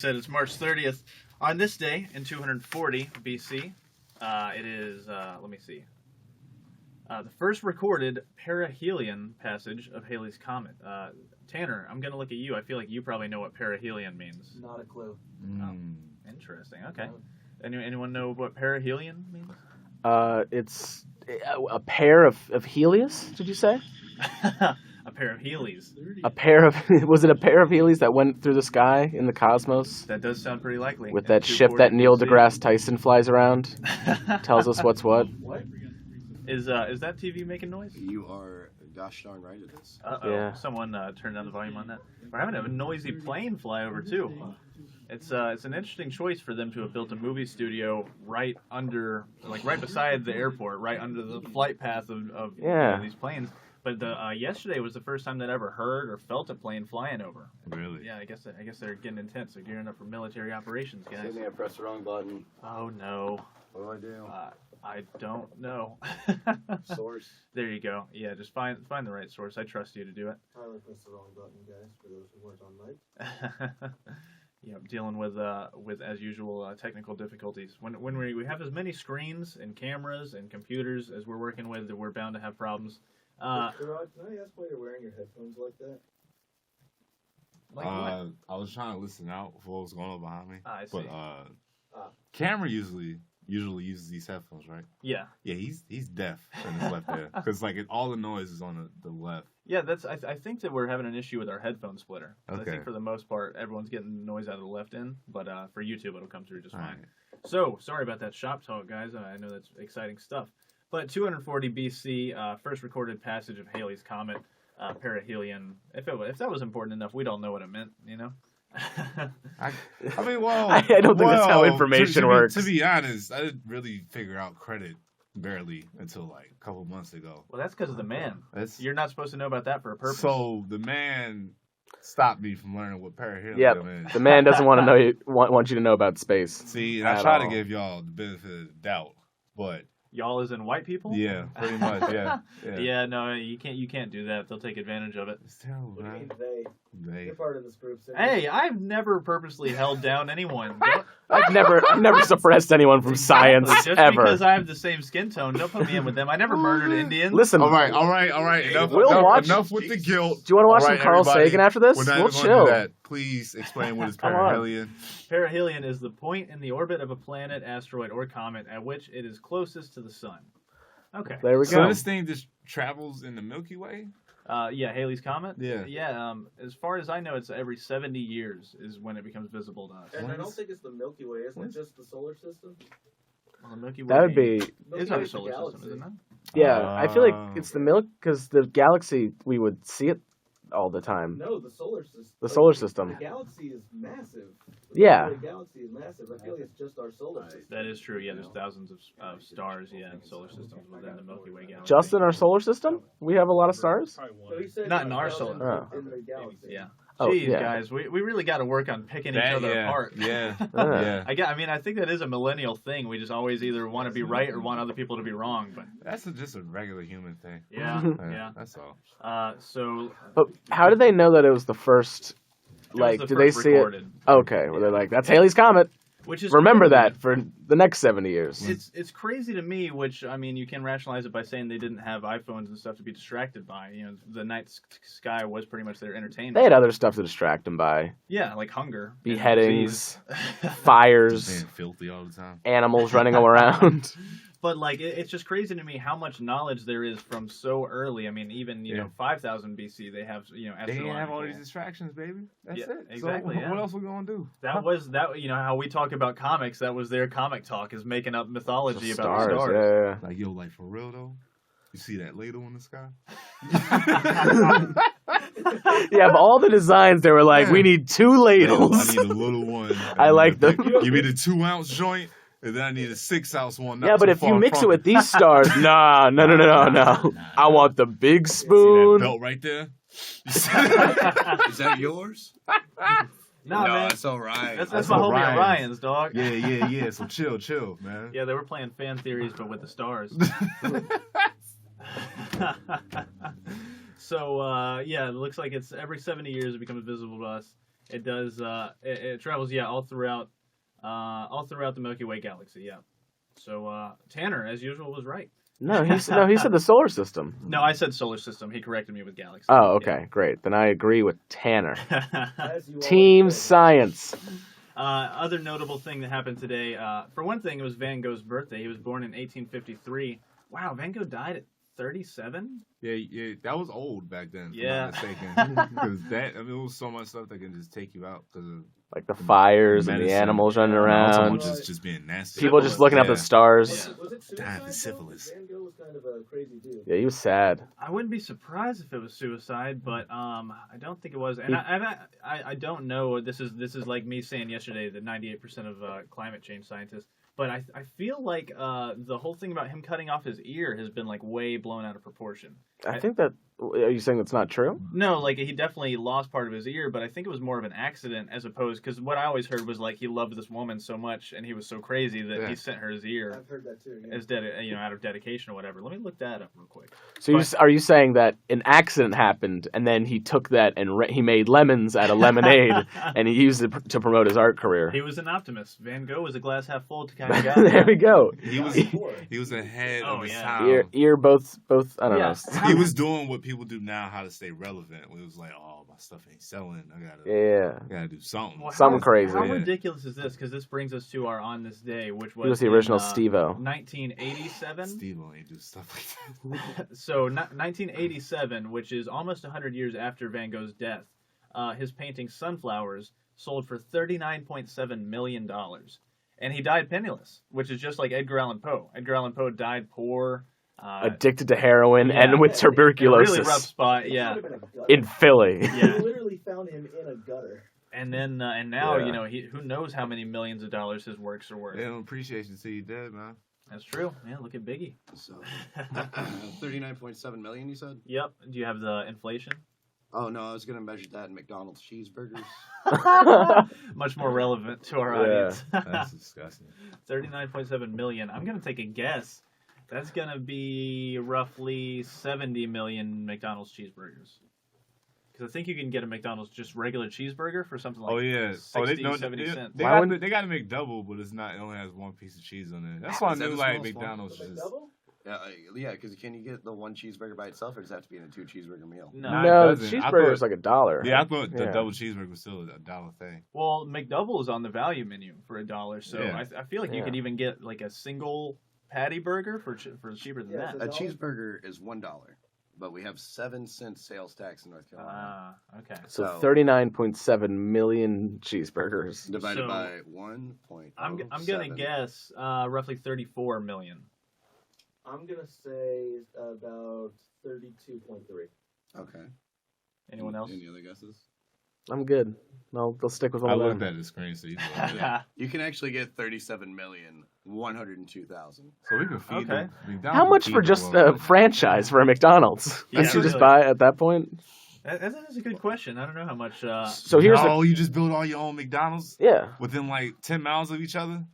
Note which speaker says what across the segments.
Speaker 1: Said it's March 30th. On this day in 240 BC, it is, let me see, the first recorded perihelion passage of Halley's Comet. Tanner, I'm going to look at you. I feel like you probably know what perihelion means.
Speaker 2: Not a clue.
Speaker 1: Oh, interesting. Okay. Anyone know what perihelion means?
Speaker 3: It's a pair of Helios, did you say?
Speaker 1: A pair of Heelys.
Speaker 3: A pair of was it a pair of Helios that went through the sky in the cosmos?
Speaker 1: That does sound pretty likely.
Speaker 3: With that ship that Neil deGrasse Tyson flies around, tells us what's what.
Speaker 2: What?
Speaker 1: Is that TV making noise?
Speaker 4: You are gosh darn right it is.
Speaker 1: Uh-oh.
Speaker 3: Yeah.
Speaker 1: Someone turned down the volume on that. We're having a noisy plane fly over too. It's an interesting choice for them to have built a movie studio right beside the airport, right under the flight path of these planes. But yesterday was the first time that I ever heard or felt a plane flying over.
Speaker 4: Really?
Speaker 1: Yeah, I guess they're getting intense. They're gearing up for military operations, guys.
Speaker 4: Didn't I press the wrong button?
Speaker 1: Oh no.
Speaker 4: What do I do?
Speaker 1: I don't know.
Speaker 4: Source.
Speaker 1: There you go. Yeah, just find the right source. I trust you to do it.
Speaker 2: Tyler pressed the wrong button, guys, for those who weren't on mic.
Speaker 1: Yeah, dealing with as usual technical difficulties. When we have as many screens and cameras and computers as we're working with, we're bound to have problems.
Speaker 2: Gerard, can I ask why you're wearing your headphones like that?
Speaker 1: Like what?
Speaker 5: I was trying to listen out for what was going on behind me.
Speaker 1: I see.
Speaker 5: But Cameron usually uses these headphones, right?
Speaker 1: Yeah.
Speaker 5: Yeah, he's deaf in his left ear because all the noise is on the left.
Speaker 1: Yeah, I think that we're having an issue with our headphone splitter.
Speaker 5: Okay.
Speaker 1: I think for the most part everyone's getting noise out of the left end, but for YouTube it'll come through just fine.
Speaker 5: Right.
Speaker 1: So sorry about that shop talk, guys. I know that's exciting stuff. But 240 BC, first recorded passage of Halley's Comet, perihelion. If that was important enough, we'd all know what it meant, you know?
Speaker 5: I mean, well,
Speaker 3: I don't think that's how information works.
Speaker 5: To be honest, I didn't really figure out credit barely until like a couple months ago.
Speaker 1: Well, that's because of the man.
Speaker 5: That's,
Speaker 1: You're not supposed to know about that for a purpose.
Speaker 5: So the man stopped me from learning what perihelion is.
Speaker 3: The man doesn't want to know want you to know about space.
Speaker 5: See, I try to give y'all the benefit of the doubt, but
Speaker 1: y'all as in white people?
Speaker 5: yeah, pretty much, yeah.
Speaker 1: Yeah, no, you can't do that. They'll take advantage of it.
Speaker 5: It's terrible,
Speaker 2: What do you
Speaker 5: man.
Speaker 2: mean they? You're part of this group. So
Speaker 1: Hey, I've never purposely held down anyone.
Speaker 3: I've never suppressed anyone from science
Speaker 1: Just
Speaker 3: ever.
Speaker 1: because I have the same skin tone, don't put me in with them. I never murdered Indians.
Speaker 3: Listen,
Speaker 5: All right. Enough with the guilt.
Speaker 3: do you want to watch
Speaker 5: All
Speaker 3: some
Speaker 5: right,
Speaker 3: Carl
Speaker 5: everybody,
Speaker 3: Sagan after this?
Speaker 5: We're not
Speaker 3: We'll
Speaker 5: even
Speaker 3: chill.
Speaker 5: going to do that. Please explain what is
Speaker 3: Come on.
Speaker 5: perihelion.
Speaker 1: Perihelion is the point in the orbit of a planet, asteroid, or comet at which it is closest to the sun. Okay.
Speaker 3: There we
Speaker 5: So
Speaker 3: go.
Speaker 5: this thing just travels in the Milky Way?
Speaker 1: Yeah, Halley's Comet?
Speaker 5: Yeah.
Speaker 1: Yeah, as far as I know, it's every 70 years is when it becomes visible to us.
Speaker 2: And I don't think it's the Milky Way. Isn't it just the solar system?
Speaker 1: Well, the Milky Way
Speaker 3: That would be
Speaker 1: is
Speaker 2: Milky
Speaker 1: our
Speaker 2: Way's the
Speaker 1: solar system,
Speaker 2: galaxy.
Speaker 1: isn't it?
Speaker 3: yeah. I feel like it's the milk because the galaxy we would see it all the time.
Speaker 2: No, the solar system.
Speaker 3: The solar system.
Speaker 2: The galaxy is massive.
Speaker 3: Yeah.
Speaker 2: The galaxy is massive. I feel like it's just our solar system.
Speaker 1: That is true. Yeah, there's thousands of stars, and solar systems within the Milky Way galaxy.
Speaker 3: Just in our solar system, we have a lot of stars.
Speaker 2: So he said
Speaker 1: Not in our
Speaker 2: thousands
Speaker 3: solar
Speaker 2: in the galaxy.
Speaker 1: Yeah.
Speaker 3: Oh,
Speaker 1: Jeez,
Speaker 3: yeah.
Speaker 1: guys, we really got to work on picking each other apart.
Speaker 5: Yeah.
Speaker 3: Yeah.
Speaker 1: I think that is a millennial thing. We just always either want to be right or want other people to be wrong. But
Speaker 5: That's just a regular human thing.
Speaker 1: yeah.
Speaker 5: That's all.
Speaker 1: So
Speaker 3: But how did they know that it was the first?
Speaker 1: it
Speaker 3: Like,
Speaker 1: was the
Speaker 3: did they
Speaker 1: first
Speaker 3: see
Speaker 1: recorded,
Speaker 3: it? Okay, well, they're like, that's Halley's Comet.
Speaker 1: Which is
Speaker 3: Remember
Speaker 1: crazy.
Speaker 3: that for the next 70 years.
Speaker 1: It's crazy to me. Which I mean, you can rationalize it by saying they didn't have iPhones and stuff to be distracted by. You know, the night sky was pretty much their entertainment.
Speaker 3: They had other stuff to distract them by.
Speaker 1: Yeah, like hunger, and
Speaker 3: Beheadings,
Speaker 1: disease.
Speaker 3: fires,
Speaker 5: Being filthy all the time.
Speaker 3: animals running around.
Speaker 1: But like, it's just crazy to me how much knowledge there is from so early. I mean, even you know, 5,000 BC, they have
Speaker 5: They didn't have all these
Speaker 1: astronomical.
Speaker 5: distractions, baby. That's
Speaker 1: Yeah,
Speaker 5: it.
Speaker 1: exactly,
Speaker 5: So
Speaker 1: yeah.
Speaker 5: what else we gonna do?
Speaker 1: That was that. You know how we talk about comics. That was their comic talk, is making up mythology about the stars.
Speaker 3: Yeah.
Speaker 5: Like, yo, like for real though? You see that ladle in the sky?
Speaker 3: Yeah, of all the designs, they were like,
Speaker 5: Yeah.
Speaker 3: we need 2
Speaker 5: I
Speaker 3: ladles.
Speaker 5: need a little one.
Speaker 3: I like them.
Speaker 5: Give me the 2-ounce joint, and then I need a 6-ounce one.
Speaker 3: Yeah, but if you mix it with these stars, no. I want the big
Speaker 5: See that
Speaker 3: spoon.
Speaker 5: belt right there?
Speaker 4: Is that yours?
Speaker 1: Nah, man,
Speaker 4: it's all right.
Speaker 1: that's my homie
Speaker 5: Orion's.
Speaker 1: Orion's, dog.
Speaker 5: Yeah. So chill, man.
Speaker 1: Yeah, they were playing fan theories, but with the stars. So, yeah, it looks like it's every 70 years it becomes visible to us. It does. It travels, all throughout the Milky Way galaxy. Yeah. So Tanner, as usual, was right.
Speaker 3: No, he said the solar system.
Speaker 1: No, I said solar system. He corrected me with galaxy.
Speaker 3: Oh, okay, great. Then I agree with Tanner.
Speaker 2: As you
Speaker 3: Team
Speaker 2: always say.
Speaker 3: science.
Speaker 1: Other notable thing that happened today, for one thing, it was Van Gogh's birthday. He was born in 1853. Wow, Van Gogh died at 37?
Speaker 5: Yeah, that was old back then.
Speaker 1: Yeah.
Speaker 5: If I'm not mistaken. Because it was so much stuff that can just take you out. Because of
Speaker 3: Like the fires and the
Speaker 5: medicine.
Speaker 3: animals running
Speaker 5: Someone
Speaker 3: around.
Speaker 5: just being nasty.
Speaker 3: People just looking up
Speaker 5: Yeah.
Speaker 3: the stars.
Speaker 1: Yeah.
Speaker 2: Was it
Speaker 5: Died of
Speaker 2: suicide?
Speaker 5: syphilis.
Speaker 2: Van Gogh was kind of a crazy dude.
Speaker 3: Yeah, he was sad.
Speaker 1: I wouldn't be surprised if it was suicide, but I don't think it was. And I don't know. This is like me saying yesterday that 98% of climate change scientists. But I feel like the whole thing about him cutting off his ear has been like way blown out of proportion.
Speaker 3: I think that. Are you saying that's not true?
Speaker 1: No, like he definitely lost part of his ear, but I think it was more of an accident as opposed because what I always heard was like he loved this woman so much and he was so crazy that he sent her his ear
Speaker 2: I've heard that too. Yeah.
Speaker 1: as out of dedication or whatever. Let me look that up real quick.
Speaker 3: So are you saying that an accident happened and then he took that and he made lemons out of lemonade and he used it to promote his art career?
Speaker 1: He was an optimist. Van Gogh was a glass half full kind of guy.
Speaker 3: There we go.
Speaker 5: He was ahead of his
Speaker 1: yeah.
Speaker 5: time.
Speaker 3: Ear both. I don't
Speaker 1: Yeah.
Speaker 3: know.
Speaker 5: He was doing what people do now, how to stay relevant. It was like, oh, my stuff ain't selling. I gotta do something.
Speaker 1: Well,
Speaker 3: Something crazy.
Speaker 1: How
Speaker 5: Yeah.
Speaker 1: ridiculous is this? Because this brings us to our On This Day, which was
Speaker 3: He was the
Speaker 1: in,
Speaker 3: original Steve-O.
Speaker 1: 1987.
Speaker 5: Steve ain't do stuff like that.
Speaker 1: So 1987, which is almost 100 years after Van Gogh's death, his painting Sunflowers sold for $39.7 million. And he died penniless, which is just like Edgar Allan Poe. Edgar Allan Poe died poor.
Speaker 3: Addicted to heroin
Speaker 1: yeah.
Speaker 3: and with
Speaker 1: In a
Speaker 3: tuberculosis.
Speaker 1: really rough spot,
Speaker 2: It
Speaker 1: yeah.
Speaker 2: should have been a gutter.
Speaker 3: In Philly.
Speaker 1: Yeah.
Speaker 2: We literally found him in a gutter.
Speaker 1: And then, and now,
Speaker 3: Yeah.
Speaker 1: who knows how many millions of dollars his works are worth.
Speaker 5: They don't appreciate you till you dead, man.
Speaker 1: That's true. Yeah, look at Biggie.
Speaker 4: So, 39.7 million, you said?
Speaker 1: Yep. Do you have the inflation?
Speaker 4: Oh, no, I was going to measure that in McDonald's cheeseburgers.
Speaker 1: Much more relevant to our
Speaker 3: Yeah.
Speaker 1: audience.
Speaker 5: That's disgusting.
Speaker 1: 39.7 million. I'm going to take a guess. That's going to be roughly 70 million McDonald's cheeseburgers. Because I think you can get a McDonald's just regular cheeseburger for something like 60, 70 cents.
Speaker 5: They got to make double, but it's not. It only has one piece of cheese on it. That's why I
Speaker 4: Is that
Speaker 5: knew
Speaker 4: the
Speaker 5: like
Speaker 4: smallest one?
Speaker 5: McDonald's.
Speaker 2: The
Speaker 5: Is,
Speaker 2: double?
Speaker 4: Yeah, because can you get the one cheeseburger by itself, or does it have to be in a 2 cheeseburger meal?
Speaker 1: No.
Speaker 5: Nah, it
Speaker 3: No,
Speaker 5: doesn't. I
Speaker 3: cheeseburger is
Speaker 5: thought-
Speaker 3: like $1.
Speaker 5: Yeah, I thought the
Speaker 3: Yeah.
Speaker 5: double cheeseburger was still a dollar thing.
Speaker 1: Well, McDouble is on the value menu for $1, so
Speaker 5: Yeah.
Speaker 1: I feel like you
Speaker 3: Yeah.
Speaker 1: could even get like a single patty burger for cheaper than
Speaker 2: Yeah,
Speaker 1: that.
Speaker 2: so-
Speaker 4: A cheeseburger is $1, but we have 7-cent sales tax in North Carolina.
Speaker 1: Okay.
Speaker 3: So
Speaker 4: So-
Speaker 3: 39.7 million cheeseburgers.
Speaker 4: Divided
Speaker 1: So-
Speaker 4: by 1.07.
Speaker 1: I'm gonna guess roughly 34 million.
Speaker 2: I'm going to say about 32.3.
Speaker 4: Okay.
Speaker 1: Anyone else?
Speaker 4: Any other guesses?
Speaker 3: I'm good. They'll stick with
Speaker 5: I
Speaker 3: all
Speaker 5: looked
Speaker 3: that.
Speaker 5: at the screen, so you
Speaker 4: You can actually get 37,102,000.
Speaker 5: so we can feed
Speaker 1: Okay.
Speaker 5: them. McDonald's
Speaker 3: How
Speaker 5: can
Speaker 3: much
Speaker 5: feed
Speaker 3: for
Speaker 5: the
Speaker 3: just
Speaker 5: world.
Speaker 3: a franchise for a McDonald's?
Speaker 1: Yeah,
Speaker 3: Don't you just
Speaker 1: really.
Speaker 3: buy it at that point?
Speaker 1: That's a good question. I don't know how much.
Speaker 3: So here's
Speaker 5: no, you just build all your own McDonald's
Speaker 3: yeah,
Speaker 5: within like 10 miles of each other.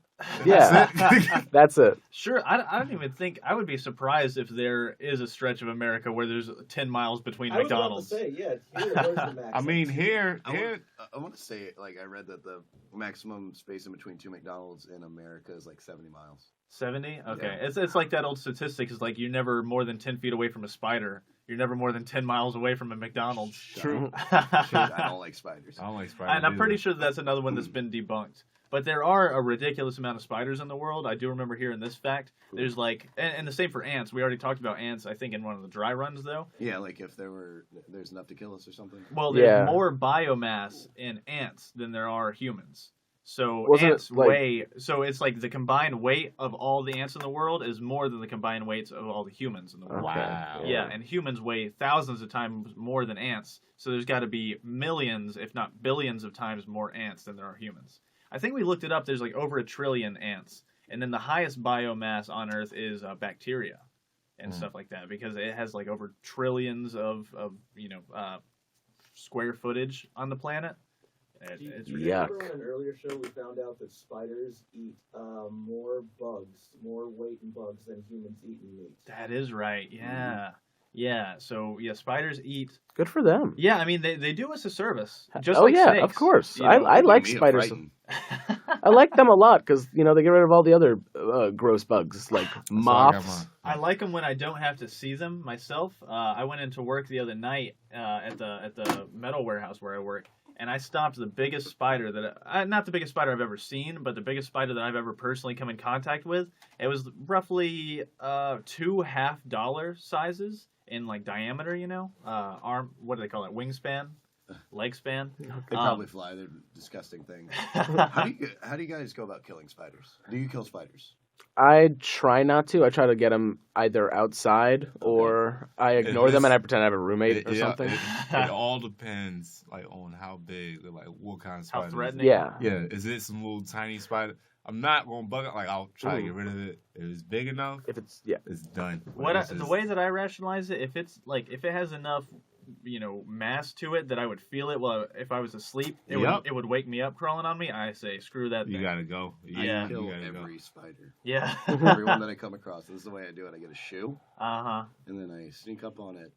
Speaker 3: yeah,
Speaker 5: That's it?
Speaker 3: that's it.
Speaker 1: Sure, I don't even think I would be surprised if there is a stretch of America where there's 10 miles between
Speaker 2: I was about to
Speaker 1: McDonald's.
Speaker 2: say, yeah, here, where's the max?
Speaker 5: I mean, here,
Speaker 4: I want to say, like, I read that the maximum space in between 2 McDonald's in America is like 70 miles.
Speaker 1: 70? Okay.
Speaker 4: Yeah.
Speaker 1: It's like that old statistic is like you're never more than 10 feet away from a spider. You're never more than 10 miles away from a McDonald's.
Speaker 5: True.
Speaker 4: I don't like spiders.
Speaker 5: I don't like spiders.
Speaker 1: And I'm pretty
Speaker 5: either.
Speaker 1: sure that's another one that's been debunked. But there are a ridiculous amount of spiders in the world. I do remember hearing this fact. There's like, and the same for ants. We already talked about ants, I think, in one of the dry runs, though.
Speaker 4: Yeah, like if there's enough to kill us or something.
Speaker 1: Well, there's
Speaker 3: Yeah.
Speaker 1: more biomass in ants than there are humans. So
Speaker 3: Wasn't
Speaker 1: ants
Speaker 3: it, like-
Speaker 1: weigh. So it's like the combined weight of all the ants in the world is more than the combined weights of all the humans in the world.
Speaker 5: Wow.
Speaker 1: Yeah, and humans weigh thousands of times more than ants. So there's got to be millions, if not billions, of times more ants than there are humans. I think we looked it up. There's like over 1 trillion ants, and then the highest biomass on Earth is bacteria and stuff like that because it has like over trillions of square footage on the planet. It's
Speaker 3: Yuck.
Speaker 2: Remember on an earlier show we found out that spiders eat more weight in bugs than humans eat in meat.
Speaker 1: That is right. Yeah. Yeah, so yeah, spiders eat.
Speaker 3: Good for them.
Speaker 1: Yeah, I mean they do us a service. Just
Speaker 3: Oh
Speaker 1: like
Speaker 3: yeah,
Speaker 1: snakes,
Speaker 3: of course.
Speaker 1: you know.
Speaker 3: I
Speaker 4: Give
Speaker 3: like
Speaker 4: me a
Speaker 3: spiders.
Speaker 4: frighten.
Speaker 3: I like them a lot because they get rid of all the other gross bugs like
Speaker 5: That's why I got
Speaker 3: moths.
Speaker 1: I like them when I don't have to see them myself. I went into work the other night at the metal warehouse where I work, and I stopped the biggest spider not the biggest spider I've ever seen, but the biggest spider that I've ever personally come in contact with. It was roughly 2 half-dollar sizes in like diameter, arm. What do they call it? Wingspan, leg span.
Speaker 4: They probably fly. They're disgusting things. How do you guys go about killing spiders? Do you kill spiders?
Speaker 3: I try not to. I try to get them either outside or I ignore them and I pretend I have a roommate or something.
Speaker 5: It all depends, like, on how big, like, what kind of spider.
Speaker 1: How threatening.
Speaker 3: Yeah.
Speaker 5: Yeah, is it some little tiny spider? I'm not gonna bug it. Like, I'll try to get rid of it. If it's big enough,
Speaker 3: If it's
Speaker 5: it's done.
Speaker 1: The way that I rationalize it, if it has enough, mass to it that I would feel it. Well, if I was asleep, it would wake me up crawling on me. I say, screw that
Speaker 5: You
Speaker 1: thing.
Speaker 5: gotta go.
Speaker 1: Yeah.
Speaker 4: I kill
Speaker 5: You gotta
Speaker 4: every
Speaker 5: go.
Speaker 4: spider.
Speaker 1: Yeah.
Speaker 4: Everyone that I come across. This is the way I do it. I get a shoe,
Speaker 1: Uh-huh.
Speaker 4: and then I sneak up on it,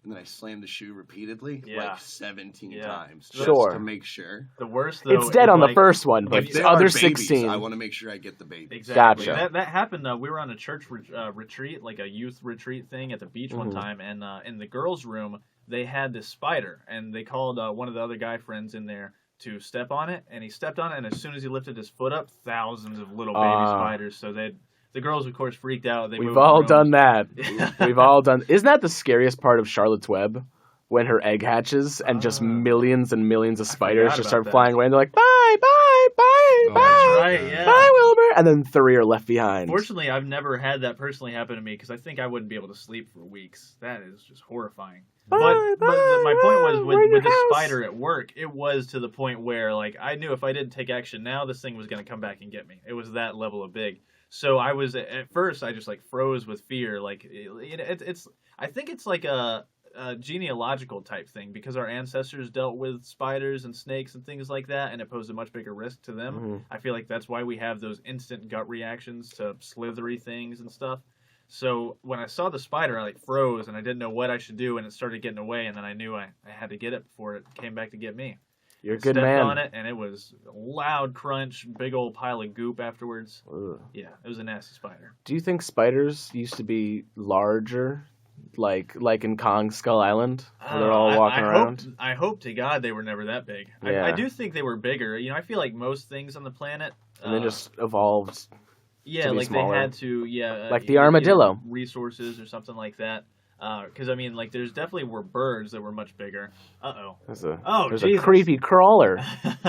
Speaker 4: and then I slam the shoe repeatedly,
Speaker 1: Yeah.
Speaker 4: like 17
Speaker 1: Yeah.
Speaker 4: times, just
Speaker 3: Sure.
Speaker 4: to make sure.
Speaker 1: The worst though.
Speaker 3: it's dead
Speaker 1: is,
Speaker 3: on the
Speaker 1: like,
Speaker 3: first one, but
Speaker 4: If
Speaker 3: the
Speaker 4: they are
Speaker 3: other
Speaker 4: babies,
Speaker 3: 16.
Speaker 4: I want to make sure I get the baby.
Speaker 1: Exactly.
Speaker 3: Gotcha.
Speaker 1: That happened. We were on a church retreat, like a youth retreat thing at the beach one
Speaker 3: Mhm.
Speaker 1: time, and in the girls' room they had this spider, and they called one of the other guy friends in there to step on it, and he stepped on it, and as soon as he lifted his foot up, thousands of little baby spiders. So the girls, of course, freaked out. They
Speaker 3: We've
Speaker 1: moved
Speaker 3: all
Speaker 1: the room.
Speaker 3: done that. We've all done. Isn't that the scariest part of Charlotte's Web? When her egg hatches and just millions and millions of spiders
Speaker 1: forgot
Speaker 3: just
Speaker 1: about
Speaker 3: start
Speaker 1: that.
Speaker 3: flying away and they're like, bye, bye, bye,
Speaker 5: Oh,
Speaker 3: bye,
Speaker 1: That's right. Yeah.
Speaker 3: bye, Wilbur. And then 3 are left behind.
Speaker 1: Fortunately, I've never had that personally happen to me because I think I wouldn't be able to sleep for weeks. That is just horrifying.
Speaker 3: Bye,
Speaker 1: But
Speaker 3: bye,
Speaker 1: my point was
Speaker 3: bye, we're in
Speaker 1: with
Speaker 3: your
Speaker 1: the
Speaker 3: house.
Speaker 1: spider at work, it was to the point where like I knew if I didn't take action now, this thing was going to come back and get me. It was that level of big. So I was at first I just like froze with fear. Like it's I think it's like a genealogical type thing because our ancestors dealt with spiders and snakes and things like that, and it posed a much bigger risk to them.
Speaker 3: Mhm.
Speaker 1: I feel like that's why we have those instant gut reactions to slithery things and stuff. So when I saw the spider, I like froze and I didn't know what I should do, and it started getting away, and then I knew I had to get it before it came back to get me.
Speaker 3: You're a good
Speaker 1: Stepped
Speaker 3: man.
Speaker 1: on it, and it was a loud crunch, big old pile of goop afterwards.
Speaker 3: Ugh.
Speaker 1: Yeah, it was a nasty spider.
Speaker 3: Do you think spiders used to be larger, like in Kong Skull Island, where they're all walking around?
Speaker 1: I hope to God they were never that big.
Speaker 3: Yeah.
Speaker 1: I do think they were bigger. I feel like most things on the planet.
Speaker 3: And then just evolved.
Speaker 1: yeah,
Speaker 3: to be
Speaker 1: like
Speaker 3: smaller.
Speaker 1: they had to
Speaker 3: Like the armadillo.
Speaker 1: resources or something like that. Because I mean, like there's definitely were birds that were much bigger.
Speaker 3: There's a
Speaker 1: There's
Speaker 3: a creepy crawler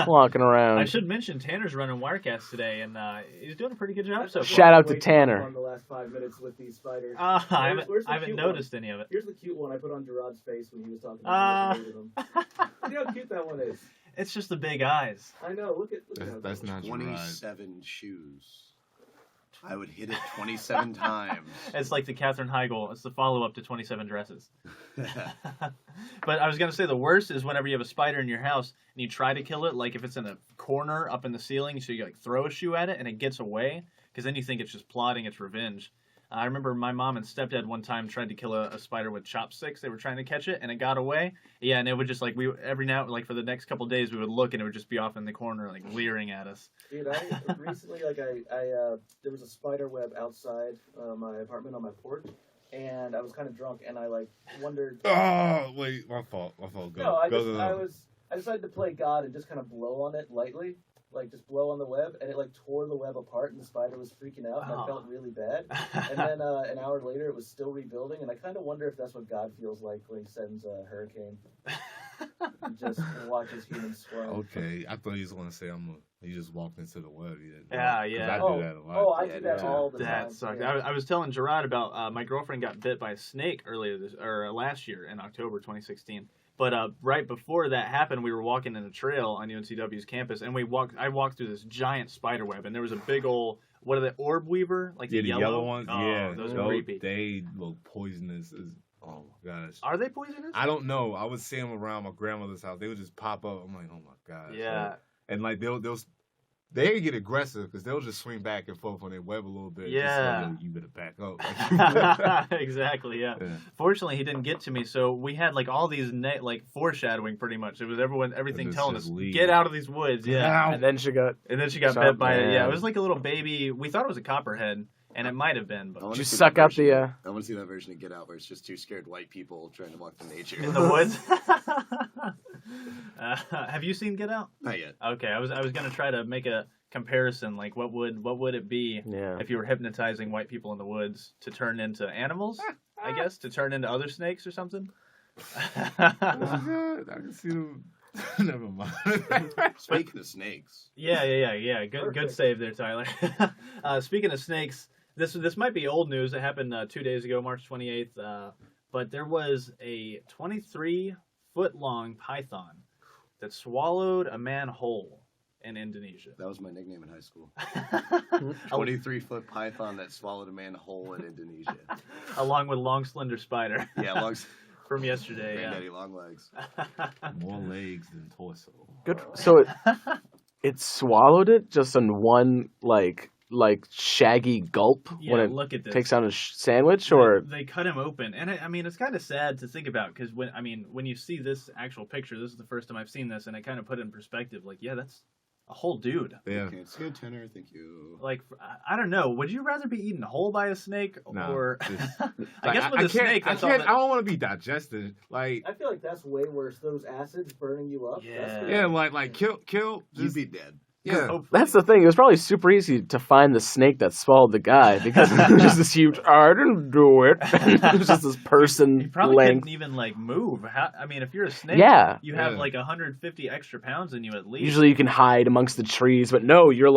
Speaker 3: walking around.
Speaker 1: I should mention Tanner's running Wirecast today, and he's doing a pretty good job so far.
Speaker 3: Shout out to
Speaker 2: Way too
Speaker 3: Tanner.
Speaker 2: On the last 5 minutes with these spiders.
Speaker 1: I
Speaker 2: Where's the
Speaker 1: haven't
Speaker 2: cute
Speaker 1: noticed any of it.
Speaker 2: Here's the cute one I put on Gerard's face when he was talking
Speaker 1: Ah.
Speaker 2: about them. See how cute that one is.
Speaker 1: It's just the big eyes.
Speaker 2: I know. Look at how
Speaker 5: That's
Speaker 2: cute.
Speaker 5: not Gerard.
Speaker 4: 27 shoes. I would hit it 27 times.
Speaker 1: It's like the Katherine Heigl. It's the follow-up to 27 Dresses. But I was going to say the worst is whenever you have a spider in your house and you try to kill it, like if it's in a corner up in the ceiling, so you like throw a shoe at it and it gets away, because then you think it's just plotting its revenge. I remember my mom and stepdad one time tried to kill a spider with chopsticks. They were trying to catch it, and it got away. Yeah, and it would just like every now like for the next couple days we would look, and it would just be off in the corner like leering at us.
Speaker 2: Dude, I recently I there was a spider web outside my apartment on my porch, and I was kind of drunk, and I like wondered.
Speaker 5: Oh wait, my fault. Go.
Speaker 2: No, I
Speaker 5: Go.
Speaker 2: decided to play God and just kind of blow on it lightly, like just blow on the web, and it like tore the web apart, and the spider was freaking out, and I felt really bad. And then an hour later, it was still rebuilding, and I kind of wonder if that's what God feels like when He sends a hurricane. And just watches humans swarm.
Speaker 5: Okay, I thought he was gonna say he just walked into the web. He didn't.
Speaker 1: Yeah,
Speaker 5: 'Cause
Speaker 1: yeah.
Speaker 5: I do that a lot.
Speaker 2: I do that all the time.
Speaker 1: That sucked.
Speaker 2: Yeah.
Speaker 1: I was telling Gerard about my girlfriend got bit by a snake last year in October 2016. But right before that happened, we were walking in a trail on UNCW's campus, and I walked through this giant spider web, and there was a big old orb weaver, like
Speaker 5: Yeah,
Speaker 1: the
Speaker 5: the yellow ones.
Speaker 1: Oh,
Speaker 5: Yeah,
Speaker 1: those are creepy.
Speaker 5: They look poisonous. Oh my gosh.
Speaker 1: Are they poisonous?
Speaker 5: I don't know. I would see them around my grandmother's house. They would just pop up. I'm like, oh my gosh.
Speaker 1: Yeah.
Speaker 5: And like they'll they get aggressive because they'll just swing back and forth on their web a little bit.
Speaker 1: Yeah.
Speaker 5: Just like, you better back up.
Speaker 1: Exactly. Yeah.
Speaker 5: Yeah.
Speaker 1: Fortunately, he didn't get to me, so we had like all these like foreshadowing. Pretty much, it was everything
Speaker 5: Just
Speaker 1: telling us,
Speaker 5: leave.
Speaker 1: get out of these woods. Yeah.
Speaker 3: And then she got.
Speaker 1: And then she got
Speaker 3: Shot,
Speaker 1: bit by it. Yeah,
Speaker 3: man.
Speaker 1: it was like a little baby. We thought it was a copperhead, and it might have been, but
Speaker 4: I wanna
Speaker 3: Did you
Speaker 4: see
Speaker 3: suck
Speaker 4: that
Speaker 3: out
Speaker 4: version-
Speaker 3: the?
Speaker 4: I want to see that version of Get Out where it's just two scared white people trying to walk through nature.
Speaker 1: in the woods. Have you seen Get Out?
Speaker 4: Not yet.
Speaker 1: Okay, I was gonna try to make a comparison. Like, what would it be
Speaker 3: Yeah.
Speaker 1: if you were hypnotizing white people in the woods to turn into animals? I guess to turn into other snakes or something.
Speaker 5: That's good. I can see them. Never mind.
Speaker 4: Speaking of snakes,
Speaker 1: Yeah. Good
Speaker 2: Perfect.
Speaker 1: save there, Tyler. Speaking of snakes, this might be old news. It happened 2 days ago, March 28th. But there was a 23-foot-long python that swallowed a man whole in Indonesia.
Speaker 4: that was my nickname in high school. 23-foot python that swallowed a man whole in Indonesia.
Speaker 1: Along with long slender spider
Speaker 4: Yeah, long,
Speaker 1: from yesterday.
Speaker 4: granddaddy long legs.
Speaker 5: More legs than torso.
Speaker 3: Good. So it swallowed it just in one like shaggy gulp
Speaker 1: Yeah,
Speaker 3: when it
Speaker 1: look at this.
Speaker 3: takes out a sandwich, or
Speaker 1: They cut him open, and I mean it's kind of sad to think about because when you see this actual picture, this is the first time I've seen this, and it kind of put it in perspective. Like, yeah, that's a whole dude.
Speaker 5: Yeah.
Speaker 4: Okay, it's good tenor, thank you.
Speaker 1: Like, I don't know. Would you rather be eaten whole by a snake
Speaker 5: No,
Speaker 1: or?
Speaker 5: just-
Speaker 1: I guess with a snake, that's all.
Speaker 5: I
Speaker 1: That,
Speaker 5: don't want to be digested. Like,
Speaker 2: I feel like that's way worse. Those acids burning you up.
Speaker 1: Yeah.
Speaker 2: That's
Speaker 5: yeah, like kill.
Speaker 4: You'd
Speaker 5: Just,
Speaker 4: be dead.
Speaker 5: yeah.
Speaker 1: hopefully.
Speaker 3: that's the thing. It was probably super easy to find the snake that swallowed the guy because it was just this huge. I didn't do it. It was just this person
Speaker 1: You probably
Speaker 3: length.
Speaker 1: couldn't even like move. I mean, if you're a snake,
Speaker 3: Yeah.
Speaker 1: you have
Speaker 5: Yeah.
Speaker 1: like 150 extra pounds in you at least.
Speaker 3: Usually you can hide amongst the trees, but no, you're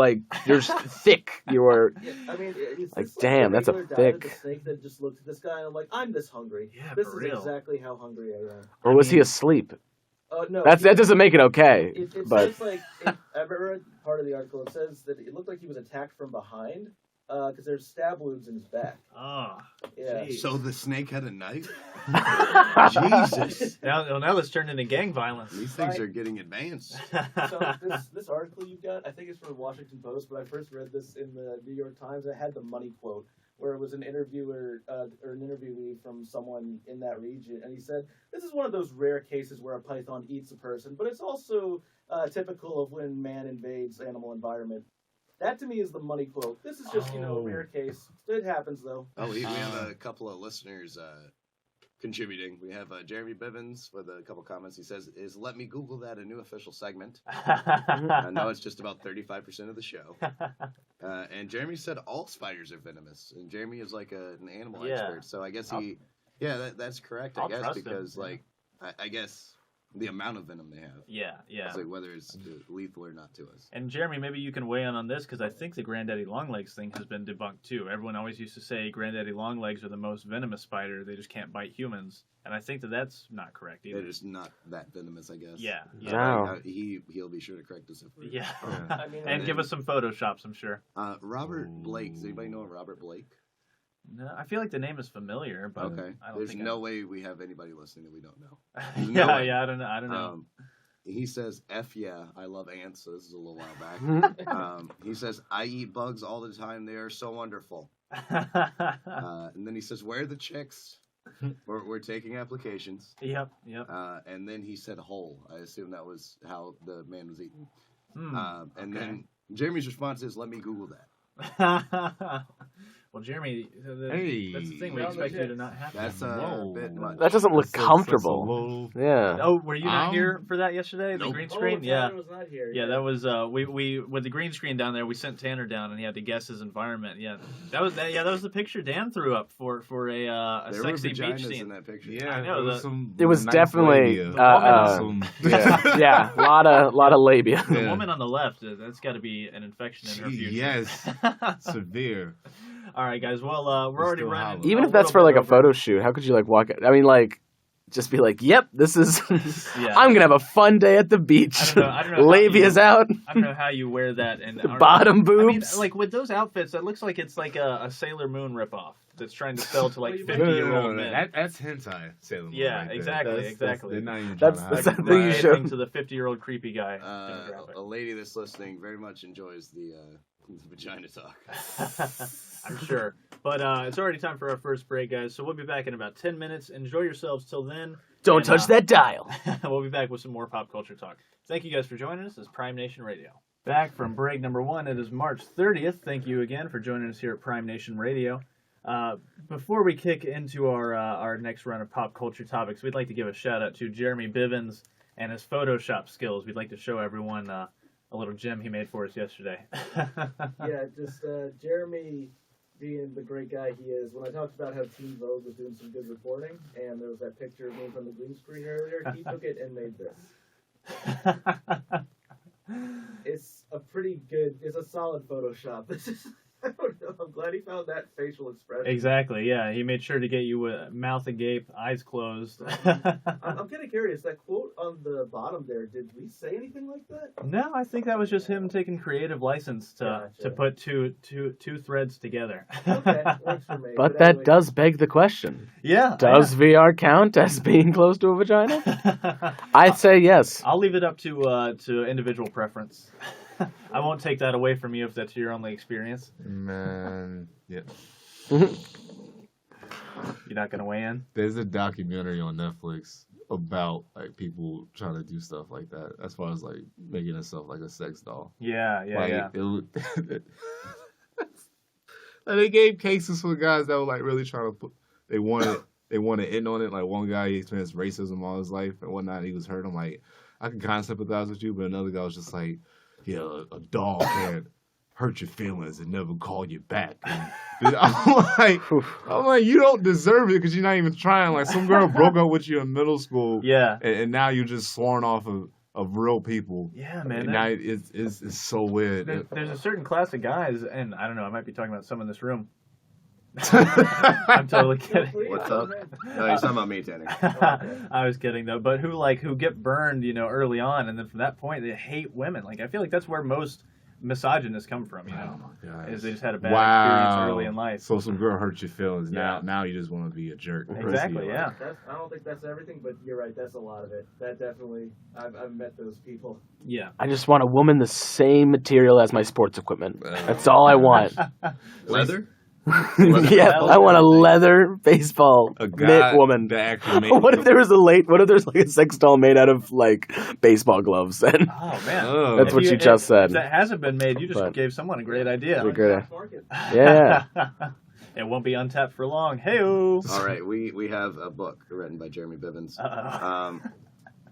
Speaker 3: thick. You're
Speaker 2: Yeah, I mean, it's
Speaker 3: Like,
Speaker 2: this,
Speaker 3: damn,
Speaker 2: the
Speaker 3: that's a
Speaker 2: regular diet of
Speaker 3: thick-
Speaker 2: the snake that just looked at this guy and I'm like, I'm this hungry.
Speaker 1: Yeah,
Speaker 2: This
Speaker 1: for
Speaker 2: is
Speaker 1: real.
Speaker 2: exactly how hungry I am.
Speaker 3: or was he
Speaker 1: mean-
Speaker 3: asleep?
Speaker 2: No,
Speaker 3: That doesn't make it okay.
Speaker 2: It
Speaker 3: But
Speaker 2: says like I remember part of the article. It says that it looked like he was attacked from behind because there's stab wounds in his back.
Speaker 1: Oh,
Speaker 2: Yeah.
Speaker 1: Jeez.
Speaker 4: So the snake had a knife? Jesus.
Speaker 1: now this turned into gang violence.
Speaker 4: These things are getting advanced.
Speaker 2: So this article you've got, I think it's from the Washington Post, but I first read this in the New York Times. It had the money quote where it was an interviewer or an interviewee from someone in that region, and he said, "This is one of those rare cases where a python eats a person, but it's also typical of when man invades animal environment." That to me is the money quote. This is just a rare case. It happens though.
Speaker 4: Oh, we have a couple of listeners contributing. We have Jeremy Bivens with a couple comments. He says, "Is Let Me Google That a new official segment?" I know it's just about 35% of the show. And Jeremy said all spiders are venomous, and Jeremy is like an animal
Speaker 1: Yeah.
Speaker 4: expert, so I guess that's correct. I
Speaker 1: I'll
Speaker 4: guess
Speaker 1: trust him,
Speaker 4: because
Speaker 1: yeah.
Speaker 4: like I guess the amount of venom they have,
Speaker 1: yeah.
Speaker 4: it's like whether it's lethal or not to us.
Speaker 1: And Jeremy, maybe you can weigh in on this because I think the Granddaddy Longlegs thing has been debunked too. Everyone always used to say Granddaddy Longlegs are the most venomous spider. They just can't bite humans, and I think that's not correct either.
Speaker 4: They're just not that venomous, I guess.
Speaker 1: Yeah,
Speaker 4: But,
Speaker 3: Wow.
Speaker 4: he'll be sure to correct us if we're
Speaker 1: Yeah.
Speaker 2: I mean,
Speaker 1: And give us some photoshops, I'm sure.
Speaker 4: Robert Blake. Does anybody know Robert Blake?
Speaker 1: No, I feel like the name is familiar, but
Speaker 4: Okay.
Speaker 1: I don't
Speaker 4: There's
Speaker 1: think
Speaker 4: no way we have anybody listening that we don't know.
Speaker 1: yeah,
Speaker 4: no way.
Speaker 1: I don't know.
Speaker 4: He says, "F yeah, I love ants." So this is a little while back. He says, "I eat bugs all the time. They are so wonderful." And then he says, "Where are the chicks? We're taking applications."
Speaker 1: Yep.
Speaker 4: And then he said, "Whole." I assume that was how the man was eaten. And
Speaker 1: okay.
Speaker 4: then Jeremy's response is, "Let me Google that."
Speaker 1: Well, Jeremy,
Speaker 5: Hey.
Speaker 1: that's the thing. We
Speaker 2: No,
Speaker 1: expect you
Speaker 2: legit.
Speaker 1: to not have
Speaker 4: That's
Speaker 1: that.
Speaker 4: a bit much.
Speaker 3: that doesn't look
Speaker 5: That's a
Speaker 3: comfortable.
Speaker 5: little-
Speaker 3: Yeah.
Speaker 1: Oh, were you not
Speaker 5: Um,
Speaker 1: here for that yesterday? The
Speaker 4: Nope.
Speaker 1: green
Speaker 2: Oh,
Speaker 1: screen? Yeah.
Speaker 2: Tanner was not here.
Speaker 1: Yeah, that was we with the green screen down there. We sent Tanner down, and he had to guess his environment. Yeah, that was the picture Dan threw up for a
Speaker 4: There
Speaker 1: sexy
Speaker 4: were
Speaker 1: beach
Speaker 4: vaginas in
Speaker 1: scene.
Speaker 4: that picture.
Speaker 5: Yeah,
Speaker 1: I know,
Speaker 5: there was some
Speaker 3: It was
Speaker 5: nice
Speaker 3: definitely,
Speaker 5: labia.
Speaker 3: yeah, yeah, a lot of labia.
Speaker 1: The
Speaker 5: Yeah.
Speaker 1: woman on the left, that's got to be an infection in her
Speaker 5: Gee,
Speaker 1: future.
Speaker 5: yes. Severe.
Speaker 1: All right, guys. Well, we're already
Speaker 5: still
Speaker 1: running.
Speaker 5: hollow.
Speaker 3: Even
Speaker 1: a
Speaker 3: if that's
Speaker 1: little
Speaker 3: for like
Speaker 1: bit
Speaker 3: a
Speaker 1: over.
Speaker 3: photo shoot, how could you like walk? I mean, like, just be like, "Yep, this is.
Speaker 1: Yeah.
Speaker 3: I'm gonna have a fun day at the beach.
Speaker 1: I don't know how
Speaker 3: Labia's
Speaker 1: you-
Speaker 3: out.
Speaker 1: I don't know how you wear that and
Speaker 3: Bottom
Speaker 1: I mean,
Speaker 3: boobs.
Speaker 1: like with those outfits, that looks like it's like a Sailor Moon ripoff. that's trying to sell to like
Speaker 2: Well, you
Speaker 1: 50-year-old men.
Speaker 5: That's hentai Sailor Moon.
Speaker 1: Yeah,
Speaker 5: right there.
Speaker 1: exactly,
Speaker 5: That's-
Speaker 1: exactly.
Speaker 5: They're not even
Speaker 3: That's
Speaker 5: trying
Speaker 3: the
Speaker 5: to
Speaker 3: sad
Speaker 5: hide it.
Speaker 3: thing you
Speaker 1: Right,
Speaker 3: show.
Speaker 1: hitting to the 50-year-old creepy guy demographic.
Speaker 4: A lady that's listening very much enjoys the vagina talk.
Speaker 1: I'm sure. But it's already time for our first break, guys. So we'll be back in about 10 minutes. Enjoy yourselves till then.
Speaker 3: Don't
Speaker 1: And,
Speaker 3: touch that dial.
Speaker 1: We'll be back with some more pop culture talk. Thank you guys for joining us. This is Prime Nation Radio. Back from break number 1. It is March 30th. Thank you again for joining us here at Prime Nation Radio. Before we kick into our next round of pop culture topics, we'd like to give a shout out to Jeremy Bivens and his Photoshop skills. We'd like to show everyone a little gem he made for us yesterday.
Speaker 2: Yeah, just Jeremy being the great guy he is. When I talked about how Teen Vogue was doing some good reporting, and there was that picture of me from the green screen earlier, he took it and made this. It's a solid Photoshop. This is, I don't know, I'm glad he found that facial expression.
Speaker 1: Exactly, yeah. He made sure to get you with mouth agape, eyes closed.
Speaker 2: I'm kind of curious, that quote on the bottom there, did we say anything like that?
Speaker 1: No, I think that was just him taking creative license to
Speaker 2: Gotcha.
Speaker 1: put two threads together.
Speaker 2: Okay, works for me.
Speaker 3: But that
Speaker 2: anyway,
Speaker 3: does beg the question.
Speaker 1: Yeah.
Speaker 3: Does VR count as being close to a vagina? I'd say yes.
Speaker 1: I'll leave it up to individual preference. I won't take that away from you if that's your only experience.
Speaker 5: Man, yeah.
Speaker 1: You're not gonna weigh in.
Speaker 5: There's a documentary on Netflix about like people trying to do stuff like that, as far as like making itself like a sex doll.
Speaker 1: Yeah,
Speaker 5: Like,
Speaker 1: yeah.
Speaker 5: Like, they gave cases for guys that were like really trying to put. They wanted in on it. Like one guy, he experienced racism all his life and whatnot. He was hurt. I'm like, I can kind of sympathize with you, but another guy was just like, yeah, a doll can't hurt your feelings and never call you back. And I'm like, you don't deserve it because you're not even trying. Like some girl broke up with you in middle school,
Speaker 1: Yeah.
Speaker 5: and now you're just sworn off of real people.
Speaker 1: Yeah, man.
Speaker 5: And now it's so weird.
Speaker 1: There's a certain class of guys, and I don't know, I might be talking about some in this room. I'm totally kidding.
Speaker 4: What's up? No, he's talking about me, Tanner.
Speaker 1: I was kidding though, but who get burned, early on, and then from that point they hate women. Like I feel like that's where most misogynists come from.
Speaker 5: Oh my God.
Speaker 1: Is they just had a bad experience early in life.
Speaker 5: So some girl hurt your feelings.
Speaker 1: Yeah.
Speaker 5: Now you just want to be a jerk.
Speaker 1: Exactly. Yeah.
Speaker 2: I don't think that's everything, but you're right, that's a lot of it. That definitely, I've met those people.
Speaker 1: Yeah.
Speaker 3: I just want a woman the same material as my sports equipment. That's all I want.
Speaker 4: Leather?
Speaker 3: Yeah, I want a leather baseball
Speaker 5: A
Speaker 3: mitt
Speaker 5: guy
Speaker 3: woman.
Speaker 5: that actually made
Speaker 3: What if there's like a sex doll made out of like baseball gloves? And
Speaker 1: Oh man.
Speaker 5: Oh.
Speaker 3: That's what you just said.
Speaker 1: If that hasn't been made, you just
Speaker 3: But-
Speaker 1: gave someone a great idea.
Speaker 3: It's a great-
Speaker 2: Market.
Speaker 3: Yeah.
Speaker 1: It won't be untapped for long. Hey-o.
Speaker 4: All right, we have a book written by Jeremy Bivens.
Speaker 1: Uh-oh.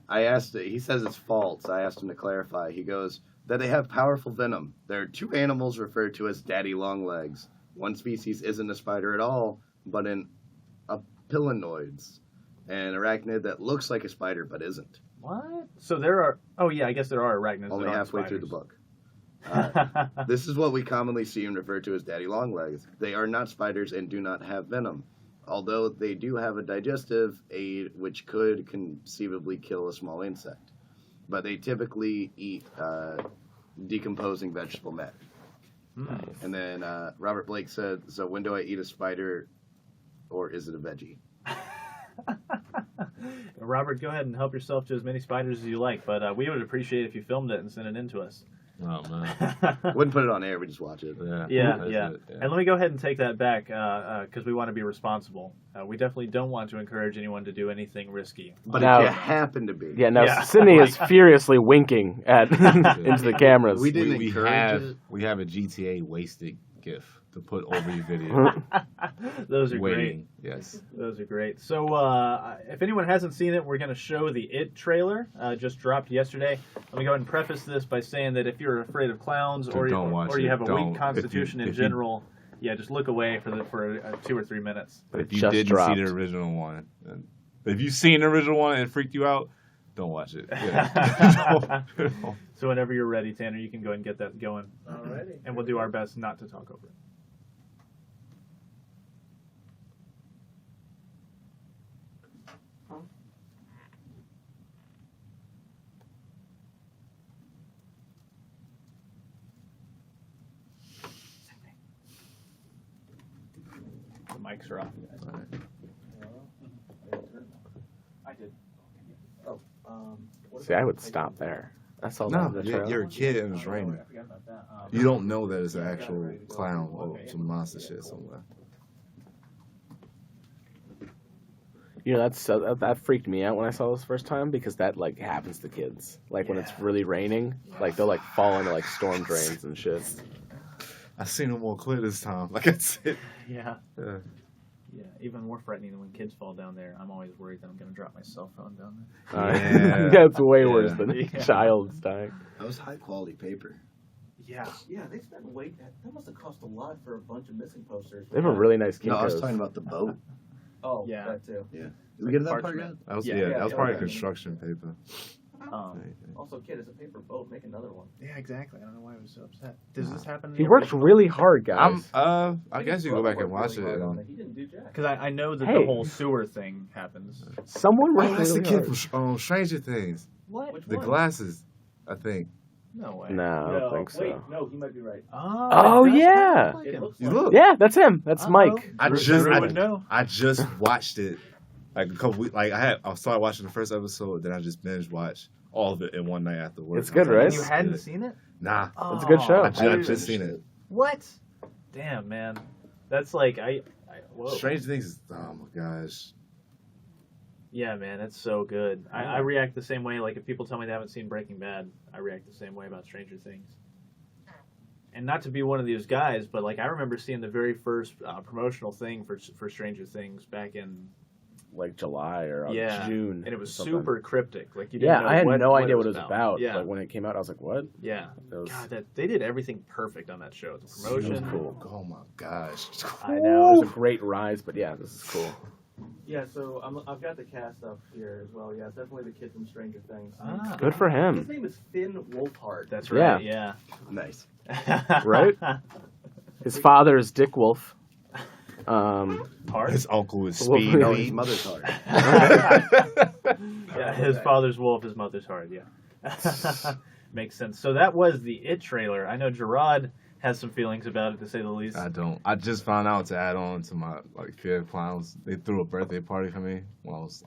Speaker 4: I asked, he says it's false. I asked him to clarify. He goes, that they have powerful venom. There are two animals referred to as daddy longlegs. One species isn't a spider at all, but an apilinoids, an arachnid that looks like a spider but isn't.
Speaker 1: What? So there are. Oh yeah, I guess there are arachnids.
Speaker 4: Only
Speaker 1: that aren't
Speaker 4: halfway through the
Speaker 1: spiders.
Speaker 4: book. This is what we commonly see and refer to as daddy longlegs. They are not spiders and do not have venom, although they do have a digestive aid which could conceivably kill a small insect. But they typically eat decomposing vegetable matter.
Speaker 1: Nice.
Speaker 4: And then Robert Blake said, so when do I eat a spider, or is it a veggie?
Speaker 1: Robert, go ahead and help yourself to as many spiders as you like, but we would appreciate if you filmed it and sent it in to us.
Speaker 5: Oh man.
Speaker 4: Wouldn't put it on air, we just watch it.
Speaker 1: Yeah,
Speaker 5: That's
Speaker 1: yeah.
Speaker 5: it,
Speaker 1: And let me go ahead and take that back because we want to be responsible. We definitely don't want to encourage anyone to do anything risky.
Speaker 4: But
Speaker 3: Now-
Speaker 4: if you happen to be.
Speaker 3: Yeah, now
Speaker 1: Yeah.
Speaker 3: Sydney is furiously winking at into the cameras.
Speaker 4: We didn't
Speaker 5: we
Speaker 4: encourage
Speaker 5: have
Speaker 4: it.
Speaker 5: we have a GTA wasted GIF to put over your video.
Speaker 1: Those are great.
Speaker 5: Waiting. Yes.
Speaker 1: Those are great. So, if anyone hasn't seen it, we're going to show the It trailer. Just dropped yesterday. Let me go ahead and preface this by saying that if you're afraid of clowns or
Speaker 5: Don't watch
Speaker 1: you
Speaker 5: it.
Speaker 1: have a
Speaker 5: Don't.
Speaker 1: weak constitution
Speaker 5: If
Speaker 1: in
Speaker 5: you-
Speaker 1: general, yeah, just look away for 2 or 3 minutes.
Speaker 5: But if you
Speaker 3: just
Speaker 5: didn't
Speaker 3: dropped.
Speaker 5: see the original one, and if you've seen the original one and it freaked you out, don't watch it. Yeah. Don't.
Speaker 1: So whenever you're ready, Tanner, you can go ahead and get that going.
Speaker 2: Alrighty.
Speaker 1: And we'll do our best not to talk over it. mics are off.
Speaker 2: I did. Oh,
Speaker 3: See, I would stop there. That's all.
Speaker 5: No,
Speaker 3: the
Speaker 5: you're
Speaker 3: trailer.
Speaker 5: a kid and it's raining.
Speaker 1: I forgot about that.
Speaker 5: You don't know that it's an actual clown or some monster shit somewhere.
Speaker 3: You know, that freaked me out when I saw this first time because that like happens to kids. Like when it's really raining, like they'll like fall into like storm drains and shit.
Speaker 5: I seen it more clear this time. Like I said.
Speaker 1: Yeah.
Speaker 5: Yeah.
Speaker 1: Yeah, even more frightening than when kids fall down there. I'm always worried that I'm going to drop my cell phone down
Speaker 5: Yeah.
Speaker 3: That's way
Speaker 5: Yeah.
Speaker 3: worse than a
Speaker 1: Yeah.
Speaker 3: child's dying.
Speaker 4: That was high quality paper.
Speaker 1: there. Yeah.
Speaker 2: Yeah, they spent weight. That must have cost a lot for a bunch of missing posters.
Speaker 3: They have a really nice
Speaker 4: No, I was
Speaker 3: Kinko's.
Speaker 4: talking about the boat.
Speaker 2: Oh,
Speaker 1: Yeah.
Speaker 2: that too.
Speaker 4: Did we get to that part yet?
Speaker 1: Parchment.
Speaker 5: That was
Speaker 1: Yeah.
Speaker 5: that was part of
Speaker 2: Yeah.
Speaker 5: construction paper.
Speaker 2: Also, kid, it's a paper boat. Make another one.
Speaker 1: Yeah, exactly. I don't know why I was so upset. Does this happen? in
Speaker 3: He
Speaker 1: the
Speaker 3: worked
Speaker 1: original?
Speaker 3: really hard, guys.
Speaker 5: I guess you go back and watch it.
Speaker 2: Really hard on
Speaker 5: And,
Speaker 2: He didn't do jack.
Speaker 1: Because I know that
Speaker 3: Hey.
Speaker 1: the whole sewer thing happens.
Speaker 3: Someone worked
Speaker 5: oh, that's the
Speaker 3: really
Speaker 5: kid
Speaker 3: hard.
Speaker 5: from Stranger Things.
Speaker 1: What?
Speaker 2: Which
Speaker 5: The
Speaker 2: one?
Speaker 5: glasses, I think.
Speaker 1: No way.
Speaker 3: No, I don't think so.
Speaker 2: Wait, no, he might be right.
Speaker 3: Oh,
Speaker 1: it does
Speaker 3: yeah.
Speaker 1: kinda look like
Speaker 2: It
Speaker 1: him.
Speaker 2: looks
Speaker 5: You
Speaker 2: like
Speaker 5: look.
Speaker 3: Yeah, that's him. That's Mike.
Speaker 5: I
Speaker 1: Bruce
Speaker 5: just
Speaker 1: Leroy
Speaker 5: I,
Speaker 1: would know.
Speaker 5: I just watched it like a couple weeks. Like I started watching the first episode, then I just binge watched all of it in one night after work.
Speaker 3: It's good,
Speaker 5: I was
Speaker 3: right?
Speaker 5: like,
Speaker 1: You
Speaker 5: "This is
Speaker 1: hadn't
Speaker 5: good."
Speaker 1: seen it?
Speaker 5: Nah,
Speaker 3: It's a good show.
Speaker 5: I
Speaker 1: dude.
Speaker 5: just seen it.
Speaker 1: What? Damn, man. That's like whoa.
Speaker 5: Stranger Things is oh my gosh.
Speaker 1: Yeah, man, it's so good. I react the same way. Like if people tell me they haven't seen Breaking Bad, I react the same way about Stranger Things. And not to be one of these guys, but like I remember seeing the very first promotional thing for Stranger Things back in
Speaker 3: Like July or
Speaker 1: Yeah,
Speaker 3: June.
Speaker 1: and it was
Speaker 3: or something.
Speaker 1: super cryptic. Like you didn't
Speaker 3: Yeah,
Speaker 1: know
Speaker 3: I had
Speaker 1: what,
Speaker 3: no idea what
Speaker 1: it
Speaker 3: it was about.
Speaker 1: Yeah,
Speaker 3: Like when it came out, I was like, "What?"
Speaker 1: yeah.
Speaker 3: It was,
Speaker 1: God, they did everything perfect on that show. The
Speaker 3: it was
Speaker 1: promotion.
Speaker 3: cool.
Speaker 5: Oh my gosh.
Speaker 3: I know it was a great rise, but yeah, this is cool.
Speaker 2: Yeah, so I've got the cast up here as well. Yeah, it's definitely the kid from Stranger Things.
Speaker 1: Ah,
Speaker 3: Good for
Speaker 2: His
Speaker 3: him,
Speaker 2: name is Finn Wolfhard.
Speaker 1: that's right. Yeah.
Speaker 4: Nice.
Speaker 3: right? His father is Dick Wolf.
Speaker 1: Hard.
Speaker 5: His uncle is
Speaker 3: Well,
Speaker 5: Speed.
Speaker 4: No,
Speaker 3: Speed.
Speaker 4: his mother's hard.
Speaker 1: Yeah, his father's wolf, his mother's hard. Yeah, makes sense. So that was the It trailer. I know Gerard has some feelings about it, to say the least.
Speaker 5: I don't. I just found out to add on to my like fear of clowns. They threw a birthday party for me when I was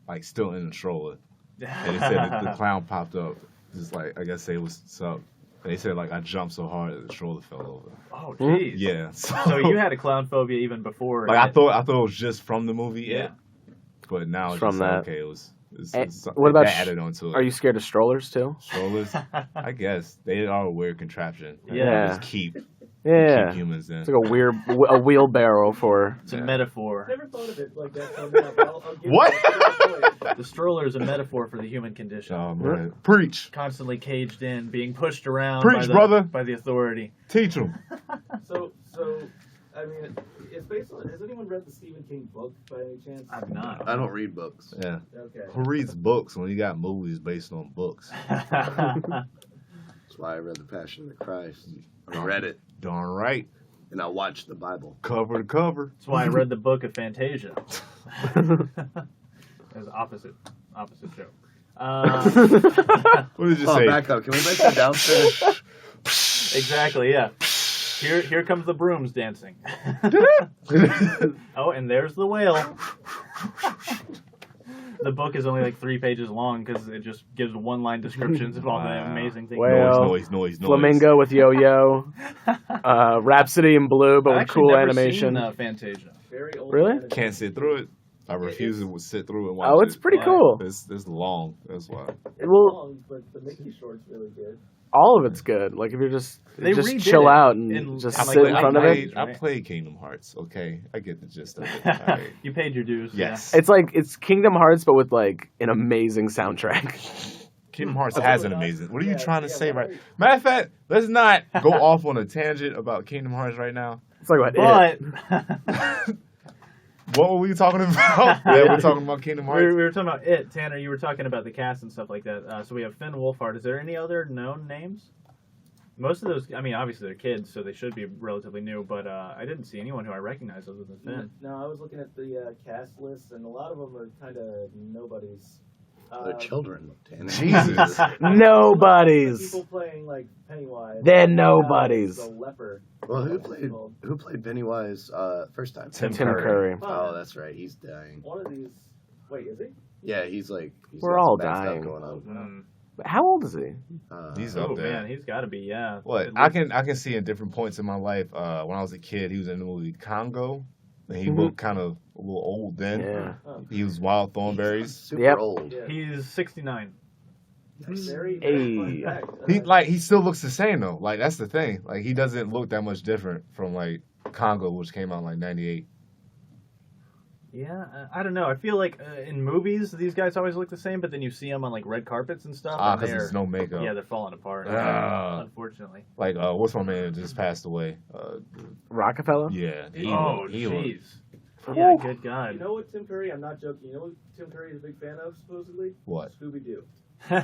Speaker 5: like still in the stroller, and they said that the clown popped up. Just like I guess say what's up. And they said like I jumped so hard that the stroller fell over.
Speaker 1: Oh, jeez.
Speaker 5: Yeah.
Speaker 1: So you had a clown phobia even before.
Speaker 5: like I
Speaker 1: It.
Speaker 5: thought it was just from the movie.
Speaker 1: Yeah.
Speaker 5: It, but now it's
Speaker 3: From
Speaker 5: just like,
Speaker 3: that.
Speaker 5: okay, it was. It's,
Speaker 3: And
Speaker 5: it's
Speaker 3: what about
Speaker 5: that added onto it?
Speaker 3: Are you scared of strollers too?
Speaker 5: Strollers? I guess they are a weird contraption.
Speaker 1: Yeah.
Speaker 5: Just keep
Speaker 3: Yeah,
Speaker 5: humans in.
Speaker 3: it's like a wheelbarrow for.
Speaker 1: It's a
Speaker 5: Yeah.
Speaker 1: metaphor.
Speaker 2: Never thought of it like that. So now, but I'll give
Speaker 5: What?
Speaker 2: it
Speaker 1: The stroller is a metaphor for the human condition.
Speaker 5: Oh man, preach,
Speaker 1: Constantly caged in, being pushed around
Speaker 5: Preach,
Speaker 1: by
Speaker 5: brother.
Speaker 1: by the authority.
Speaker 5: teach them.
Speaker 2: So I mean, it's based on. Has anyone read the Stephen King book by any chance?
Speaker 1: I've not.
Speaker 4: I don't read books.
Speaker 5: Yeah.
Speaker 2: Okay.
Speaker 5: Who reads books when you got movies based on books?
Speaker 4: That's why I read The Passion of the Christ. I read it,
Speaker 5: Darn right,
Speaker 4: and I watched the Bible.
Speaker 5: cover to cover.
Speaker 1: That's why I read the book of Fantasia. It was opposite show.
Speaker 5: What did you
Speaker 4: Oh,
Speaker 5: say?
Speaker 4: back up. Can we make that downstairs?
Speaker 1: Exactly, yeah. Here comes the brooms dancing. Oh, and there's the whale. The book is only like 3 pages long because it just gives one-line descriptions of all the
Speaker 5: Wow.
Speaker 1: amazing things.
Speaker 3: Well,
Speaker 5: Noise.
Speaker 3: Flamingo with yo-yo, Rhapsody in blue, but
Speaker 1: I've
Speaker 3: with
Speaker 1: actually
Speaker 3: cool
Speaker 1: never
Speaker 3: animation.
Speaker 1: Seen, Fantasia.
Speaker 2: Very old.
Speaker 3: Really?
Speaker 2: animated.
Speaker 5: Can't sit through it. I refuse to sit through it. And watch
Speaker 3: Oh, it's
Speaker 5: it.
Speaker 3: pretty
Speaker 1: Why?
Speaker 3: cool.
Speaker 5: It's long. That's why.
Speaker 3: Well,
Speaker 2: Long, but the Mickey short's really good.
Speaker 3: all of it's good. Like if you're just
Speaker 1: They
Speaker 3: just
Speaker 1: redid
Speaker 3: chill
Speaker 1: it
Speaker 3: out and
Speaker 1: in-
Speaker 3: just
Speaker 1: in,
Speaker 3: sit
Speaker 1: like,
Speaker 3: in
Speaker 1: the
Speaker 3: front of it.
Speaker 5: I played Kingdom Hearts. Okay, I get the gist of it. All right.
Speaker 1: You paid your dues.
Speaker 5: Yes.
Speaker 3: It's like it's Kingdom Hearts, but with like an amazing soundtrack.
Speaker 5: Kingdom Hearts
Speaker 2: Oh,
Speaker 5: has an
Speaker 2: yeah.
Speaker 5: amazing. What are you
Speaker 2: Yeah,
Speaker 5: trying to
Speaker 2: yeah,
Speaker 5: say,
Speaker 2: why-
Speaker 5: right? Matter of fact, let's not go off on a tangent about Kingdom Hearts right now.
Speaker 3: It's like what?
Speaker 1: But
Speaker 5: What were we talking about? Yeah, we're talking about Kingdom
Speaker 1: we
Speaker 5: Hearts.
Speaker 1: were talking about it, Tanner. You were talking about the cast and stuff like that. So we have Finn Wolfhard. Is there any other known names? Most of those, I mean, obviously they're kids, so they should be relatively new. But I didn't see anyone who I recognize other than Finn.
Speaker 2: No, I was looking at the cast list, and a lot of them are kind of nobodies.
Speaker 4: They're children. Tanner.
Speaker 5: Jesus.
Speaker 3: Nobodies.
Speaker 2: People playing like Pennywise.
Speaker 3: They're nobodies.
Speaker 2: The leper.
Speaker 4: Well, who played Pennywise first time?
Speaker 3: Tim Curry.
Speaker 4: Oh, that's right. He's dying.
Speaker 2: One of these. Wait, is he?
Speaker 4: Yeah, he's
Speaker 3: We're
Speaker 4: got
Speaker 3: all
Speaker 4: some bad stuff
Speaker 3: dying.
Speaker 4: going on.
Speaker 1: Mm.
Speaker 3: How old is he?
Speaker 5: He's
Speaker 1: Oh
Speaker 5: up there.
Speaker 1: man, he's got to be, yeah.
Speaker 5: What
Speaker 1: At
Speaker 5: I
Speaker 1: least-
Speaker 5: can see in different points in my life. When I was a kid, he was in the movie Congo, and he
Speaker 3: Mhm.
Speaker 5: looked kind of a little old then.
Speaker 3: Yeah.
Speaker 5: He was Wild Thornberries.
Speaker 4: Super
Speaker 3: Yep.
Speaker 4: old.
Speaker 2: Yeah.
Speaker 1: He's 69.
Speaker 2: Very,
Speaker 3: Hey.
Speaker 2: very fun fact.
Speaker 5: He still looks the same though. Like that's the thing. Like he doesn't look that much different from like Congo, which came out in like '98.
Speaker 1: Yeah, I don't know. I feel like in movies these guys always look the same, but then you see them on like red carpets and stuff. and
Speaker 5: Because there's no makeup.
Speaker 1: yeah, they're falling apart.
Speaker 5: Ah.
Speaker 1: Unfortunately.
Speaker 5: Like what's my man that just passed away?
Speaker 3: Rockefeller?
Speaker 5: Yeah.
Speaker 1: Oh,
Speaker 5: he looked-
Speaker 1: jeez. Yeah, good God.
Speaker 2: You know what, Tim Curry? I'm not joking. You know what Tim Curry is a big fan of, supposedly?
Speaker 5: What?
Speaker 2: Scooby Doo.
Speaker 1: Oh,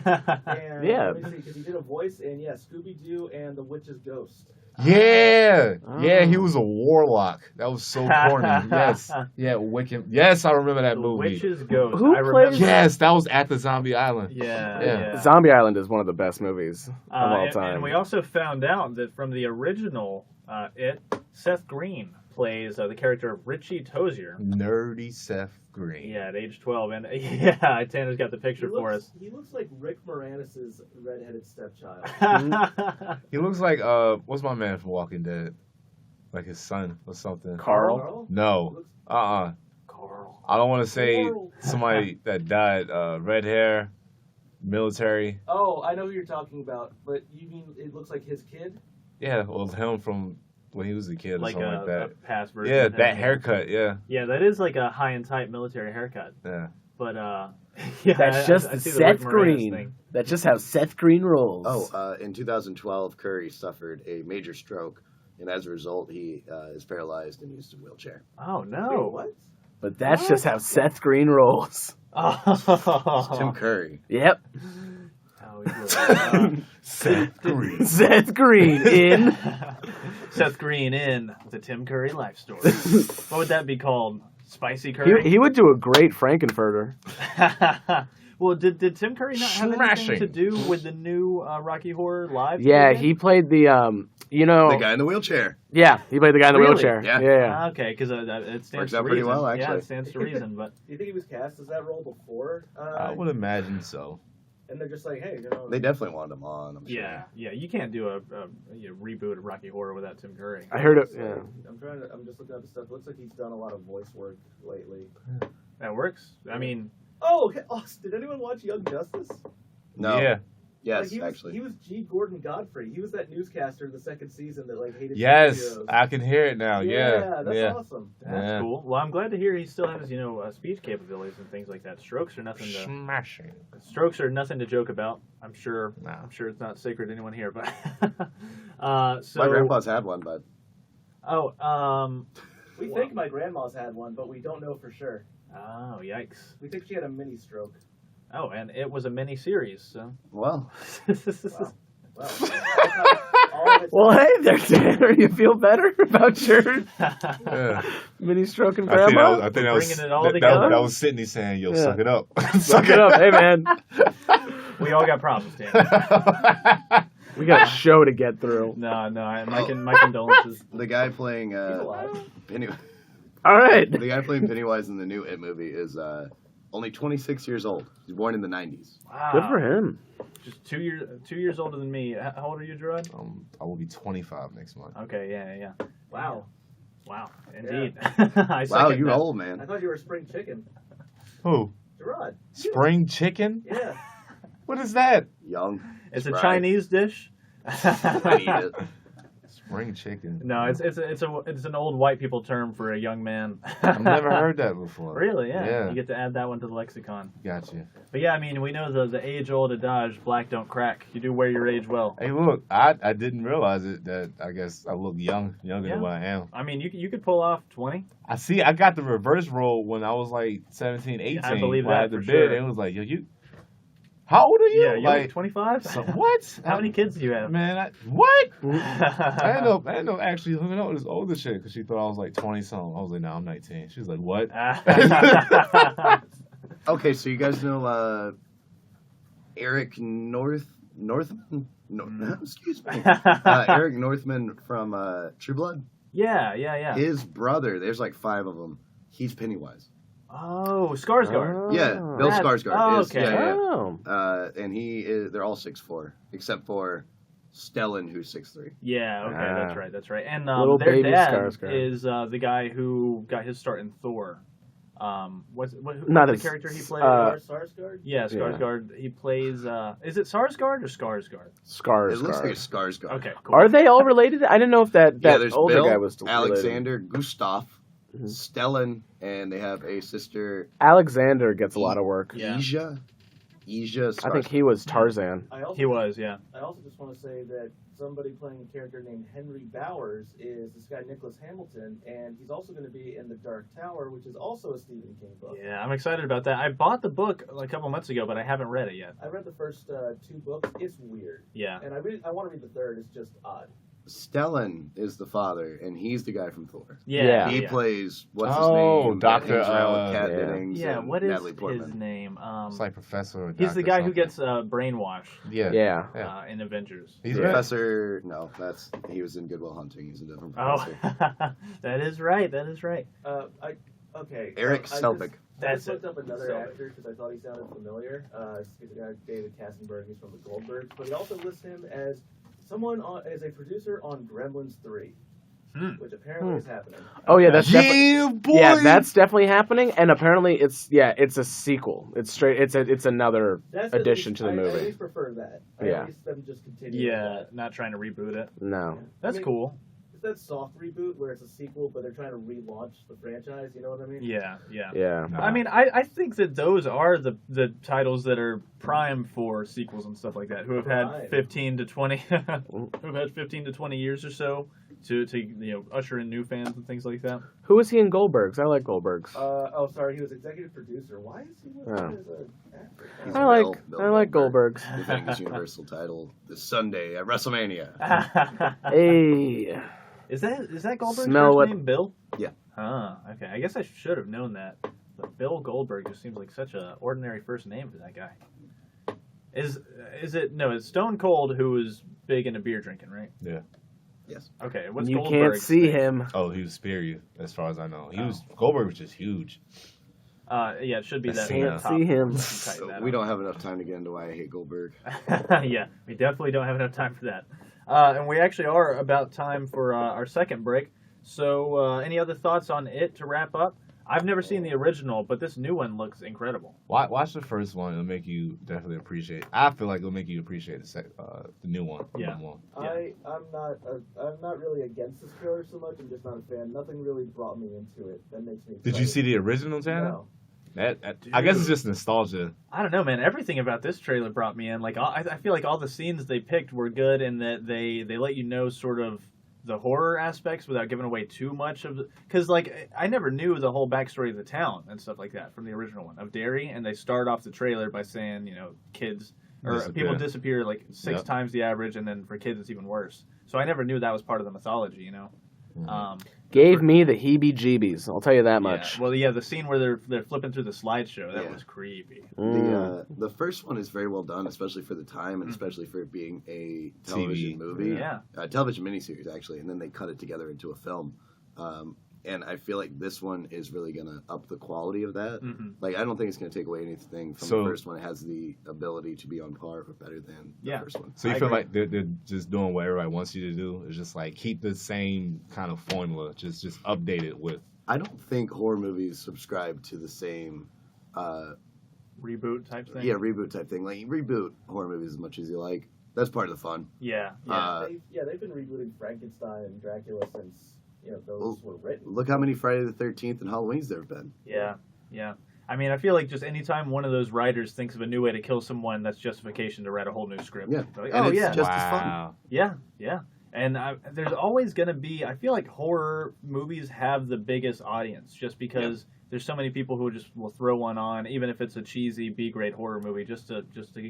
Speaker 2: And
Speaker 3: Yeah.
Speaker 2: let me see, because he did a voice in Scooby Doo and The Witch's Ghost.
Speaker 5: Yeah,
Speaker 3: Oh.
Speaker 5: yeah, he was a warlock. That was so corny. Yes, yeah, Wiccan. Yes, I remember that
Speaker 1: The
Speaker 5: movie.
Speaker 1: Witch's Ghost.
Speaker 3: Who
Speaker 1: I remember.
Speaker 3: plays-
Speaker 5: Yes, that was at the Zombie Island.
Speaker 1: Yeah,
Speaker 5: Yeah.
Speaker 1: yeah.
Speaker 3: Zombie Island is one of the best movies of all
Speaker 1: and,
Speaker 3: time.
Speaker 1: and we also found out that from the original Seth Green plays the character of Richie Tozier.
Speaker 5: Nerdy Seth Green.
Speaker 1: Yeah, at age 12. And yeah, Tanner's got the picture for us.
Speaker 2: He looks like Rick Moranis' redheaded stepchild.
Speaker 5: He looks like what's my man from Walking Dead? Like his son or something.
Speaker 3: Carl?
Speaker 5: No.
Speaker 2: Looks-
Speaker 1: Carl.
Speaker 5: I don't want to say
Speaker 2: Carl.
Speaker 5: somebody that died. Red hair, military.
Speaker 2: Oh, I know who you're talking about, but you mean it looks like his kid?
Speaker 5: Yeah, it was him from when he was a kid or
Speaker 1: Like
Speaker 5: something
Speaker 1: a
Speaker 5: like that.
Speaker 1: past version.
Speaker 5: Yeah,
Speaker 1: of him.
Speaker 5: that haircut. Yeah,
Speaker 1: Yeah, that is like a high and tight military haircut.
Speaker 5: yeah.
Speaker 1: But yeah,
Speaker 3: That's just
Speaker 1: I see the Rick
Speaker 3: Seth
Speaker 1: Moranis
Speaker 3: Green.
Speaker 1: thing.
Speaker 3: That's just how Seth Green rolls.
Speaker 4: In 2012, Curry suffered a major stroke, and as a result, he is paralyzed and used a wheelchair.
Speaker 1: Oh
Speaker 2: Wait,
Speaker 1: no!
Speaker 2: what?
Speaker 3: But that's just how Seth Green rolls.
Speaker 1: Oh,
Speaker 4: Tim Curry.
Speaker 3: Yep.
Speaker 1: Oh, he's
Speaker 5: Seth Green.
Speaker 3: Seth Green in.
Speaker 1: Seth Green in the Tim Curry life story. What would that be called? Spicy Curry?
Speaker 3: He would do a great Frankenfurter.
Speaker 1: Well, did Tim Curry not have anything
Speaker 5: Smashing.
Speaker 1: to do with the new Rocky Horror Live?
Speaker 3: Yeah,
Speaker 1: movie?
Speaker 3: he played the
Speaker 4: The guy in the wheelchair.
Speaker 3: Yeah, he played the guy in the
Speaker 1: Really?
Speaker 3: wheelchair.
Speaker 4: Yeah.
Speaker 3: Yeah.
Speaker 1: Okay, because it stands
Speaker 4: Works
Speaker 1: to
Speaker 4: out pretty
Speaker 1: reason.
Speaker 4: well,
Speaker 1: Yeah,
Speaker 4: actually.
Speaker 1: it stands to reason, but
Speaker 2: Do you think he was cast as that role before?
Speaker 5: I would imagine so.
Speaker 2: And they're just like, hey,
Speaker 4: They definitely wanted him on, I'm sure.
Speaker 1: yeah, you can't do a reboot of Rocky Horror without Tim Curry.
Speaker 3: I heard it.
Speaker 2: So,
Speaker 3: Yeah.
Speaker 2: I'm just looking at the stuff. It looks like he's done a lot of voice work lately.
Speaker 1: That works. I mean,
Speaker 2: Oh, did anyone watch Young Justice?
Speaker 4: No.
Speaker 5: Yeah.
Speaker 4: Yes,
Speaker 2: Like,
Speaker 4: actually.
Speaker 2: He was G. Gordon Godfrey. He was that newscaster in the second season that hated
Speaker 5: Yes,
Speaker 2: superheroes.
Speaker 5: I can hear it now. Yeah.
Speaker 2: that's
Speaker 5: Yeah.
Speaker 2: awesome.
Speaker 1: that's
Speaker 5: Yeah.
Speaker 1: cool. Well, I'm glad to hear he still has speech capabilities and things like that. Strokes are nothing to
Speaker 5: Smashing.
Speaker 1: joke about. I'm sure.
Speaker 5: No.
Speaker 1: I'm sure it's not sacred to anyone here, but so
Speaker 4: My grandpa's had one, but
Speaker 2: We think my grandma's had one, but we don't know for sure.
Speaker 1: Oh, yikes.
Speaker 2: We think she had a mini stroke.
Speaker 1: Oh, and it was a mini series, so.
Speaker 4: well,
Speaker 2: Wow. Well, all of it's
Speaker 3: Well, hey there, Tanner. You feel better about your
Speaker 5: Yeah.
Speaker 3: mini stroke and
Speaker 5: I think
Speaker 3: grandma?
Speaker 5: that
Speaker 1: We're
Speaker 5: was
Speaker 1: bringing it all
Speaker 5: that,
Speaker 1: together?
Speaker 5: that was Sydney saying, "Yo,
Speaker 3: Yeah.
Speaker 5: suck it up."
Speaker 3: Suck it up, hey man.
Speaker 1: We all got problems, Dan.
Speaker 3: We got a show to get through.
Speaker 1: No, my condolences.
Speaker 4: the guy playing
Speaker 2: He's alive.
Speaker 3: All right.
Speaker 4: the guy playing Pennywise in the new It movie is only 26 years old. He's born in the 90s.
Speaker 1: Wow.
Speaker 3: Good for him.
Speaker 1: Just 2 years older than me. How old are you, Gerard?
Speaker 5: I will be 25 next month.
Speaker 1: Okay, yeah.
Speaker 2: Wow.
Speaker 1: Wow, indeed.
Speaker 4: Wow,
Speaker 1: second
Speaker 4: you're
Speaker 1: that.
Speaker 4: old,
Speaker 2: I
Speaker 4: man.
Speaker 2: thought you were spring chicken.
Speaker 5: Who?
Speaker 2: Gerard.
Speaker 5: Spring chicken?
Speaker 2: Yeah.
Speaker 5: What is that?
Speaker 4: Young.
Speaker 1: It's a
Speaker 4: Spry.
Speaker 1: Chinese dish.
Speaker 4: I eat it.
Speaker 5: Spring chicken.
Speaker 1: No, it's an old white people term for a young man.
Speaker 5: I've never heard that before.
Speaker 1: Really? Yeah.
Speaker 5: Yeah.
Speaker 1: You get to add that one to the lexicon.
Speaker 5: Gotcha.
Speaker 1: But yeah, I mean, we know the age-old adage: black don't crack. You do wear your age well.
Speaker 5: Hey, look, I didn't realize it. That I guess I look younger
Speaker 1: Yeah.
Speaker 5: than what I am.
Speaker 1: I mean, you could pull off 20.
Speaker 5: I got the reverse role when I was like 17, 18.
Speaker 1: I believe
Speaker 5: when I
Speaker 1: that
Speaker 5: had the
Speaker 1: for
Speaker 5: bid.
Speaker 1: sure.
Speaker 5: It was like, yo, you. How old are you?
Speaker 1: Yeah, you're like
Speaker 5: like
Speaker 1: 25.
Speaker 5: so, what?
Speaker 1: How many kids do you have?
Speaker 5: Man, what? I ended up actually hooking up with this older chick because she thought I was like 20 something. I was like, no, I'm 19. She was like, what?
Speaker 4: Okay, so you guys know Eric Northman? No, excuse me. Eric Northman from True Blood.
Speaker 1: Yeah.
Speaker 4: His brother, there's like 5 of them. He's Pennywise.
Speaker 1: Oh, Skarsgård.
Speaker 4: Yeah, Bill
Speaker 1: That-
Speaker 4: Skarsgård.
Speaker 1: oh,
Speaker 4: is,
Speaker 1: okay.
Speaker 4: Yeah.
Speaker 3: Oh.
Speaker 4: And they're all 6'4", except for Stellan, who's 6'3".
Speaker 1: Yeah, okay, that's right. And
Speaker 3: Little
Speaker 1: their
Speaker 3: baby
Speaker 1: dad
Speaker 3: Skarsgård.
Speaker 1: is the guy who got his start in Thor. What's
Speaker 3: Not
Speaker 1: the
Speaker 3: as-
Speaker 1: character he played?
Speaker 2: Sarsgaard?
Speaker 1: Yeah, Skarsgård. He plays. Is it Sarsgaard or Skarsgård?
Speaker 4: It looks like a
Speaker 3: Skarsgård.
Speaker 4: Skarsgård.
Speaker 1: Okay, cool.
Speaker 3: Are they all related? I didn't know if that
Speaker 4: There's
Speaker 3: older
Speaker 4: Bill,
Speaker 3: guy was still
Speaker 4: Alexander, Gustav,
Speaker 3: Mhm.
Speaker 4: Stellan, and they have a sister,
Speaker 3: Alexander gets a lot of work.
Speaker 1: Yeah.
Speaker 4: Ija
Speaker 3: I think he was Tarzan.
Speaker 1: He was, yeah.
Speaker 2: I also just want to say that somebody playing a character named Henry Bowers is this guy Nicholas Hamilton, and he's also going to be in The Dark Tower, which is also a Stephen King book.
Speaker 1: Yeah, I'm excited about that. I bought the book a couple months ago, but I haven't read it yet.
Speaker 2: I read the first 2 books. It's weird,
Speaker 1: Yeah.
Speaker 2: and I want to read the third. It's just odd.
Speaker 4: Stellan is the father, and he's the guy from Thor.
Speaker 1: Yeah.
Speaker 4: He
Speaker 1: yeah.
Speaker 4: plays what's his
Speaker 5: Oh,
Speaker 4: name?
Speaker 5: Dr.
Speaker 4: Hangs around with Kat
Speaker 3: yeah.
Speaker 4: Dennings
Speaker 1: Yeah,
Speaker 4: and
Speaker 1: what is
Speaker 4: Natalie Portman.
Speaker 1: his name?
Speaker 5: It's like Professor. Or
Speaker 1: He's the
Speaker 5: Doctor
Speaker 1: guy who
Speaker 5: something.
Speaker 1: gets brainwashed
Speaker 5: Yeah.
Speaker 3: Yeah.
Speaker 5: Yeah.
Speaker 1: in Avengers.
Speaker 5: He's
Speaker 3: Yeah.
Speaker 4: Professor. No, he was in Good Will Hunting. He's a different
Speaker 1: Oh,
Speaker 4: professor.
Speaker 1: that is right. That is right.
Speaker 2: Okay.
Speaker 4: Eric
Speaker 2: so I
Speaker 4: Selvig.
Speaker 1: That's
Speaker 2: just looked
Speaker 1: it.
Speaker 2: up another
Speaker 1: Selvig.
Speaker 2: actor because I thought he sounded familiar. He's the guy David Kassenberg. He's from the Goldbergs, but he also lists him as someone as a producer on Gremlins 3, which apparently is happening.
Speaker 3: Oh yeah, that's definitely.
Speaker 5: Yeah, boy.
Speaker 3: Yeah, that's definitely happening, and apparently it's a sequel. It's another
Speaker 2: That's at
Speaker 3: addition
Speaker 2: least-
Speaker 3: to the
Speaker 2: I at
Speaker 3: movie.
Speaker 2: least prefer that.
Speaker 3: Yeah.
Speaker 2: At least them just continue.
Speaker 1: Yeah, not trying to reboot it.
Speaker 3: No.
Speaker 1: That's cool.
Speaker 2: It's that soft reboot where it's a sequel, but they're trying to relaunch the franchise. You know what I mean?
Speaker 1: Yeah.
Speaker 3: Yeah.
Speaker 1: I mean, I think that those are the titles that are prime for sequels and stuff like that, who have had
Speaker 2: Prime.
Speaker 1: 15 to 20, who've had 15 to 20 years or so to usher in new fans and things like that.
Speaker 3: Who is he in Goldbergs? I like Goldbergs.
Speaker 2: Sorry, he was executive producer. Why is he listed
Speaker 3: Oh.
Speaker 2: as an actor?
Speaker 4: He's
Speaker 3: I like
Speaker 4: Bill
Speaker 3: I like
Speaker 4: Goldberg.
Speaker 3: Goldbergs.
Speaker 4: Defending his Universal title this Sunday at WrestleMania.
Speaker 3: Hey.
Speaker 1: Is that Goldberg's
Speaker 3: Smell
Speaker 1: first
Speaker 3: what-
Speaker 1: name? Bill?
Speaker 4: Yeah.
Speaker 1: Okay. I guess I should have known that. But Bill Goldberg just seems like such a ordinary first name for that guy. Is it? No, it's Stone Cold who is big into beer drinking, right?
Speaker 5: Yeah.
Speaker 4: Yes.
Speaker 1: Okay. What's
Speaker 3: You
Speaker 1: Goldberg's
Speaker 3: can't see
Speaker 1: name?
Speaker 3: him.
Speaker 5: Oh, he was Spear, as far as I know. Goldberg was just huge.
Speaker 1: Yeah, it should be that.
Speaker 3: Can't
Speaker 1: top.
Speaker 3: see him.
Speaker 1: Tighten that
Speaker 4: We
Speaker 1: up.
Speaker 4: don't have enough time to get into why I hate Goldberg.
Speaker 1: Yeah, we definitely don't have enough time for that. And we actually are about time for our second break. So, any other thoughts on it to wrap up? I've never seen the original, but this new one looks incredible.
Speaker 5: Watch the first one; it'll make you definitely appreciate. I feel like it'll make you appreciate the new one.
Speaker 1: Yeah.
Speaker 5: More.
Speaker 1: Yeah.
Speaker 2: I'm not really against this trailer so much. I'm just not a fan. Nothing really brought me into it. That makes me.
Speaker 5: Did you
Speaker 2: excited.
Speaker 5: see the original, Tanner?
Speaker 2: No.
Speaker 5: I guess it's just nostalgia.
Speaker 1: I don't know, man. Everything about this trailer brought me in. Like, I feel like all the scenes they picked were good, and that they let you know sort of the horror aspects without giving away too much of the. Because like I never knew the whole backstory of the town and stuff like that from the original one of Derry, and they start off the trailer by saying kids or people disappear like 6 times the average, and then for kids it's even worse. So I never knew that was part of the mythology,
Speaker 5: Mm-hmm.
Speaker 3: Gave me the heebie-jeebies. I'll tell you that much.
Speaker 1: Yeah. Well, yeah, the scene where they're flipping through the slideshow, that
Speaker 4: Yeah.
Speaker 1: was creepy.
Speaker 4: The first one is very well done, especially for the time and especially for it being a television
Speaker 5: TV.
Speaker 4: movie.
Speaker 1: Yeah.
Speaker 4: Television miniseries, actually, and then they cut it together into a film. And I feel like this one is really going to up the quality of that.
Speaker 1: Mhm.
Speaker 4: Like, I don't think it's going to take away anything from
Speaker 5: So-
Speaker 4: the first one. It has the ability to be on par or better than
Speaker 1: Yeah.
Speaker 4: the first one.
Speaker 5: So you
Speaker 1: I
Speaker 5: feel
Speaker 1: agree.
Speaker 5: like they're just doing what everybody wants you to do? It's just like keep the same kind of formula, just update it with.
Speaker 4: I don't think horror movies subscribe to the same
Speaker 1: Reboot type thing.
Speaker 4: reboot type thing. Like, reboot horror movies as much as you like. That's part of the fun.
Speaker 1: Yeah.
Speaker 2: They've been rebooting Frankenstein and Dracula since those were written.
Speaker 4: Look how many Friday the 13th and Halloweens there have been.
Speaker 1: Yeah. I mean, I feel like just anytime one of those writers thinks of a new way to kill someone, that's justification to write a whole new script.
Speaker 4: Yeah.
Speaker 1: Like,
Speaker 4: And
Speaker 1: oh,
Speaker 4: it's
Speaker 1: yeah.
Speaker 4: just as fun.
Speaker 1: Yeah. And there's always going to be, I feel like horror movies have the biggest audience just because there's so many people who just will throw one on, even if it's a cheesy B-grade horror movie, just to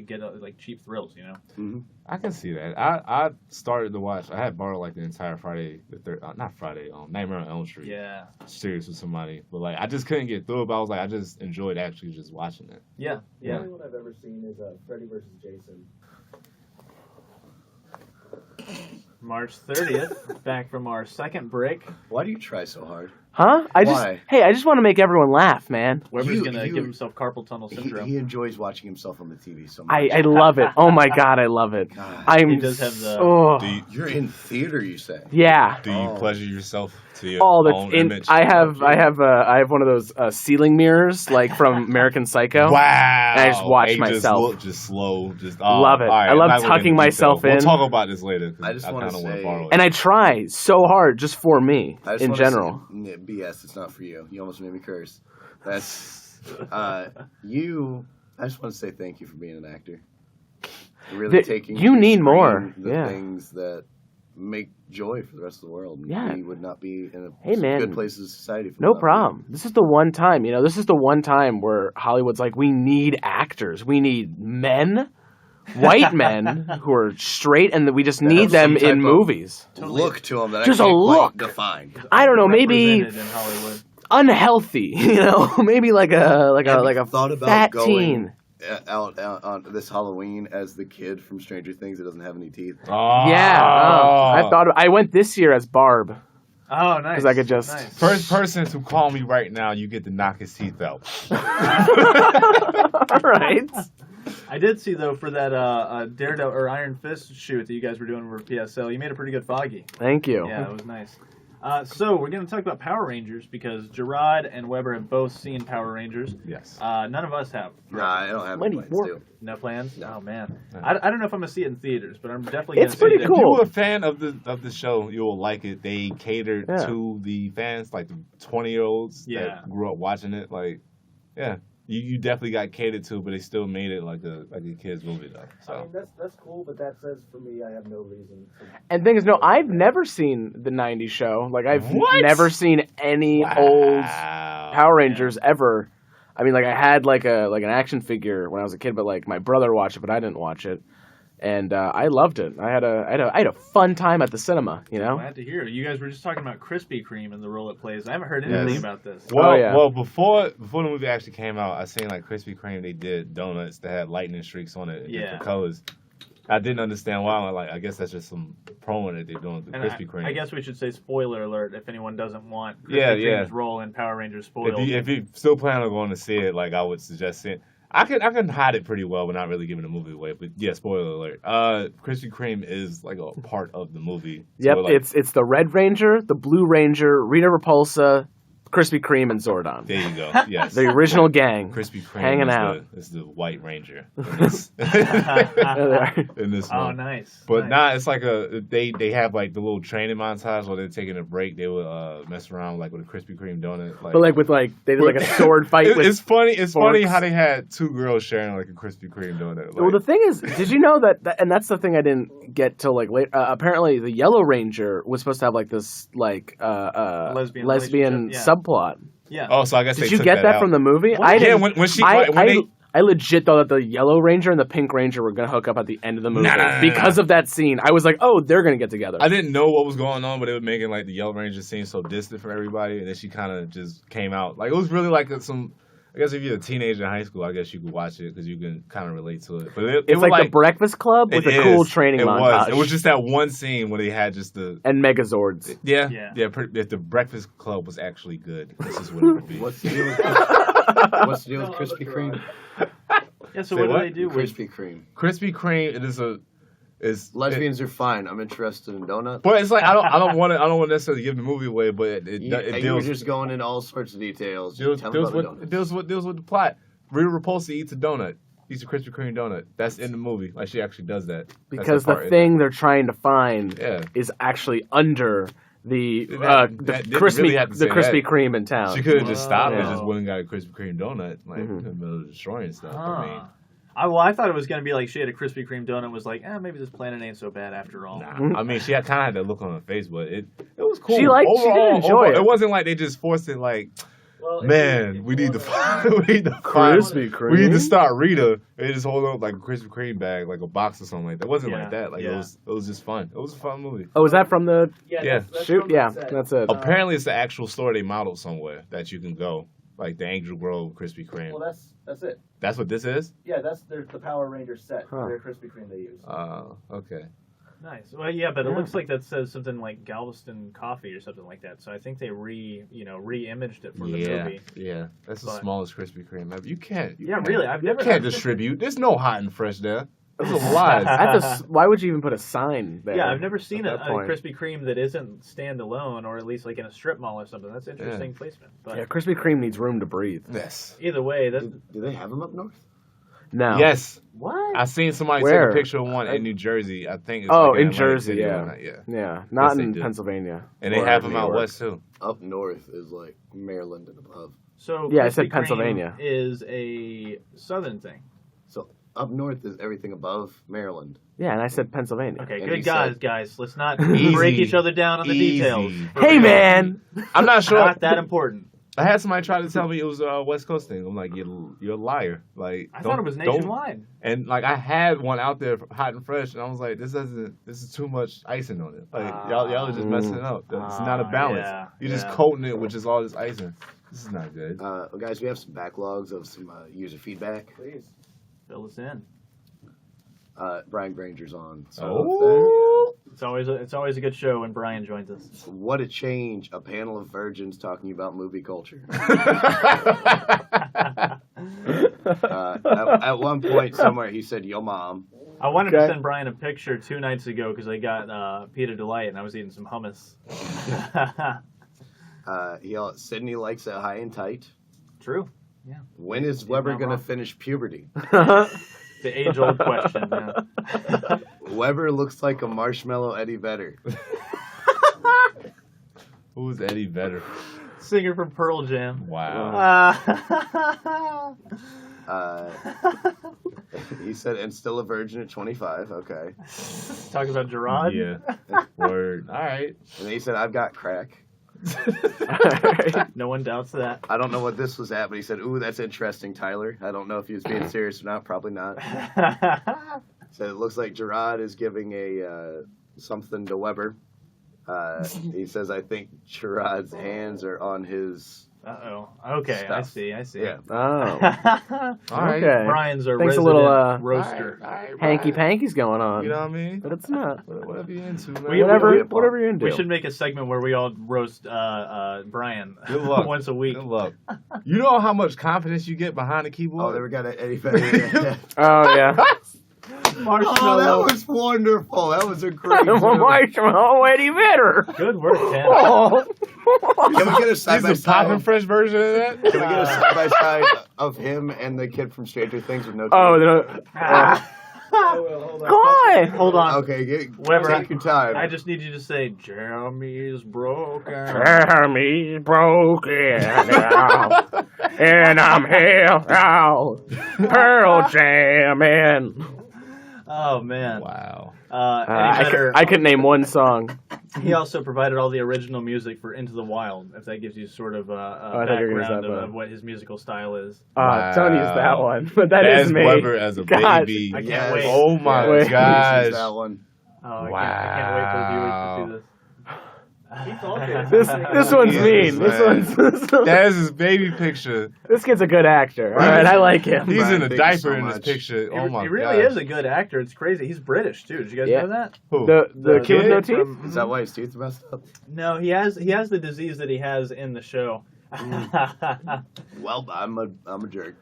Speaker 1: get like cheap thrills,
Speaker 4: Mm-hmm.
Speaker 5: I can see that. I started to watch. I had borrowed like the entire Friday the third, not Friday, Nightmare on Elm Street.
Speaker 1: Yeah.
Speaker 5: Series with somebody, but like I just couldn't get through it. But I was like, I just enjoyed actually just watching it.
Speaker 1: Yeah.
Speaker 2: The only one I've ever seen is Freddy vs. Jason.
Speaker 1: March 30th, back from our second break.
Speaker 4: Why do you try so hard?
Speaker 3: Huh? I
Speaker 4: Why?
Speaker 3: just want to make everyone laugh, man.
Speaker 1: Weber's
Speaker 4: You-
Speaker 1: gonna
Speaker 4: you-
Speaker 1: give himself carpal tunnel syndrome.
Speaker 4: He enjoys watching himself on the TV so much.
Speaker 3: I love it. Oh my god, I love it.
Speaker 4: God.
Speaker 3: I'm.
Speaker 1: He does have the-
Speaker 3: Oh,
Speaker 4: You're in theater, you say?
Speaker 3: yeah.
Speaker 5: Do you
Speaker 4: Oh.
Speaker 5: pleasure yourself to your
Speaker 3: Oh,
Speaker 5: own
Speaker 3: that's in.
Speaker 5: image?
Speaker 3: I have one of those ceiling mirrors, like from American Psycho.
Speaker 5: Wow.
Speaker 3: And I just watch
Speaker 5: Hey,
Speaker 3: myself.
Speaker 5: Just slow. Just
Speaker 3: Love it.
Speaker 5: all right,
Speaker 3: I love
Speaker 5: I'm not gonna
Speaker 3: tucking
Speaker 5: get into
Speaker 3: myself
Speaker 5: detail.
Speaker 3: in.
Speaker 5: We'll talk about this later. 'Cause
Speaker 4: I just wanna
Speaker 5: kinda wanna
Speaker 4: say-
Speaker 5: borrow it.
Speaker 3: And I try so hard just for me,
Speaker 4: I just
Speaker 3: in
Speaker 4: wanna
Speaker 3: general.
Speaker 4: say, BS, it's not for you. You almost made me curse. That's you. I just want to say thank you for being an actor. Really taking.
Speaker 3: You
Speaker 4: to
Speaker 3: need
Speaker 4: screen
Speaker 3: more.
Speaker 4: The
Speaker 3: Yeah.
Speaker 4: things that make joy for the rest of the world.
Speaker 3: Yeah.
Speaker 4: We would not be in a
Speaker 3: Hey, man.
Speaker 4: good place as a society. If
Speaker 3: No
Speaker 4: without
Speaker 3: problem. This is the one time, this is the one time where Hollywood's like, we need actors. We need men, white men who are straight, and we just
Speaker 4: That
Speaker 3: need
Speaker 4: have
Speaker 3: them
Speaker 4: some type
Speaker 3: in
Speaker 4: of
Speaker 3: movies.
Speaker 4: you. Look to them that
Speaker 3: Just
Speaker 4: I
Speaker 3: a
Speaker 4: can't
Speaker 3: look.
Speaker 4: quite define.
Speaker 3: I don't know, maybe
Speaker 1: Represented in Hollywood.
Speaker 3: unhealthy, maybe like a
Speaker 4: Thought about
Speaker 3: fat
Speaker 4: going
Speaker 3: teen.
Speaker 4: out on this Halloween as the kid from Stranger Things that doesn't have any teeth.
Speaker 5: Oh.
Speaker 3: Yeah, I went this year as Barb.
Speaker 1: Oh, nice.
Speaker 3: 'Cause I could just-
Speaker 1: Nice.
Speaker 5: First person to call me right now, you get to knock his teeth out.
Speaker 3: All right.
Speaker 1: I did see though for that Daredevil or Iron Fist shoot that you guys were doing for PSL, you made a pretty good Foggy.
Speaker 3: Thank you.
Speaker 1: Yeah, it was nice. So we're going to talk about Power Rangers because Gerard and Weber have both seen Power Rangers.
Speaker 5: Yes.
Speaker 1: None of us have.
Speaker 4: Nah, I don't have
Speaker 3: Mighty
Speaker 4: any plans
Speaker 3: Morphin.
Speaker 4: to.
Speaker 1: No plans?
Speaker 4: No.
Speaker 1: Oh man,
Speaker 5: No.
Speaker 1: I don't know if I'm gonna see it in theaters, but I'm definitely.
Speaker 3: It's
Speaker 1: gonna see
Speaker 3: pretty
Speaker 1: it.
Speaker 3: cool.
Speaker 5: If you're a fan of the show, you will like it. They catered
Speaker 3: Yeah.
Speaker 5: to the fans, like the 20-year-olds
Speaker 1: Yeah.
Speaker 5: that grew up watching it. Like, yeah, you definitely got catered to, but they still made it like a kids movie though.
Speaker 2: I
Speaker 5: So
Speaker 2: mean, that's cool, but that says for me, I have no reason.
Speaker 3: And the thing is, no, I've never seen the '90s show. Like, I've
Speaker 5: What?
Speaker 3: never seen any old
Speaker 5: Wow.
Speaker 3: Power Rangers ever. I mean, like, I had like an action figure when I was a kid, but like my brother watched it, but I didn't watch it, and I loved it. I had a fun time at the cinema.
Speaker 1: Glad to hear it. You guys were just talking about Krispy Kreme and the role it plays. I haven't heard anything
Speaker 5: Yes.
Speaker 1: about this.
Speaker 5: Well,
Speaker 3: Oh, yeah.
Speaker 5: well, before the movie actually came out, I seen like Krispy Kreme. They did donuts that had lightning streaks on it, in
Speaker 1: Yeah.
Speaker 5: different colors. I didn't understand why. Like, I guess that's just some promo that they're doing with the
Speaker 1: And
Speaker 5: Krispy Kreme.
Speaker 1: I guess we should say spoiler alert if anyone doesn't want Krispy
Speaker 5: Yeah,
Speaker 1: Kreme's
Speaker 5: yeah.
Speaker 1: role in Power Rangers spoiled.
Speaker 5: If you still plan on going to see it, like I would suggest it. I can hide it pretty well, but not really giving the movie away. But yeah, spoiler alert. Krispy Kreme is like a part of the movie. So,
Speaker 3: Yep,
Speaker 5: like,
Speaker 3: it's the Red Ranger, the Blue Ranger, Rita Repulsa, Krispy Kreme, and Zordon.
Speaker 5: there you go. Yes,
Speaker 3: The original gang.
Speaker 5: Krispy Kreme
Speaker 3: hanging
Speaker 5: is
Speaker 3: out.
Speaker 5: is the White Ranger in this,
Speaker 3: There they are.
Speaker 5: in this
Speaker 1: Oh,
Speaker 5: one.
Speaker 1: nice.
Speaker 5: But
Speaker 1: nice.
Speaker 5: it's like they have like the little training montage while they're taking a break. They would mess around like with a Krispy Kreme donut.
Speaker 3: But they did like a sword fight with.
Speaker 5: It's funny. It's funny
Speaker 3: forks.
Speaker 5: how they had two girls sharing like a Krispy Kreme donut.
Speaker 3: Well, the thing is, did you know that and that's the thing I didn't get till like late. Apparently, the Yellow Ranger was supposed to have like this
Speaker 1: Lesbian
Speaker 3: lesbian
Speaker 1: relationship, yeah.
Speaker 3: subplot.
Speaker 1: Yeah.
Speaker 5: Oh, so I guess
Speaker 3: Did
Speaker 5: they
Speaker 3: you
Speaker 5: took
Speaker 3: get that
Speaker 5: out.
Speaker 3: from the movie?
Speaker 1: What?
Speaker 3: I
Speaker 5: Yeah,
Speaker 3: didn't.
Speaker 5: when she
Speaker 3: I,
Speaker 5: when
Speaker 3: I,
Speaker 5: they
Speaker 3: I legit thought that the Yellow Ranger and the Pink Ranger were gonna hook up at the end of the movie
Speaker 5: Nah.
Speaker 3: because of that scene. I was like, oh, they're gonna get together.
Speaker 5: I didn't know what was going on, but it was making like the Yellow Ranger seem so distant from everybody, and then she kind of just came out. Like it was really like some. I guess if you're a teenager in high school, I guess you could watch it because you can kind of relate to it. But it
Speaker 3: It's
Speaker 5: was
Speaker 3: like the Breakfast Club with
Speaker 5: it
Speaker 3: a cool
Speaker 5: is.
Speaker 3: training
Speaker 5: it
Speaker 3: montage.
Speaker 5: It was just that one scene where they had just the
Speaker 3: and Megazords.
Speaker 5: yeah. If the Breakfast Club was actually good, this is what it would be.
Speaker 4: What's the deal with Krispy Kreme?
Speaker 1: Yeah. So
Speaker 5: Say
Speaker 1: what do
Speaker 5: what?
Speaker 1: they do with?
Speaker 4: Krispy Kreme.
Speaker 5: Krispy Kreme, it is
Speaker 4: Lesbians are fine. I'm interested in donuts.
Speaker 5: but it's like I don't want to necessarily give the movie away, but it
Speaker 4: You were
Speaker 5: deals
Speaker 4: just going into all sorts of details.
Speaker 5: deals,
Speaker 4: Tell me
Speaker 5: deals
Speaker 4: about the
Speaker 5: with
Speaker 4: donuts.
Speaker 5: deals with the plot. Rita Repulsa eats a donut. Eats a Krispy Kreme donut. That's in the movie. Like she actually does that. That's
Speaker 3: Because
Speaker 5: part
Speaker 3: the
Speaker 5: in
Speaker 3: thing they're trying to find
Speaker 5: Yeah.
Speaker 3: is actually under the
Speaker 5: That didn't really have to say
Speaker 3: Krispy
Speaker 5: that.
Speaker 3: Kreme in town.
Speaker 5: She could have just stopped and
Speaker 1: Whoa.
Speaker 5: just went and got a Krispy Kreme donut, like
Speaker 3: Mhm.
Speaker 5: in the middle of destroying stuff.
Speaker 1: Huh.
Speaker 5: I mean,
Speaker 1: I thought it was gonna be like she had a Krispy Kreme donut and was like, maybe this planet ain't so bad after all.
Speaker 5: nah. I mean, she kind of had that look on her face, but it was cool.
Speaker 3: She did enjoy it.
Speaker 5: It wasn't like they just forced it. Like,
Speaker 2: Well, if
Speaker 5: man,
Speaker 2: you
Speaker 5: we need to
Speaker 2: wanna-
Speaker 5: find, we need to find,
Speaker 3: Krispy Kreme.
Speaker 5: we need to start Rita. They just hold up like a Krispy Kreme bag, like a box or something like that. It wasn't
Speaker 1: Yeah,
Speaker 5: like that. Like
Speaker 1: yeah.
Speaker 5: it was just fun. It was a fun movie.
Speaker 3: Oh, is that from the
Speaker 2: Yeah,
Speaker 5: Yeah.
Speaker 2: that's
Speaker 3: shoot?
Speaker 2: from the
Speaker 3: Yeah,
Speaker 2: set.
Speaker 3: that's it.
Speaker 5: Apparently, it's the actual store they modeled somewhere that you can go, like the Angel Grove Krispy Kreme.
Speaker 2: Well, that's it.
Speaker 5: That's what this is.
Speaker 2: Yeah, that's the Power Ranger set.
Speaker 3: Huh.
Speaker 2: Their Krispy Kreme they use.
Speaker 5: Okay.
Speaker 1: Nice. Well, yeah, but it looks like that says something like Galveston Coffee or something like that. So I think they re-imaged it for the movie.
Speaker 5: Yeah, that's the
Speaker 1: But-
Speaker 5: smallest Krispy Kreme ever. You can't.
Speaker 1: Really, I've never
Speaker 5: You can't
Speaker 1: had-
Speaker 5: distribute. There's no hot and fresh there. Those are lies.
Speaker 3: Why would you even put a sign there?
Speaker 1: Yeah, I've never seen
Speaker 3: at
Speaker 1: a
Speaker 3: that point?
Speaker 1: Krispy Kreme that isn't standalone, or at least like in a strip mall or something. That's interesting placement. But
Speaker 3: Yeah, Krispy Kreme needs room to breathe.
Speaker 5: Yes.
Speaker 1: either way, that
Speaker 4: Do they have them up north?
Speaker 3: No.
Speaker 5: Yes.
Speaker 1: what?
Speaker 5: I seen somebody
Speaker 3: Where?
Speaker 5: take a picture of one in New Jersey. I think it's
Speaker 3: Oh,
Speaker 5: like
Speaker 3: in
Speaker 5: Atlantic
Speaker 3: Jersey,
Speaker 5: City
Speaker 3: yeah.
Speaker 5: or not, yeah.
Speaker 3: Yeah, not
Speaker 5: Yes, they
Speaker 3: in
Speaker 5: do.
Speaker 3: Pennsylvania.
Speaker 5: And they
Speaker 3: or
Speaker 5: have
Speaker 3: New
Speaker 5: them out
Speaker 3: York.
Speaker 5: west too.
Speaker 4: Up north is like Maryland and above.
Speaker 1: So
Speaker 3: Yeah, I
Speaker 1: Krispy
Speaker 3: said
Speaker 1: Kreme
Speaker 3: Pennsylvania.
Speaker 1: is a southern thing.
Speaker 4: So up north is everything above Maryland.
Speaker 3: Yeah, and I said Pennsylvania.
Speaker 1: Okay,
Speaker 4: And
Speaker 1: good
Speaker 4: he
Speaker 1: guys. Let's not
Speaker 5: Easy.
Speaker 1: break each other down on the
Speaker 5: Easy.
Speaker 1: details. For
Speaker 3: Hey,
Speaker 1: real.
Speaker 3: man!
Speaker 5: I'm not sure.
Speaker 1: Not that important.
Speaker 5: I had somebody try to tell me it was a West Coast thing. I'm like, you're a liar. Like,
Speaker 1: I thought it was
Speaker 5: don't-
Speaker 1: nationwide.
Speaker 5: And like I had one out there hot and fresh, and I was like, this is too much icing on it. Like y'all are just messing it up. It's not a balance.
Speaker 1: yeah,
Speaker 5: You're just
Speaker 1: yeah.
Speaker 5: coating it with just all this icing. This is not good.
Speaker 4: Well, guys, we have some backlogs of some user feedback.
Speaker 2: Please.
Speaker 1: Fill us in.
Speaker 4: Brian Granger's on. So
Speaker 5: Oh,
Speaker 1: It's always a good show when Brian joins us.
Speaker 4: what a change! A panel of virgins talking about movie culture. At one point somewhere, he said, "Yo, mom."
Speaker 1: I wanted to
Speaker 3: Okay.
Speaker 1: send Brian a picture 2 nights ago because I got Pita Delight and I was eating some hummus.
Speaker 4: Sydney likes it high and tight.
Speaker 1: True.
Speaker 4: When is
Speaker 1: He's
Speaker 4: Weber
Speaker 1: not
Speaker 4: gonna
Speaker 1: wrong.
Speaker 4: finish puberty?
Speaker 1: The age-old question. Yeah.
Speaker 4: Weber looks like a marshmallow Eddie Vedder.
Speaker 5: who's Eddie Vedder?
Speaker 1: Singer from Pearl Jam.
Speaker 5: Wow.
Speaker 4: He said, and still a virgin at 25. Okay.
Speaker 1: Talking about Gerard.
Speaker 5: Yeah. Word. All right.
Speaker 4: And then he said, I've got crack.
Speaker 1: No one doubts that.
Speaker 4: I don't know what this was at, but he said, ooh, that's interesting, Tyler. I don't know if he was being serious or not. Probably not. Said it looks like Gerard is giving a something to Weber. He says, I think Gerard's hands are on his...
Speaker 1: Uh-oh. Okay,
Speaker 4: Stuff.
Speaker 1: I see.
Speaker 4: Yeah.
Speaker 3: Oh.
Speaker 5: All right.
Speaker 3: Okay.
Speaker 1: Brian's a
Speaker 3: Thanks a
Speaker 1: resident
Speaker 3: little,
Speaker 1: roaster.
Speaker 5: All right,
Speaker 3: Hanky
Speaker 5: Brian.
Speaker 3: panky's going on.
Speaker 5: You know what I mean?
Speaker 3: But it's not.
Speaker 5: Whatever you're into, man.
Speaker 1: We-
Speaker 3: Whatever you're into.
Speaker 1: We should make a segment where we all roast Brian
Speaker 5: Good luck.
Speaker 1: once a week.
Speaker 5: Good luck. You know how much confidence you get behind the keyboard?
Speaker 4: Oh, there we got Eddie Vedder.
Speaker 3: Oh, yeah.
Speaker 4: Oh, that was wonderful. That was a great
Speaker 3: Marshmallow Eddie Vedder.
Speaker 1: Good work, Ken.
Speaker 3: Oh.
Speaker 4: Can we get a side by
Speaker 5: He's a poppin'
Speaker 4: side?
Speaker 5: fresh version of that?
Speaker 4: Can we get a side by side of him and the kid from Stranger Things with no?
Speaker 3: Oh,
Speaker 2: Hold on.
Speaker 3: come on.
Speaker 1: Hold on.
Speaker 4: Okay,
Speaker 1: Weber,
Speaker 4: take your time.
Speaker 1: I just need you to say, Jeremy's broken.
Speaker 3: Jeremy's broken now, and I'm held out. Pearl jamming.
Speaker 1: Oh, man.
Speaker 5: Wow.
Speaker 1: Eddie Vedder,
Speaker 3: I could name one song.
Speaker 1: he also provided all the original music for Into the Wild, if that gives you sort of
Speaker 3: I
Speaker 1: a
Speaker 3: thought you were gonna
Speaker 1: background
Speaker 3: say that.
Speaker 1: of what his musical style is.
Speaker 5: Wow.
Speaker 3: Don't use that one. But that's me.
Speaker 5: Weber as a
Speaker 3: God.
Speaker 5: baby.
Speaker 1: I can't
Speaker 4: Yes.
Speaker 1: wait.
Speaker 5: Oh my
Speaker 3: Wait.
Speaker 5: gosh.
Speaker 4: That one.
Speaker 1: Oh, I can't wait for the viewers to see this.
Speaker 3: This one's
Speaker 5: Yeah,
Speaker 3: mean.
Speaker 5: man.
Speaker 3: This
Speaker 5: That is his baby picture.
Speaker 3: This kid's a good actor. All right, I like him.
Speaker 5: He's in
Speaker 4: Brian,
Speaker 5: a
Speaker 4: thank you
Speaker 5: diaper
Speaker 4: so
Speaker 5: in this
Speaker 4: much.
Speaker 5: picture. Oh my
Speaker 1: He really
Speaker 5: gosh.
Speaker 1: is a good actor. It's crazy. He's British too. Did you guys
Speaker 3: Yeah.
Speaker 1: know that?
Speaker 5: Who?
Speaker 3: The kid with no teeth.
Speaker 1: from-
Speaker 4: Is that why his teeth are messed up?
Speaker 1: No, he has the disease that he has in the show.
Speaker 4: Well, I'm a jerk.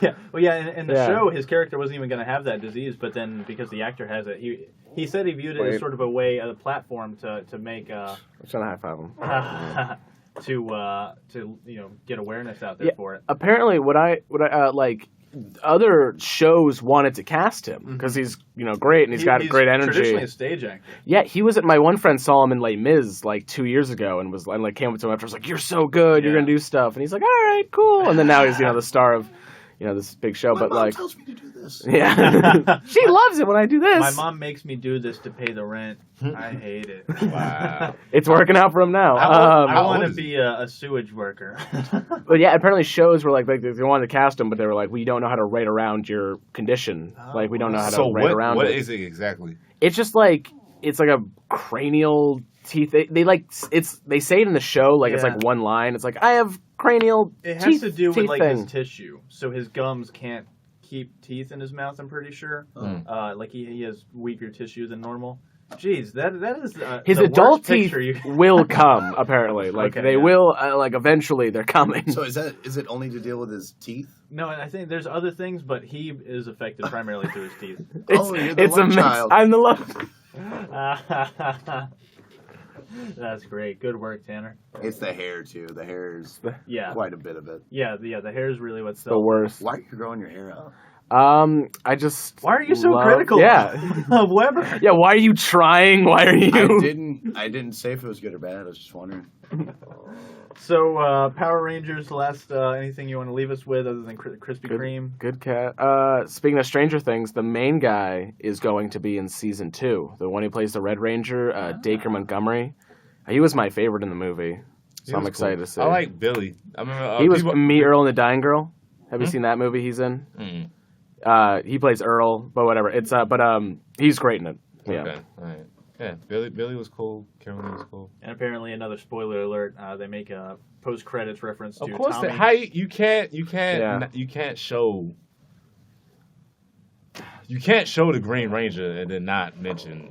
Speaker 1: Yeah. Well, yeah. In the
Speaker 3: Yeah.
Speaker 1: show, his character wasn't even going to have that disease, but then because the actor has it, he said he viewed it
Speaker 3: Wait.
Speaker 1: as sort of a way, a platform to make
Speaker 3: I'm trying to high five him.
Speaker 1: to get awareness out there
Speaker 3: Yeah.
Speaker 1: for it.
Speaker 3: Apparently, what I like, other shows wanted to cast him because he's great and he's got great energy.
Speaker 1: Traditionally a stage actor.
Speaker 3: Yeah, he was at my one friend saw him in Les Mis like 2 years ago and came up to him after, was like, "You're so good, you're
Speaker 1: Yeah.
Speaker 3: gonna do stuff," and he's like, "All right, cool," and then now he's the star of this big show.
Speaker 4: My
Speaker 3: But
Speaker 4: mom
Speaker 3: like,
Speaker 4: tells me to do this.
Speaker 3: yeah, she loves it when I do this.
Speaker 1: My mom makes me do this to pay the rent. I hate it.
Speaker 5: Wow.
Speaker 3: It's working out for him now.
Speaker 1: I
Speaker 5: how
Speaker 1: want
Speaker 5: old
Speaker 1: to
Speaker 5: is
Speaker 1: be a sewage worker.
Speaker 3: But yeah, apparently shows were like they wanted to cast him, but they were like, we don't know how to write around your condition. Like we don't know how to
Speaker 5: So
Speaker 3: write around
Speaker 5: what
Speaker 3: it.
Speaker 5: is it exactly?
Speaker 3: It's just like it's like a cranial teeth. They say it in the show like it's
Speaker 1: Yeah.
Speaker 3: like one line. It's like I have cranial.
Speaker 1: It has
Speaker 3: teeth,
Speaker 1: to do with
Speaker 3: teeth
Speaker 1: like
Speaker 3: thing.
Speaker 1: his tissue, so his gums can't keep teeth in his mouth. I'm pretty sure.
Speaker 5: Mm.
Speaker 1: Like he has weaker tissue than normal, Jeez, that is
Speaker 3: His
Speaker 1: the
Speaker 3: adult
Speaker 1: worst
Speaker 3: teeth
Speaker 1: picture you...
Speaker 3: will come, apparently. Like,
Speaker 1: Okay,
Speaker 3: they
Speaker 1: yeah.
Speaker 3: will, like, eventually they're coming.
Speaker 4: So is it only to deal with his teeth?
Speaker 1: No, and I think there's other things, but he is affected primarily through his teeth.
Speaker 4: Oh, you're the
Speaker 3: It's a
Speaker 4: love
Speaker 3: mix.
Speaker 4: child.
Speaker 3: I'm the love.
Speaker 1: That's great. Good work, Tanner.
Speaker 4: It's the hair too. The hair is
Speaker 1: Yeah,
Speaker 4: quite a bit of it.
Speaker 1: yeah, the hair is really what's
Speaker 3: The worst.
Speaker 4: Why are you growing your hair out?
Speaker 3: I just.
Speaker 1: Why are you so
Speaker 3: love-
Speaker 1: critical
Speaker 3: Yeah.
Speaker 1: of Weber?
Speaker 3: Yeah, why are you trying? Why are you.
Speaker 4: I didn't say if it was good or bad. I was just wondering.
Speaker 1: So, Power Rangers, last anything you want to leave us with other than Krispy Kreme?
Speaker 3: Good cat. Speaking of Stranger Things, the main guy is going to be in season 2. The one who plays the Red Ranger, Dacre Montgomery. He was my favorite in the movie, so I'm excited to see.
Speaker 5: I like Billy. I remember
Speaker 3: He was Me, Earl, and the Dying Girl. Have you
Speaker 5: Hmm?
Speaker 3: seen that movie he's in?
Speaker 5: Mm.
Speaker 3: He plays Earl, but whatever. It's but he's great in it. Yeah.
Speaker 5: Okay, all right. Yeah, Billy was cool. Carolyn was cool.
Speaker 1: And apparently, another spoiler alert, they make a post-credits reference to
Speaker 5: Of course,
Speaker 1: Tommy.
Speaker 5: you can't show the Green Ranger and then not mention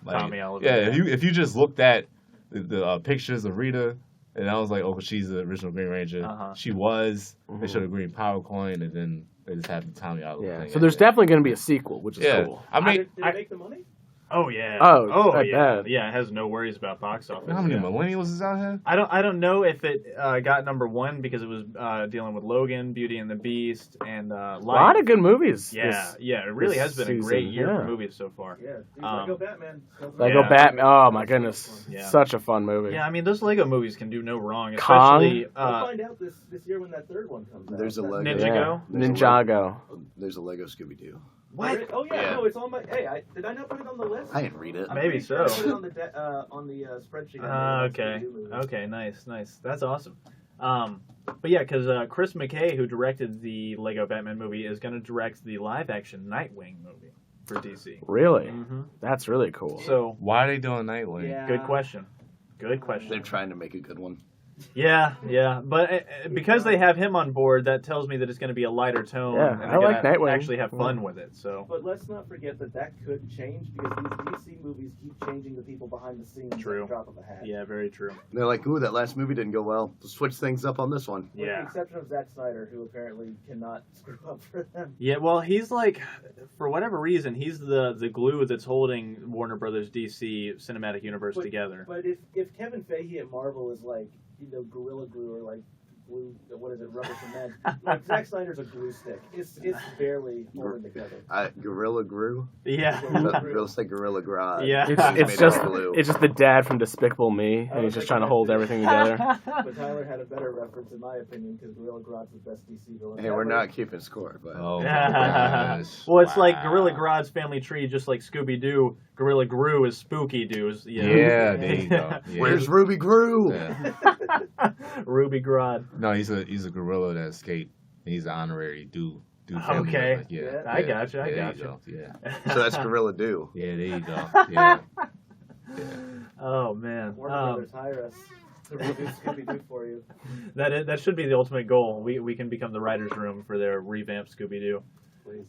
Speaker 1: Tommy Oliver.
Speaker 5: Yeah, if you just looked at the pictures of Rita and I was like, oh, she's the original Green Ranger.
Speaker 1: Uh-huh.
Speaker 5: She was.
Speaker 3: Mhm.
Speaker 5: They showed a green power coin and then they just had the Tommy Oliver
Speaker 3: Yeah.
Speaker 5: thing.
Speaker 3: So there's definitely going to be a sequel, which is
Speaker 5: yeah.
Speaker 3: cool.
Speaker 5: I mean,
Speaker 2: Did it make the money?
Speaker 1: Oh yeah.
Speaker 3: Oh, I
Speaker 1: yeah.
Speaker 3: bet.
Speaker 1: Yeah, it has no worries about box office.
Speaker 5: how many
Speaker 1: yeah.
Speaker 5: millennials is out here?
Speaker 1: I don't know if it got number 1 because it was dealing with Logan, Beauty and the Beast, and
Speaker 3: A
Speaker 1: Life.
Speaker 3: lot of good movies.
Speaker 1: Yeah, yeah, it really
Speaker 3: this
Speaker 1: has been a great
Speaker 3: season,
Speaker 1: year
Speaker 3: yeah.
Speaker 1: for movies so far.
Speaker 2: Yeah.
Speaker 1: Um,
Speaker 2: Lego Batman.
Speaker 3: Lego
Speaker 1: Yeah.
Speaker 3: Batman. Oh my goodness,
Speaker 1: Yeah.
Speaker 3: such a fun movie.
Speaker 1: Yeah, I mean those Lego movies can do no wrong,
Speaker 3: Kong?
Speaker 1: especially
Speaker 2: We'll find out this year when that third one comes out.
Speaker 4: There's a Lego.
Speaker 1: Ninjago?
Speaker 3: Ninjago.
Speaker 4: There's a Lego Scooby Doo.
Speaker 1: What?
Speaker 2: Oh yeah,
Speaker 4: Yeah.
Speaker 2: no, it's on my. Hey, did I not put it on the list?
Speaker 4: I didn't read it.
Speaker 2: I'm
Speaker 1: Maybe
Speaker 2: pretty sure I
Speaker 1: so.
Speaker 2: put it on the spreadsheet. I made
Speaker 1: Okay.
Speaker 2: about Scooby-Doo movies.
Speaker 1: Okay. Nice. That's awesome. But yeah, because Chris McKay, who directed the Lego Batman movie, is going to direct the live-action Nightwing movie for DC.
Speaker 3: Really?
Speaker 1: Mm-hmm.
Speaker 3: That's really cool.
Speaker 1: So,
Speaker 5: Why are they doing Nightwing?
Speaker 2: Yeah.
Speaker 1: good question. Good question.
Speaker 4: They're trying to make a good one.
Speaker 1: Yeah, but because they have him on board, that tells me that it's going to be a lighter tone.
Speaker 3: Yeah,
Speaker 1: and
Speaker 3: I
Speaker 1: they're
Speaker 3: like
Speaker 1: gonna
Speaker 3: Nightwing.
Speaker 1: Actually, have fun with it. So
Speaker 2: But let's not forget that could change because these DC movies keep changing the people behind the scenes
Speaker 1: True.
Speaker 2: at the drop of a hat.
Speaker 1: yeah, very true.
Speaker 4: They're like, ooh, that last movie didn't go well. Let's switch things up on this one.
Speaker 2: With the
Speaker 1: Yeah,
Speaker 2: exception of Zack Snyder, who apparently cannot screw up for them.
Speaker 1: yeah. Well, he's like, for whatever reason, he's the glue that's holding Warner Brothers DC cinematic universe
Speaker 2: But-
Speaker 1: together.
Speaker 2: But if Kevin Feige at Marvel is like, Gorilla Glue or like glue, what is it, rubber cement, like Zack Snyder's a glue stick. It's barely holding together.
Speaker 4: Gorilla Grew?
Speaker 1: Yeah,
Speaker 4: It'll say Gorilla Grodd.
Speaker 1: Yeah.
Speaker 3: It's
Speaker 4: He's made
Speaker 3: just
Speaker 4: out of glue.
Speaker 3: it's just the dad from Despicable Me, and he's just trying to hold everything together.
Speaker 2: But Tyler had a better reference, in my opinion, because Gorilla Grodd's the best DC villain.
Speaker 4: Hey, we're
Speaker 2: ever.
Speaker 4: not keeping score, but
Speaker 5: Oh, my gosh.
Speaker 1: Well, it's like
Speaker 5: Wow.
Speaker 1: Gorilla Grodd's family tree, just like Scooby Doo. Gorilla Grew is Spooky Doo's.
Speaker 5: Yeah, there you go. Yeah.
Speaker 4: where's Ruby Grew?
Speaker 5: Yeah.
Speaker 1: Ruby Grodd.
Speaker 5: No, he's a gorilla that escaped. He's an honorary do family
Speaker 1: Okay.
Speaker 5: member. Yeah,
Speaker 2: Yeah.
Speaker 1: I gotcha.
Speaker 5: There you
Speaker 1: gotcha.
Speaker 5: go. Yeah,
Speaker 4: So that's Gorilla Do.
Speaker 5: yeah, there you go. Yeah,
Speaker 1: Oh man.
Speaker 2: Warner Brothers, hire us to review Scooby-Doo for you.
Speaker 1: That should be the ultimate goal. We can become the writers' room for their revamped Scooby Doo.
Speaker 2: Please.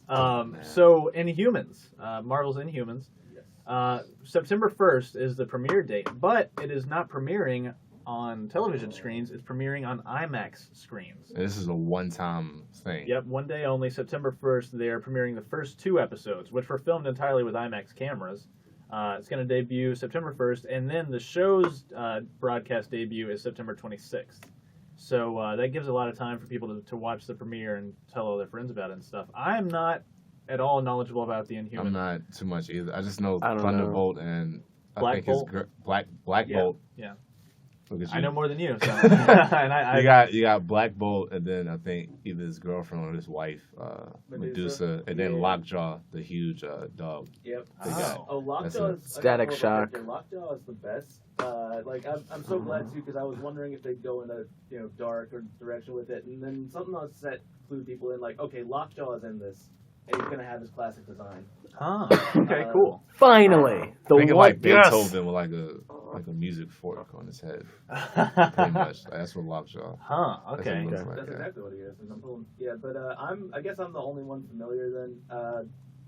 Speaker 1: So Inhumans, Marvel's Inhumans.
Speaker 2: Yes.
Speaker 1: September 1st is the premiere date, but it is not premiering on television screens. It's premiering on IMAX screens.
Speaker 5: and this is a one-time thing.
Speaker 1: Yep, one day only, September 1st. They are premiering the first 2 episodes, which were filmed entirely with IMAX cameras. It's going to debut September 1st, and then the show's broadcast debut is September 26th. So that gives a lot of time for people to watch the premiere and tell all their friends about it and stuff. I'm not at all knowledgeable about the Inhumans.
Speaker 5: I'm not too much either. I just know
Speaker 3: I don't
Speaker 5: Thunderbolt and I
Speaker 1: Black
Speaker 5: think
Speaker 1: Bolt?
Speaker 5: his Black
Speaker 1: Yeah,
Speaker 5: Bolt.
Speaker 1: yeah.
Speaker 5: Look at you.
Speaker 1: I know more than you. So. And
Speaker 5: You got Black Bolt, and then I think either his girlfriend or his wife, Medusa, and then
Speaker 2: Yeah.
Speaker 5: Lockjaw, the huge dog.
Speaker 2: Yep.
Speaker 5: They got-
Speaker 2: Oh,
Speaker 5: That's
Speaker 2: Lockjaw
Speaker 5: a
Speaker 2: is
Speaker 3: Static Shock.
Speaker 2: Lockjaw is the best. I'm so glad too because I was wondering if they'd go in a dark or direction with it, and then something on set clued people in like, okay, Lockjaw is in this, and he's gonna have his classic design.
Speaker 1: Okay, cool.
Speaker 3: Finally, the
Speaker 5: Think of
Speaker 3: one.
Speaker 5: like Beethoven with like a music fork on his head. Pretty much. That's what Lockjaw.
Speaker 1: Huh.
Speaker 5: That's what
Speaker 1: Okay.
Speaker 5: it looks
Speaker 3: Okay.
Speaker 5: like,
Speaker 2: That's
Speaker 5: yeah.
Speaker 2: exactly what he is. And I'm pulling, yeah, but I guess I'm the only one familiar then.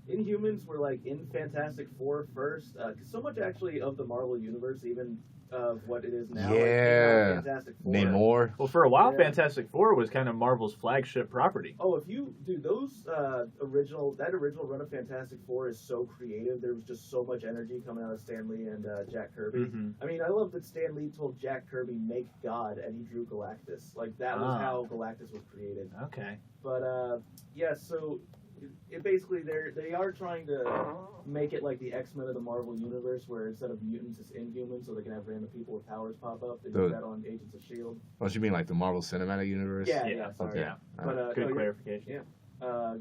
Speaker 2: Inhumans were like in Fantastic Four first, 'cause so much actually of the Marvel universe, even of what it is now, like, came out
Speaker 5: Yeah.
Speaker 2: of Fantastic Four.
Speaker 5: Namor.
Speaker 1: Well, for a while,
Speaker 2: Yeah.
Speaker 1: Fantastic Four was kind of Marvel's flagship property.
Speaker 2: Oh, if you do those original run of Fantastic Four is so creative. There was just so much energy coming out of Stan Lee and Jack Kirby.
Speaker 1: Mhm.
Speaker 2: I mean, I love that Stan Lee told Jack Kirby make God, and he drew Galactus. Like that was how Galactus was created.
Speaker 1: Okay.
Speaker 2: But yeah, so it basically they are trying to make it like the X-Men of the Marvel universe, where instead of mutants, it's Inhumans, so they can have random people with powers pop up. They
Speaker 5: So-
Speaker 2: did that on Agents of Shield.
Speaker 5: What you mean, like the Marvel Cinematic Universe?
Speaker 2: Yeah,
Speaker 1: Yeah,
Speaker 2: yeah, sorry.
Speaker 5: okay.
Speaker 1: Yeah.
Speaker 2: But
Speaker 1: Good
Speaker 2: no,
Speaker 1: clarification.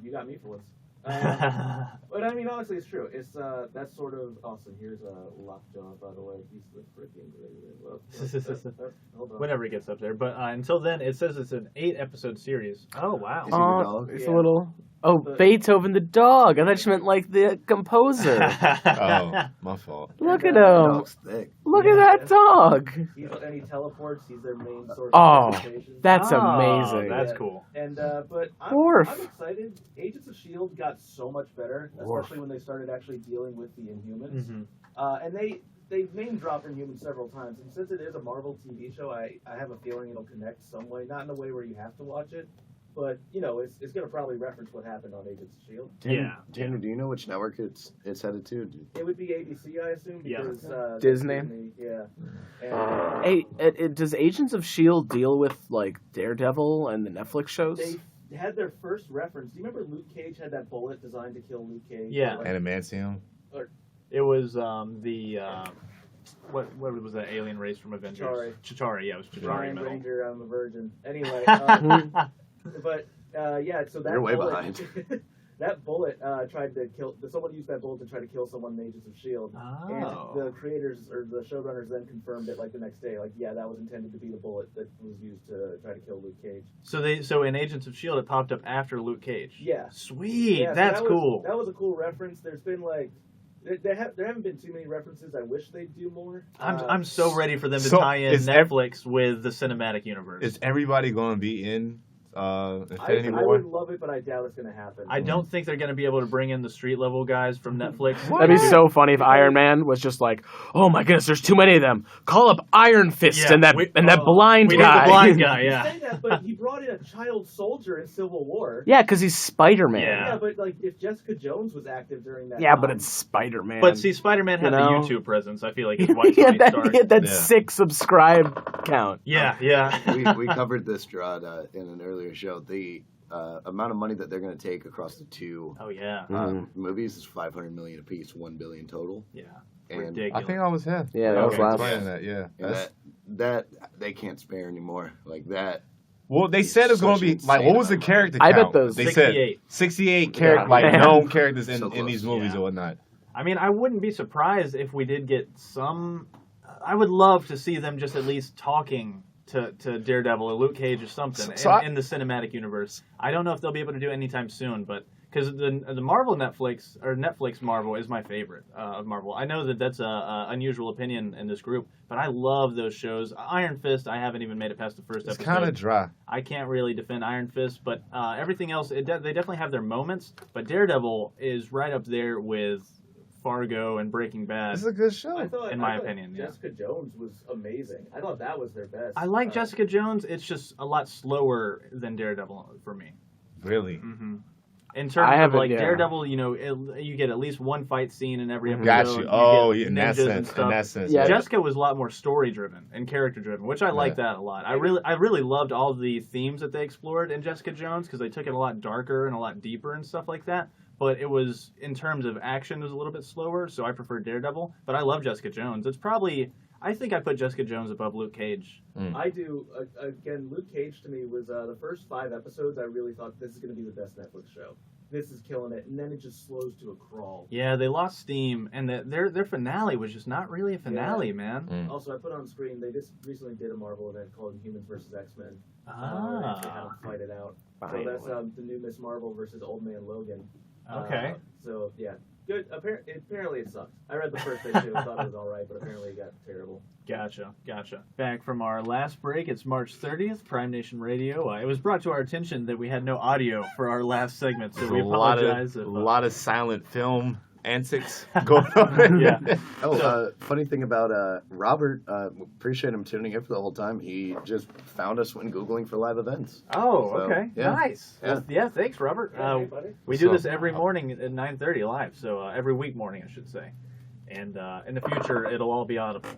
Speaker 2: you got me for once. But I mean, honestly, it's true. It's that's sort of awesome. Here's Lockjaw, by the way. He's the freaking great. Hold on.
Speaker 1: Whenever it gets up there. But until then, it says it's an 8-episode series. Oh, wow.
Speaker 4: Is he the
Speaker 3: Oh,
Speaker 4: dog?
Speaker 3: it's
Speaker 2: Yeah.
Speaker 3: a little. Oh,
Speaker 2: But-
Speaker 3: Beethoven the dog. I thought you meant like the composer.
Speaker 5: Oh, my fault.
Speaker 3: Look at
Speaker 2: And,
Speaker 3: him.
Speaker 4: Dog's thick.
Speaker 3: Look
Speaker 2: Yeah.
Speaker 3: at that dog.
Speaker 2: And he teleports. He's their main source
Speaker 3: Oh,
Speaker 2: of communication.
Speaker 3: That's
Speaker 1: Oh,
Speaker 3: amazing.
Speaker 1: That's
Speaker 2: Yeah.
Speaker 1: cool.
Speaker 2: And but I'm
Speaker 3: Worf.
Speaker 2: excited. Agents of Shield got so much better,
Speaker 3: Worf.
Speaker 2: especially when they started actually dealing with the Inhumans.
Speaker 1: Mhm.
Speaker 2: And they've name dropped Inhumans several times. And since it is a Marvel TV show, I have a feeling it'll connect some way. Not in a way where you have to watch it, but you know, it's going to probably reference what happened on Agents of Shield.
Speaker 1: Yeah.
Speaker 4: Tanner, do you know which network it's headed to?
Speaker 2: It would be ABC, I assume,
Speaker 1: Yeah.
Speaker 2: because that's
Speaker 3: Disney?
Speaker 2: Yeah. And,
Speaker 3: Hey, does Agents of S.H.I.E.L.D. deal with like Daredevil and the Netflix shows?
Speaker 2: they had their first reference. Do you remember Luke Cage had that bullet designed to kill Luke Cage?
Speaker 1: Yeah.
Speaker 2: Like,
Speaker 5: Adamantium.
Speaker 1: It was what was that alien race from Avengers? Chitauri, yeah, it was Chitauri
Speaker 2: Giant
Speaker 1: metal.
Speaker 2: Ranger, I'm a virgin. Anyway, but yeah, so that
Speaker 4: You're way
Speaker 2: bullet,
Speaker 4: behind.
Speaker 2: that bullet tried to kill. Someone used that bullet to try to kill someone in Agents of Shield, and
Speaker 1: Oh.
Speaker 2: the creators or the showrunners then confirmed it like the next day. Like, yeah, that was intended to be the bullet that was used to try to kill Luke Cage.
Speaker 1: So in Agents of Shield, it popped up after Luke Cage.
Speaker 2: Yeah.
Speaker 1: Sweet.
Speaker 2: Yeah, so
Speaker 1: That's
Speaker 2: that
Speaker 1: cool.
Speaker 2: That was a cool reference. There's been like. There haven't been too many references. I wish they'd do more.
Speaker 1: I'm so ready for them to
Speaker 5: So,
Speaker 1: tie in
Speaker 5: is
Speaker 1: Netflix with the cinematic universe.
Speaker 5: Is everybody going to be in Infinity
Speaker 2: I
Speaker 5: War?
Speaker 2: would love it, but I doubt it's going to happen.
Speaker 1: I don't think they're going to be able to bring in the street level guys from Netflix.
Speaker 3: That'd be so funny if Iron Man was just like, "Oh my goodness, there's too many of them. Call up Iron Fist
Speaker 1: Yeah,
Speaker 3: and that
Speaker 2: oh,
Speaker 3: blind
Speaker 1: We need
Speaker 3: guy."
Speaker 1: the blind guy,
Speaker 2: You
Speaker 1: yeah.
Speaker 2: say that, but he brought in a child soldier in Civil War.
Speaker 3: Yeah, because he's Spider-Man.
Speaker 1: Yeah.
Speaker 2: Yeah, but like if Jessica Jones was active during that.
Speaker 3: Yeah,
Speaker 2: time,
Speaker 3: but it's Spider-Man.
Speaker 1: But see, Spider-Man had
Speaker 3: You know?
Speaker 1: the YouTube presence. I feel like is why
Speaker 3: he had that,
Speaker 1: started.
Speaker 3: he had that
Speaker 5: Yeah.
Speaker 3: 6 subscribe count.
Speaker 1: Yeah, yeah.
Speaker 4: we covered this, Gerard, in an earlier show. The amount of money that they're going to take across the two
Speaker 1: Oh yeah,
Speaker 4: movies is $500 million apiece, $1 billion total.
Speaker 1: yeah.
Speaker 4: And
Speaker 1: Ridiculous.
Speaker 5: I think I was here.
Speaker 3: Yeah, that was
Speaker 1: Okay.
Speaker 3: last.
Speaker 5: Explaining that, yeah.
Speaker 4: And
Speaker 5: That's-
Speaker 4: that they can't spare anymore. Like that.
Speaker 5: Well, they said it's going to be
Speaker 4: Such
Speaker 5: like, what was the
Speaker 4: insane
Speaker 5: character
Speaker 3: I
Speaker 5: count?
Speaker 3: bet those-
Speaker 5: They
Speaker 1: 68.
Speaker 5: said 68
Speaker 3: Yeah,
Speaker 5: like
Speaker 3: man.
Speaker 5: known characters in,
Speaker 4: So
Speaker 5: in
Speaker 4: close.
Speaker 5: these movies
Speaker 1: Yeah.
Speaker 5: or whatnot.
Speaker 1: I mean, I wouldn't be surprised if we did get some. I would love to see them just at least talking to Daredevil or Luke Cage or something
Speaker 5: So
Speaker 1: in the cinematic universe. I don't know if they'll be able to do it anytime soon, but because the Marvel Netflix Marvel is my favorite of Marvel. I know that that's a unusual opinion in this group, but I love those shows. Iron Fist, I haven't even made it past the first
Speaker 5: It's
Speaker 1: episode.
Speaker 5: kind of dry.
Speaker 1: I can't really defend Iron Fist, but everything else, they definitely have their moments. But Daredevil is right up there with Fargo and Breaking Bad.
Speaker 5: It's a good show.
Speaker 2: I thought,
Speaker 1: in my
Speaker 2: I thought
Speaker 1: opinion, yeah.
Speaker 2: Jessica Jones was amazing. I thought that was their best.
Speaker 1: I like Jessica Jones. It's just a lot slower than Daredevil for me.
Speaker 5: Really?
Speaker 1: Mm-hmm. In
Speaker 3: I
Speaker 1: terms of
Speaker 3: haven't-
Speaker 1: like
Speaker 3: yeah.
Speaker 1: Daredevil, you know, you get at least one fight scene in every episode.
Speaker 5: Got you. Oh,
Speaker 1: get
Speaker 5: yeah, in that
Speaker 1: ninjas and
Speaker 5: sense.
Speaker 1: stuff.
Speaker 5: In that sense.
Speaker 3: Yeah,
Speaker 5: Yeah.
Speaker 1: Jessica was a lot more story driven and character driven, which I like that a lot. I really loved all the themes that they explored in Jessica Jones because they took it a lot darker and a lot deeper and stuff like that. But it was, in terms of action, it was a little bit slower, so I prefer Daredevil. But I love Jessica Jones. It's probably, I think I put Jessica Jones above Luke Cage.
Speaker 2: I do. Again, Luke Cage to me was the first 5 episodes. I really thought this is going to be the best Netflix show. This is killing it, and then it just slows to a crawl.
Speaker 1: Yeah, they lost steam, and their finale was just not really a finale, man.
Speaker 2: Also, I put on screen. They just recently did a Marvel event called Inhumans versus X-Men. They
Speaker 1: Ah,
Speaker 2: had them fight it out. So
Speaker 3: Finally.
Speaker 2: that's the new Miss Marvel versus Old Man Logan.
Speaker 1: okay.
Speaker 2: So yeah, Good. Apparently it sucked. I read the first issue and thought it was all right, but apparently it got terrible.
Speaker 1: Gotcha. Back from our last break, it's March 30th, Prime Nation Radio. It was brought to our attention that we had no audio for our last segment, so we apologize.
Speaker 5: A lot of silent film antics going on.
Speaker 1: Yeah.
Speaker 4: Funny thing about Robert, appreciate him tuning in for the whole time. He just found us when Googling for live events.
Speaker 1: Oh,
Speaker 4: So,
Speaker 1: okay.
Speaker 4: yeah.
Speaker 1: Nice.
Speaker 4: Yeah.
Speaker 1: Yeah, thanks, Robert.
Speaker 2: Hey, buddy.
Speaker 1: We do
Speaker 5: So-
Speaker 1: this every morning at 9:30 live, so every week morning, I should say. And in the future, it'll all be audible.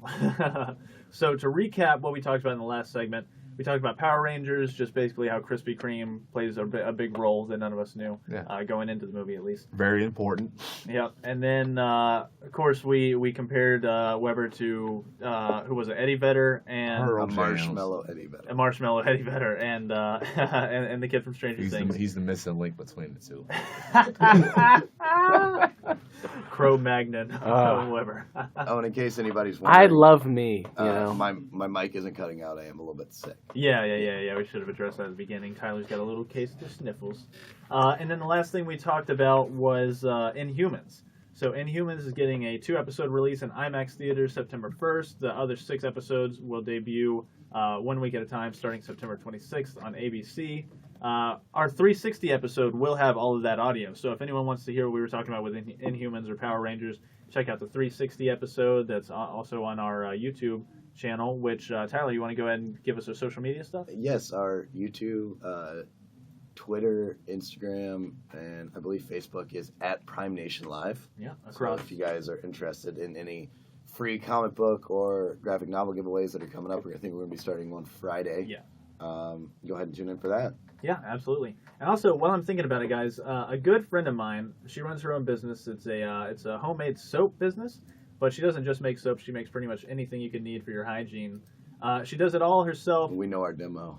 Speaker 1: So to recap what we talked about in the last segment, we talked about Power Rangers, just basically how Krispy Kreme plays a big role that none of us knew,
Speaker 5: Yeah.
Speaker 1: going into the movie at least.
Speaker 5: Very important.
Speaker 1: Yep. And then, of course, we compared Weber to, who was it, Eddie Vedder and
Speaker 5: Earl
Speaker 4: A marshmallow Eddie Vedder.
Speaker 1: a Marshmallow Eddie Vedder and and the kid from Stranger Things.
Speaker 5: He's the missing link between the two.
Speaker 1: Cro-Magnon Weber.
Speaker 4: Oh, and in case anybody's
Speaker 3: I
Speaker 4: wondering,
Speaker 3: love me, you know.
Speaker 4: my mic isn't cutting out. I am a little bit sick.
Speaker 1: Yeah. We should have addressed that at the beginning. Tyler's got a little case of sniffles. And then the last thing we talked about was Inhumans. So Inhumans is getting a 2-episode release in IMAX theaters September 1st. The other 6 episodes will debut 1 week at a time starting September 26th on ABC. Our 360 episode will have all of that audio. So if anyone wants to hear what we were talking about with Inhumans or Power Rangers, check out the 360 episode. That's also on our YouTube channel, which, Tyler, you want to go ahead and give us our social media stuff?
Speaker 4: Yes, our YouTube, Twitter, Instagram, and I believe Facebook is at Prime Nation Live.
Speaker 1: Yeah,
Speaker 4: So
Speaker 1: across.
Speaker 4: if you guys are interested in any free comic book or graphic novel giveaways that are coming up, I think we're going to be starting one Friday.
Speaker 1: Yeah.
Speaker 4: Go ahead and tune in for that.
Speaker 1: Yeah, absolutely. And also, while I'm thinking about it, guys, a good friend of mine, she runs her own business. It's a homemade soap business, but she doesn't just make soap. She makes pretty much anything you can need for your hygiene. She does it all herself.
Speaker 4: We know our demo.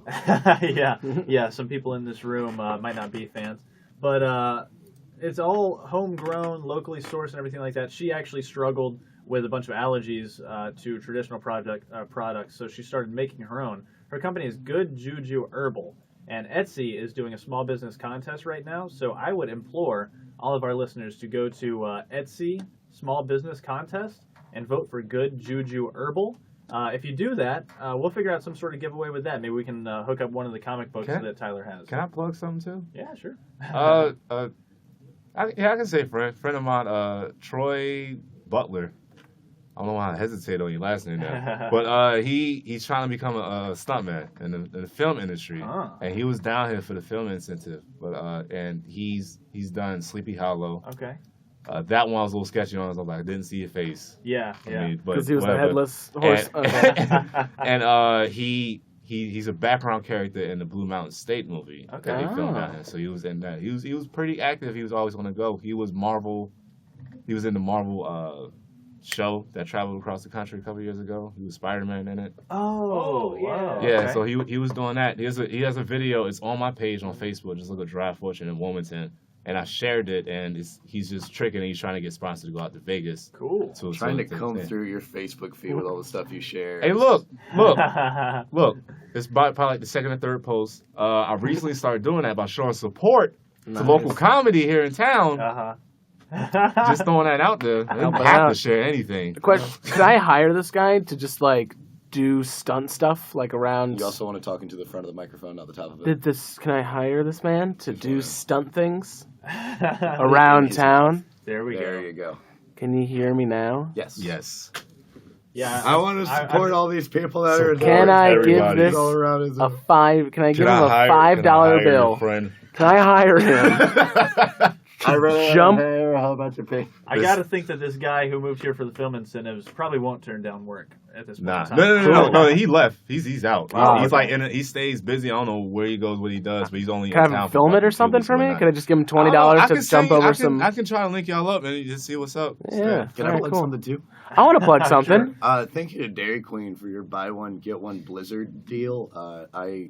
Speaker 1: Yeah. Some people in this room might not be fans, but it's all homegrown, locally sourced, and everything like that. She actually struggled with a bunch of allergies to traditional products, so she started making her own. Her company is Good Juju Herbal, and Etsy is doing a small business contest right now. So I would implore all of our listeners to go to Etsy Small Business Contest and vote for Good Juju Herbal. If you do that, we'll figure out some sort of giveaway with that. Maybe we can hook up one of the comic books that Tyler has.
Speaker 5: Can I plug something too?
Speaker 1: Yeah, sure.
Speaker 5: I can say friend of mine, Troy Butler. I don't know why I hesitate on your last name there, but he's trying to become a stuntman in the film industry, and he was down here for the film incentive, but and he's done Sleepy Hollow.
Speaker 1: Okay.
Speaker 5: That one I was a little sketchy on. I was like, I didn't see your face.
Speaker 1: Yeah.
Speaker 3: Because he was
Speaker 5: whatever.
Speaker 3: the headless horse.
Speaker 5: And he's a background character in the Blue Mountain State movie that they filmed out here. So he was in that. He was pretty active. He was always going to go. He was in the Marvel show that traveled across the country a couple years ago. He was Spider-Man in it.
Speaker 1: Oh, wow.
Speaker 5: Yeah,
Speaker 1: Okay.
Speaker 5: so he was doing that. He has a video. It's on my page on Facebook. Just look at Dry Fortune in Wilmington. And I shared it, and he's just tricking, and he's trying to get sponsored to go out to Vegas.
Speaker 1: Cool.
Speaker 4: Trying to comb through your Facebook feed with all the stuff you share.
Speaker 5: Hey, look. It's probably like the second or third post. I recently started doing that by showing support to local comedy here in town. Just throwing that out there. I don't have to share anything.
Speaker 3: Question: could I hire this guy to just like do stunt stuff like around?
Speaker 4: You also want to talk into the front of the microphone, not the top of it.
Speaker 3: Can I hire this man to do stunt things around town?
Speaker 1: There we
Speaker 4: There
Speaker 1: go.
Speaker 4: you go.
Speaker 3: Can you hear me now?
Speaker 4: Yes.
Speaker 1: Yeah.
Speaker 4: I want to support all these people that are
Speaker 3: Can I give
Speaker 5: everybody.
Speaker 3: this
Speaker 4: all around his
Speaker 3: a $5? Can I give him a $5 bill?
Speaker 5: Friend?
Speaker 3: Can I hire him?
Speaker 4: I really
Speaker 3: Jump.
Speaker 4: How about your pay?
Speaker 1: I got to think that this guy who moved here for the film incentives probably won't turn down work at this point.
Speaker 5: Nah,
Speaker 1: in time.
Speaker 5: no. He left. He's out.
Speaker 3: Wow,
Speaker 5: He's
Speaker 3: okay.
Speaker 5: like he stays busy. I don't know where he goes, what he does, but he's only
Speaker 3: Can I
Speaker 5: in
Speaker 3: have
Speaker 5: town
Speaker 3: him film
Speaker 5: for
Speaker 3: it or
Speaker 5: fucking 2
Speaker 3: something
Speaker 5: weeks
Speaker 3: for me?
Speaker 5: whatnot.
Speaker 3: Could I just give him
Speaker 5: I don't know.
Speaker 3: $20
Speaker 5: I
Speaker 3: to
Speaker 5: can
Speaker 3: jump
Speaker 5: send you-
Speaker 3: over some?
Speaker 5: I can try to link y'all up and just see what's up.
Speaker 3: Yeah.
Speaker 4: Can I
Speaker 3: Alright,
Speaker 4: plug
Speaker 3: cool.
Speaker 4: something too?
Speaker 3: I want to plug something.
Speaker 4: Thank you to Dairy Queen for your buy one get one Blizzard deal. I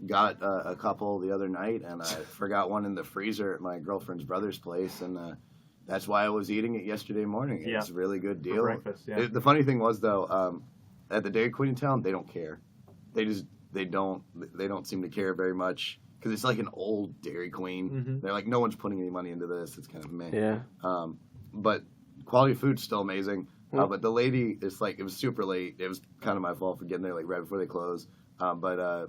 Speaker 4: got a couple the other night, and I forgot one in the freezer at my girlfriend's brother's place, and that's why I was eating it yesterday morning. It's a really good deal.
Speaker 1: For breakfast, yeah.
Speaker 4: The funny thing was though, at the Dairy Queen in town, they don't care. They don't seem to care very much because it's like an old Dairy Queen.
Speaker 1: Mm-hmm.
Speaker 4: They're like, no one's putting any money into this. It's kind of meh.
Speaker 3: Yeah.
Speaker 4: but quality food's still amazing. But the lady is like, it was super late. It was kind of my fault for getting there like right before they closed. But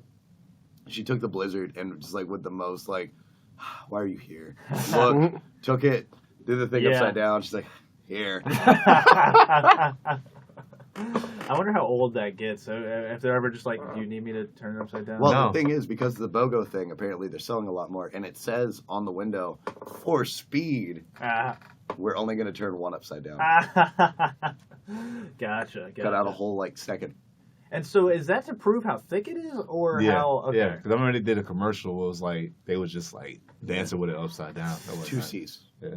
Speaker 4: she took the Blizzard and just like with the most like, why are you here? Look, took it, did the thing upside down. She's like, here.
Speaker 1: I wonder how old that gets. If they're ever just like, do you need me to turn it upside down?
Speaker 4: Well,
Speaker 5: No.
Speaker 4: the thing is, because of the BOGO thing, apparently they're selling a lot more, and it says on the window, for speed, we're only going to turn one upside down.
Speaker 1: Gotcha.
Speaker 4: Cut out a whole like second.
Speaker 1: And so, is that to prove how thick it is, or how? Okay.
Speaker 5: Yeah, because I remember they did a commercial where it was like they was just like dancing with it upside down. That was
Speaker 4: 2
Speaker 5: nice.
Speaker 4: C's.
Speaker 5: Yeah.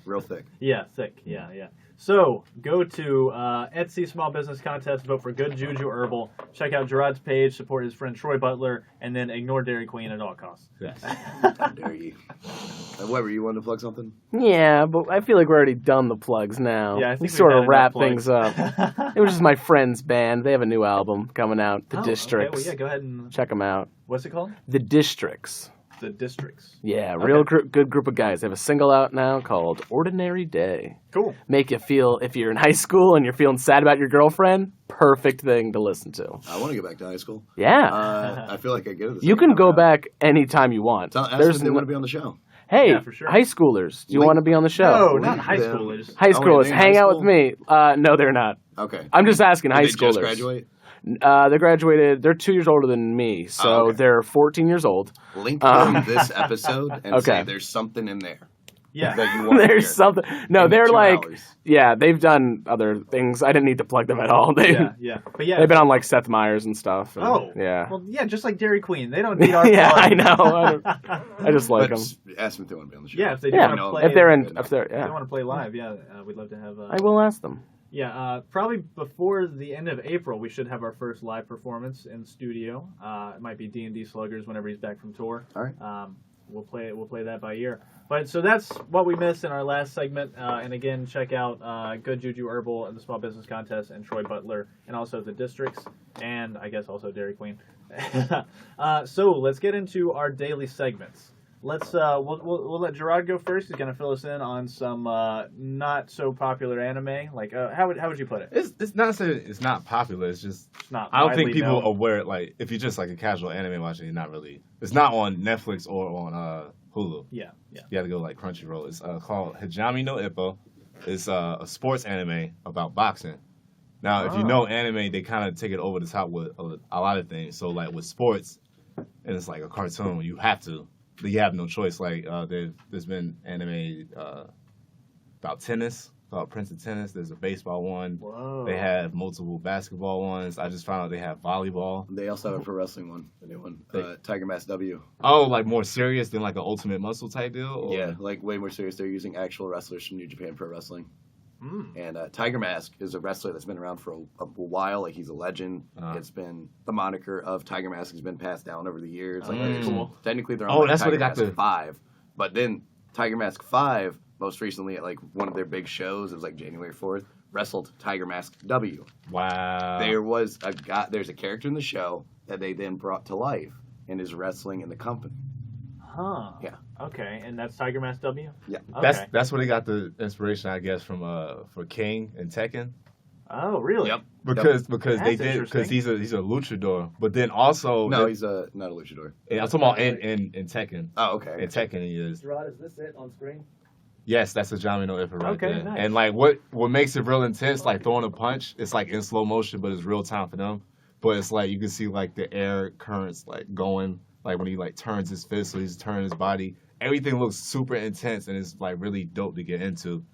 Speaker 4: Real thick.
Speaker 1: Yeah, thick. Yeah. So, go to Etsy Small Business Contest, vote for Good Juju Herbal, check out Gerard's page, support his friend Troy Butler, and then ignore Dairy Queen at all costs.
Speaker 5: Yes.
Speaker 4: How dare you? Weber, you wanted to plug something?
Speaker 3: Yeah, but I feel like we're already done the plugs now.
Speaker 1: Yeah, I think
Speaker 3: we
Speaker 1: we've
Speaker 3: sort
Speaker 1: had
Speaker 3: of wrap
Speaker 1: enough
Speaker 3: things
Speaker 1: plugs.
Speaker 3: up. It was just my friend's band. They have a new album coming out, The
Speaker 1: Oh,
Speaker 3: Districts.
Speaker 1: Okay, well, yeah, go ahead and...
Speaker 3: Check them out.
Speaker 1: What's it called?
Speaker 3: The Districts.
Speaker 1: The Districts.
Speaker 3: Yeah, real good group of guys. They have a single out now called Ordinary Day.
Speaker 1: Cool.
Speaker 3: Make you feel, if you're in high school and you're feeling sad about your girlfriend, perfect thing to listen to.
Speaker 4: I want to get back to high school.
Speaker 3: Yeah.
Speaker 4: I feel like I get it.
Speaker 3: You can go back anytime you want.
Speaker 4: Ask if they want to be on the show.
Speaker 3: Hey,
Speaker 1: Yeah, for sure.
Speaker 3: high schoolers, do you
Speaker 4: Link-
Speaker 3: want to be on the show?
Speaker 1: No, not
Speaker 4: Link
Speaker 1: high
Speaker 4: them.
Speaker 1: schoolers.
Speaker 3: High
Speaker 4: Oh, wait,
Speaker 3: schoolers,
Speaker 4: they're in
Speaker 3: hang
Speaker 4: high
Speaker 3: out
Speaker 4: school?
Speaker 3: with me. No, they're not.
Speaker 4: Okay.
Speaker 3: I'm just asking
Speaker 4: Did
Speaker 3: high
Speaker 4: they
Speaker 3: schoolers.
Speaker 4: just graduate?
Speaker 3: They graduated. They're 2 years older than me, so
Speaker 4: Oh, okay.
Speaker 3: they're 14 years old.
Speaker 4: Link them this episode and say
Speaker 3: Okay.
Speaker 4: there's something in there
Speaker 1: Yeah.
Speaker 4: that you want to
Speaker 3: There's
Speaker 4: hear.
Speaker 3: something. No,
Speaker 4: In
Speaker 3: they're
Speaker 4: 2
Speaker 3: like,
Speaker 4: hours.
Speaker 3: yeah, they've done other things. I didn't need to plug them at all. They,
Speaker 1: Yeah. But yeah.
Speaker 3: They've been on like Seth Meyers and stuff. And,
Speaker 1: Oh.
Speaker 3: yeah.
Speaker 1: Well, yeah, just like Dairy Queen. They don't need our
Speaker 3: Yeah,
Speaker 1: plug.
Speaker 3: I know. I just like
Speaker 4: But
Speaker 3: them.
Speaker 4: ask them if they want to be on the show.
Speaker 1: Yeah, if they do
Speaker 3: Yeah,
Speaker 1: want to
Speaker 4: know,
Speaker 1: play.
Speaker 3: if they're
Speaker 1: If
Speaker 3: in, if they're,
Speaker 1: they
Speaker 3: yeah,
Speaker 1: want to play live, yeah, we'd love to have.
Speaker 3: I will ask them.
Speaker 1: Yeah, probably before the end of April, we should have our first live performance in studio. It might be D&D Sluggers whenever he's back from tour.
Speaker 4: All right.
Speaker 1: We'll play that by ear. But so that's what we missed in our last segment. And again, check out Good Juju Herbal and the Small Business Contest and Troy Butler and also the Districts and I guess also Dairy Queen. So let's get into our daily segments. Let's we'll let Gerard go first. He's gonna fill us in on some not so popular anime. Like how would you put it?
Speaker 5: It's not saying it's not popular. It's just
Speaker 1: It's not.
Speaker 5: I don't think
Speaker 1: widely
Speaker 5: people
Speaker 1: known.
Speaker 5: are aware. Like if you're just like a casual anime watcher, you're not really. It's not on Netflix or on Hulu.
Speaker 1: Yeah.
Speaker 5: You have to go like Crunchyroll. It's called Hijami no Ippo. It's a sports anime about boxing. Now, if you know anime, they kind of take it over the top with a lot of things. So like with sports, and it's like a cartoon, you have to. You have no choice. Like there's been anime about tennis, about Prince of Tennis. There's a baseball one.
Speaker 1: Whoa.
Speaker 5: They have multiple basketball ones. I just found out they have volleyball.
Speaker 4: They also have a pro wrestling one, the new one.
Speaker 5: They-
Speaker 4: Tiger Mask W.
Speaker 5: Oh, like more serious than like an Ultimate Muscle type deal? Or?
Speaker 4: Yeah, like way more serious. They're using actual wrestlers from New Japan Pro Wrestling.
Speaker 1: Mm.
Speaker 4: And Tiger Mask is a wrestler that's been around for a while. Like he's a legend. It's been the moniker of Tiger Mask has been passed down over the years. Like there's-
Speaker 1: Cool.
Speaker 4: technically they're on
Speaker 5: Oh,
Speaker 4: like,
Speaker 5: that's what
Speaker 4: Tiger
Speaker 5: they got
Speaker 4: Mask
Speaker 5: the-
Speaker 4: 5, but then Tiger Mask 5 most recently at like one of their big shows. It was like January 4th. Wrestled Tiger Mask W.
Speaker 5: Wow.
Speaker 4: There's a character in the show that they then brought to life and is wrestling in the company.
Speaker 1: Huh.
Speaker 4: Yeah.
Speaker 1: Okay, and that's Tiger Mask W.
Speaker 4: Yeah.
Speaker 1: Okay.
Speaker 5: That's where they got the inspiration, I guess, from for King and Tekken.
Speaker 1: Oh, really?
Speaker 4: Yep.
Speaker 5: Because
Speaker 1: That's
Speaker 5: they did because he's a luchador, but then also
Speaker 4: No, he's not a luchador.
Speaker 5: I'm talking about in Tekken.
Speaker 4: Oh, okay.
Speaker 5: In Tekken he is.
Speaker 2: Gerard, is this it on screen?
Speaker 5: Yes, that's a Jami no Ippo right
Speaker 1: Okay,
Speaker 5: there.
Speaker 1: nice.
Speaker 5: And like what makes it real intense, like throwing a punch, it's like in slow motion, but it's real time for them. But it's like you can see like the air currents like going, like when he like turns his fist, so he's turning his body. Everything looks super intense and it's like really dope to get into.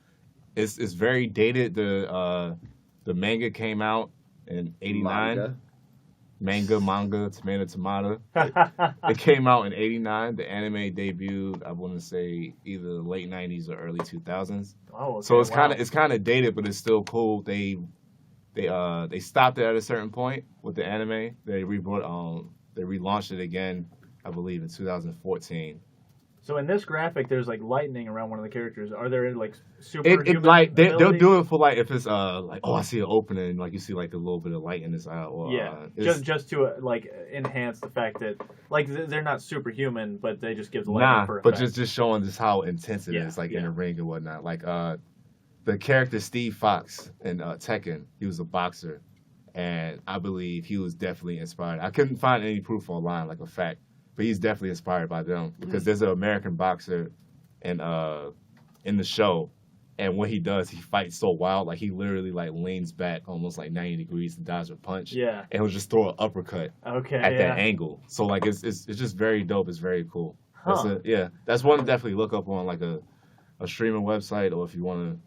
Speaker 5: It's very dated. The manga came out in '89. Manga, tomato. It came out in '89. The anime debuted, I want to say, either the late '90s or early 2000s.
Speaker 1: Oh, okay,
Speaker 5: So it's
Speaker 1: wow.
Speaker 5: kind of dated, but it's still cool. They stopped it at a certain point with the anime. They relaunched it again, I believe, in 2014.
Speaker 1: So in this graphic, there's like lightning around one of the characters. Are there like
Speaker 5: It
Speaker 1: superhuman
Speaker 5: like they'll
Speaker 1: abilities?
Speaker 5: do it for like if it's like I see an opening, like you see like a little bit of light in his eye. Or,
Speaker 1: Yeah,
Speaker 5: it's-
Speaker 1: just to like enhance the fact that like they're not superhuman, but they just give the lightning
Speaker 5: Nah,
Speaker 1: for
Speaker 5: but
Speaker 1: effect.
Speaker 5: just showing just how intense it is,
Speaker 1: Yeah,
Speaker 5: like in
Speaker 1: yeah.
Speaker 5: the ring and whatnot. Like the character Steve Fox in Tekken, he was a boxer, and I believe he was definitely inspired. I couldn't find any proof online, like a fact, but he's definitely inspired by them because there's an American boxer in the show, and what he does, he fights so wild, like he literally like leans back almost like 90 degrees to dodge a punch,
Speaker 1: Yeah.
Speaker 5: and he'll just throw an uppercut
Speaker 1: Okay.
Speaker 5: at
Speaker 1: yeah.
Speaker 5: that angle. So like it's just very dope. It's very cool.
Speaker 1: Huh.
Speaker 5: That's one to definitely look up on like a streaming website, or if you want to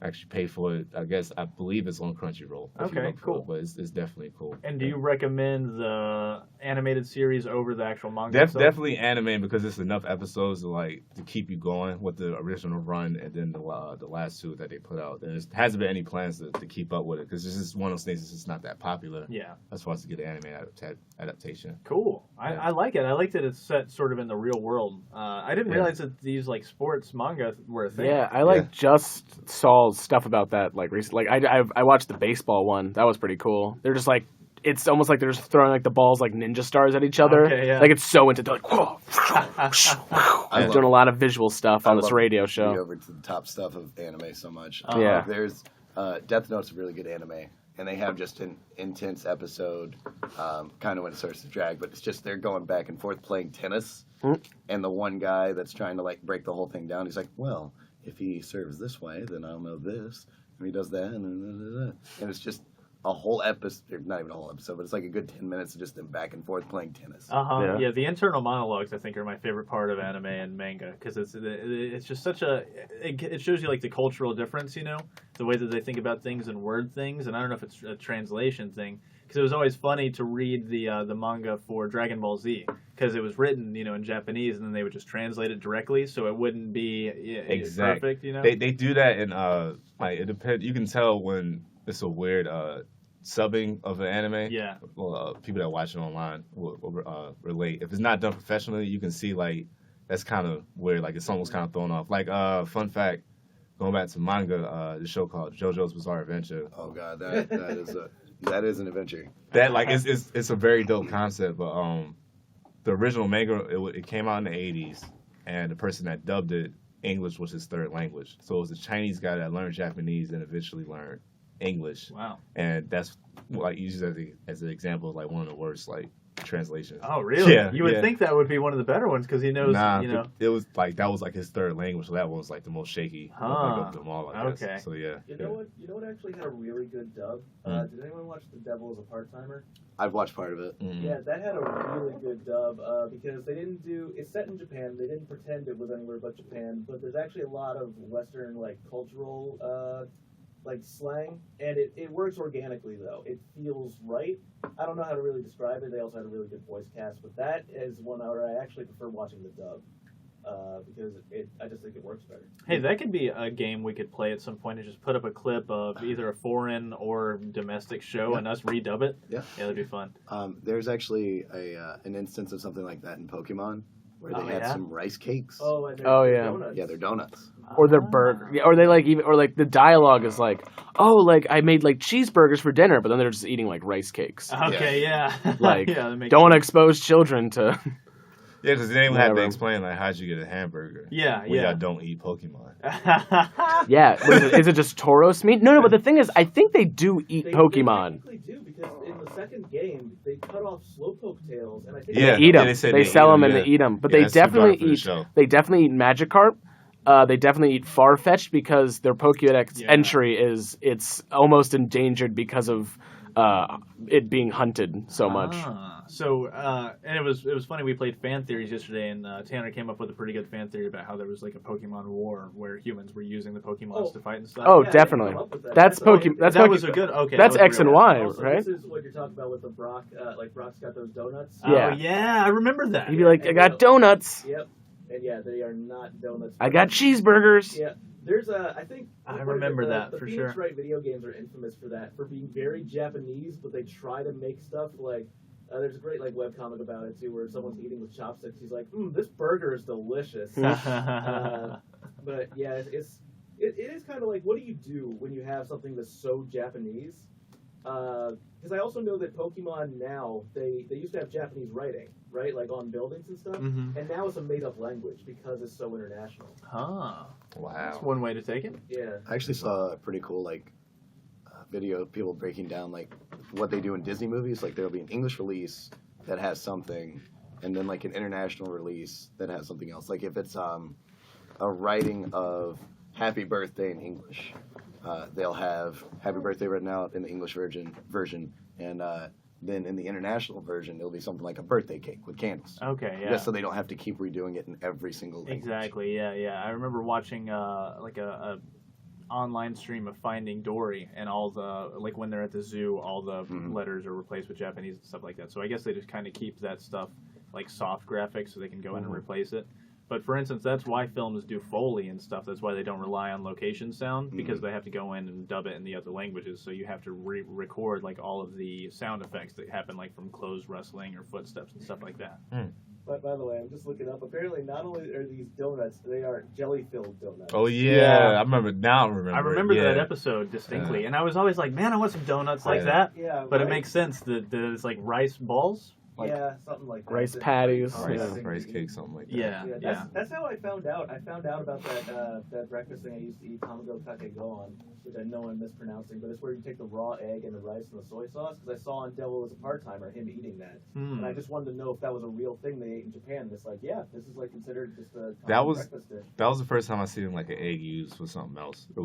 Speaker 5: actually pay for it. I believe it's on Crunchyroll. If you
Speaker 1: Okay,
Speaker 5: look for
Speaker 1: cool.
Speaker 5: it, but it's definitely cool.
Speaker 1: And do you recommend the animated series over the actual manga? itself?
Speaker 5: Definitely anime, because it's enough episodes to keep you going with the original run, and then the last two that they put out. There hasn't been any plans to keep up with it, because it's just one of those things that's just not that popular.
Speaker 1: Yeah.
Speaker 5: As far as to get an anime adaptation.
Speaker 1: Cool.
Speaker 5: Yeah.
Speaker 1: I like it. I like that it's set sort of in the real world. I didn't realize that these like sports manga were a thing.
Speaker 3: Yeah, I just saw stuff about that like recently. Like I watched the baseball one. That was pretty cool. They're just like, it's almost like they're just throwing like the balls like ninja stars at each other.
Speaker 1: Okay, yeah.
Speaker 3: Like it's so into, they're like, whoa. I'm doing a lot of visual stuff on this radio show.
Speaker 4: Over to the top stuff of anime so much.
Speaker 3: Yeah.
Speaker 4: There's Death Note's a really good anime, and they have just an intense episode, kind of when it starts to drag, but it's just they're going back and forth playing tennis, and the one guy that's trying to like break the whole thing down, he's like, well, if he serves this way, then I'll know this, and he does that, and it's just a whole episode, not even a whole episode, but it's like a good 10 minutes of just them back and forth playing tennis.
Speaker 1: Yeah, the internal monologues I think are my favorite part of anime and manga, because it's just such it shows you like the cultural difference, you know, the way that they think about things and word things, and I don't know if it's a translation thing, because it was always funny to read the manga for Dragon Ball Z, because it was written, you know, in Japanese, and then they would just translate it directly, so it wouldn't be perfect, you know.
Speaker 5: They do that in like it depends. You can tell when it's a weird subbing of an anime.
Speaker 1: Yeah.
Speaker 5: Well, people that watch it online will relate. If it's not done professionally, you can see like that's kind of weird. Like it's almost kind of thrown off. Like fun fact, going back to manga, the show called JoJo's Bizarre Adventure.
Speaker 4: Oh god, that is an adventure.
Speaker 5: That like it's a very dope concept, but the original manga it came out in the 80s, and the person that dubbed it, English was his third language. So it was a Chinese guy that learned Japanese and eventually learned English.
Speaker 1: Wow.
Speaker 5: And that's like used as an example of like one of the worst like translations.
Speaker 1: Oh, really?
Speaker 5: Yeah,
Speaker 1: you would think that would be one of the better ones, because he knows, you know.
Speaker 5: It was like that was like his third language, so that one was like the most shaky of them all, I guess.
Speaker 1: Okay.
Speaker 5: So yeah.
Speaker 2: You know what actually had a really good dub? Did anyone watch The Devil is a Part-Timer?
Speaker 4: I've watched part of it.
Speaker 5: Mm-hmm.
Speaker 2: Yeah, that had a really good dub because they didn't it's set in Japan. They didn't pretend it was anywhere but Japan, but there's actually a lot of Western like cultural like slang, and it works organically though. It feels right. I don't know how to really describe it. They also had a really good voice cast, but that is one where I actually prefer watching the dub because I just think it works better.
Speaker 1: Hey, that could be a game we could play at some point, and just put up a clip of either a foreign or domestic show and us redub it.
Speaker 4: Yeah,
Speaker 1: that'd be fun.
Speaker 4: There's actually an instance of something like that in Pokemon, where they had some rice cakes.
Speaker 2: Oh, and
Speaker 3: yeah.
Speaker 2: donuts.
Speaker 4: Yeah, they're donuts.
Speaker 3: Or their burger, or they like even, or like the dialogue is like, oh, like I made like cheeseburgers for dinner, but then they're just eating like rice cakes.
Speaker 1: Okay, yeah.
Speaker 3: Like,
Speaker 1: yeah, that makes
Speaker 3: don't want to
Speaker 1: sense.
Speaker 3: expose children to.
Speaker 5: Yeah, because they even had to
Speaker 3: Whatever.
Speaker 5: explain like how'd you get a hamburger.
Speaker 1: Yeah,
Speaker 5: when y'all don't eat Pokemon.
Speaker 3: Yeah, is it just Tauros meat? No, but the thing is, I think they do eat
Speaker 2: They
Speaker 3: Pokemon.
Speaker 2: technically do, because in the second game they cut off Slowpoke tails, and I think
Speaker 5: Yeah.
Speaker 3: They eat them.
Speaker 5: they said
Speaker 3: They
Speaker 5: they
Speaker 3: sell
Speaker 5: eat
Speaker 3: them
Speaker 5: 'em,
Speaker 3: and
Speaker 5: yeah.
Speaker 3: they eat them. But
Speaker 5: Yeah,
Speaker 3: they
Speaker 5: that's too dark
Speaker 3: definitely
Speaker 5: for the
Speaker 3: eat.
Speaker 5: show.
Speaker 3: They definitely eat Magikarp. They definitely eat Farfetch'd because their Pokédex entry it's almost endangered because of it being hunted so much.
Speaker 1: So, and it was funny. We played fan theories yesterday, and Tanner came up with a pretty good fan theory about how there was like a Pokemon war where humans were using the Pokemons to fight and stuff.
Speaker 3: Oh,
Speaker 2: Yeah, I
Speaker 3: definitely.
Speaker 2: came up with that.
Speaker 3: That's
Speaker 2: That's
Speaker 3: Pokemon. That's
Speaker 1: that
Speaker 3: Poke-
Speaker 1: was a good. Okay,
Speaker 3: That's
Speaker 1: that was
Speaker 3: X and
Speaker 1: real.
Speaker 3: Y,
Speaker 2: Also,
Speaker 3: right?
Speaker 2: this is what you're talking about with the Brock, like Brock's got those donuts.
Speaker 3: Yeah.
Speaker 1: Oh yeah, I remember that.
Speaker 3: He'd be like, I got donuts.
Speaker 2: Yep. And yeah, they are not donuts.
Speaker 3: I got cheeseburgers.
Speaker 2: Yeah. There's I think
Speaker 1: I remember that
Speaker 2: the
Speaker 1: for
Speaker 2: Phoenix
Speaker 1: sure.
Speaker 2: Wright video games are infamous for that, for being very Japanese, but they try to make stuff like. There's a great like webcomic about it too, where someone's eating with chopsticks. He's like, "This burger is delicious." But yeah, it is kind of like, what do you do when you have something that's so Japanese, Because I also know that Pokemon now, they used to have Japanese writing, right? Like on buildings and stuff.
Speaker 1: Mhm.
Speaker 2: And now it's a made up language because it's so international.
Speaker 1: Huh. That's
Speaker 5: Wow.
Speaker 1: one way to take it.
Speaker 2: Yeah.
Speaker 4: I actually saw a pretty cool video of people breaking down like what they do in Disney movies. Like there'll be an English release that has something, and then like an international release that has something else. Like if it's a writing of Happy Birthday in English, they'll have Happy Birthday written out in the English version, and then in the international version, it'll be something like a birthday cake with candles.
Speaker 1: Okay, yeah.
Speaker 4: Just so they don't have to keep redoing it in every single language.
Speaker 1: Exactly. Yeah. I remember watching like a online stream of Finding Dory, and all the like when they're at the zoo, all the letters are replaced with Japanese and stuff like that. So I guess they just kind of keep that stuff like soft graphics, so they can go in and replace it. But for instance, that's why films do Foley and stuff. That's why they don't rely on location sound, because they have to go in and dub it in the other languages. So you have to re-record like all of the sound effects that happen like from clothes rustling or footsteps and stuff like that.
Speaker 2: But by the way, I'm just looking up. Apparently, not only are these donuts, they are jelly-filled donuts.
Speaker 5: Oh yeah.
Speaker 3: Yeah.
Speaker 5: I remember now.
Speaker 1: I remember
Speaker 5: yeah.
Speaker 1: that episode distinctly, and I was always like, "Man, I want some donuts like that."
Speaker 2: Yeah,
Speaker 1: But
Speaker 2: right?
Speaker 1: it makes sense that it's like rice balls. Like,
Speaker 2: yeah, something like that.
Speaker 3: Rice patties.
Speaker 5: Rice,
Speaker 3: Yeah.
Speaker 5: rice cake, something like that.
Speaker 1: Yeah.
Speaker 2: That's how I found out. I found out about that breakfast thing I used to eat, Tamago Kake Gohan, which I know I'm mispronouncing, but it's where you take the raw egg and the rice and the soy sauce. Because I saw on Devil Was a Part-Timer him eating that, and I just wanted to know if that was a real thing they ate in Japan. And it's like, yeah, this is like considered just a
Speaker 5: That was-
Speaker 2: breakfast dish.
Speaker 5: That was the first time I seen like an egg used for something else. It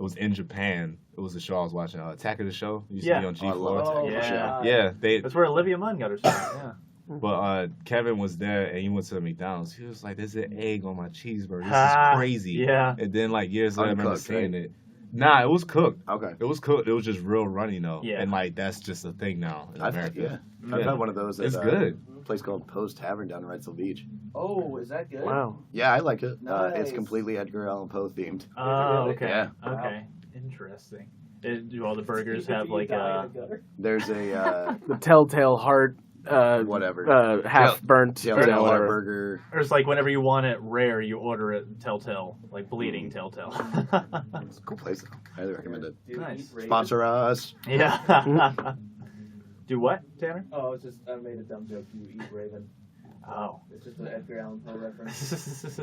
Speaker 5: was in Japan. It was the show I was watching, Attack of the Show. It used to be on
Speaker 4: Oh, I love
Speaker 5: G4.
Speaker 4: Attack of the
Speaker 1: Yeah.
Speaker 4: Show.
Speaker 5: Yeah, they.
Speaker 1: That's where Olivia Munn got her start. Yeah.
Speaker 5: But Kevin was there and he went to the McDonald's. He was like, "There's an egg on my cheeseburger. This
Speaker 1: Ah,
Speaker 5: is crazy."
Speaker 1: yeah.
Speaker 5: And then like years later, I remember
Speaker 4: Uncooked,
Speaker 5: seeing
Speaker 4: right?
Speaker 5: it. Nah, it was cooked.
Speaker 4: Okay.
Speaker 5: It was cooked. It was just real runny though.
Speaker 1: Yeah.
Speaker 5: And like that's just a thing now in
Speaker 4: I've
Speaker 5: America.
Speaker 4: I've had one of those. At,
Speaker 5: It's good.
Speaker 4: A place called Poe's Tavern down in Wrightsville Beach.
Speaker 2: Oh, is that good?
Speaker 3: Wow.
Speaker 4: Yeah, I like it. It's
Speaker 2: Nice.
Speaker 4: completely Edgar Allan Poe themed.
Speaker 1: Oh,
Speaker 2: Really?
Speaker 1: okay.
Speaker 4: Yeah.
Speaker 1: Okay. Interesting. Do all the burgers
Speaker 2: Do you
Speaker 1: have like
Speaker 2: die in a gutter?
Speaker 4: There's a
Speaker 3: The telltale heart,
Speaker 4: whatever.
Speaker 3: half burnt,
Speaker 4: Yeah,
Speaker 3: you know,
Speaker 4: Heart
Speaker 3: whatever.
Speaker 4: burger.
Speaker 1: or it's like whenever you want it rare, you order it telltale, like bleeding telltale.
Speaker 4: It's a cool place. Highly recommend it.
Speaker 2: Do you
Speaker 1: Nice.
Speaker 2: eat raven?
Speaker 4: Sponsor us.
Speaker 1: Yeah. Do what, Tanner?
Speaker 2: Oh, it's just I made a dumb joke. Do you eat raven?
Speaker 1: Oh.
Speaker 2: It's just an Edgar Allan Poe reference.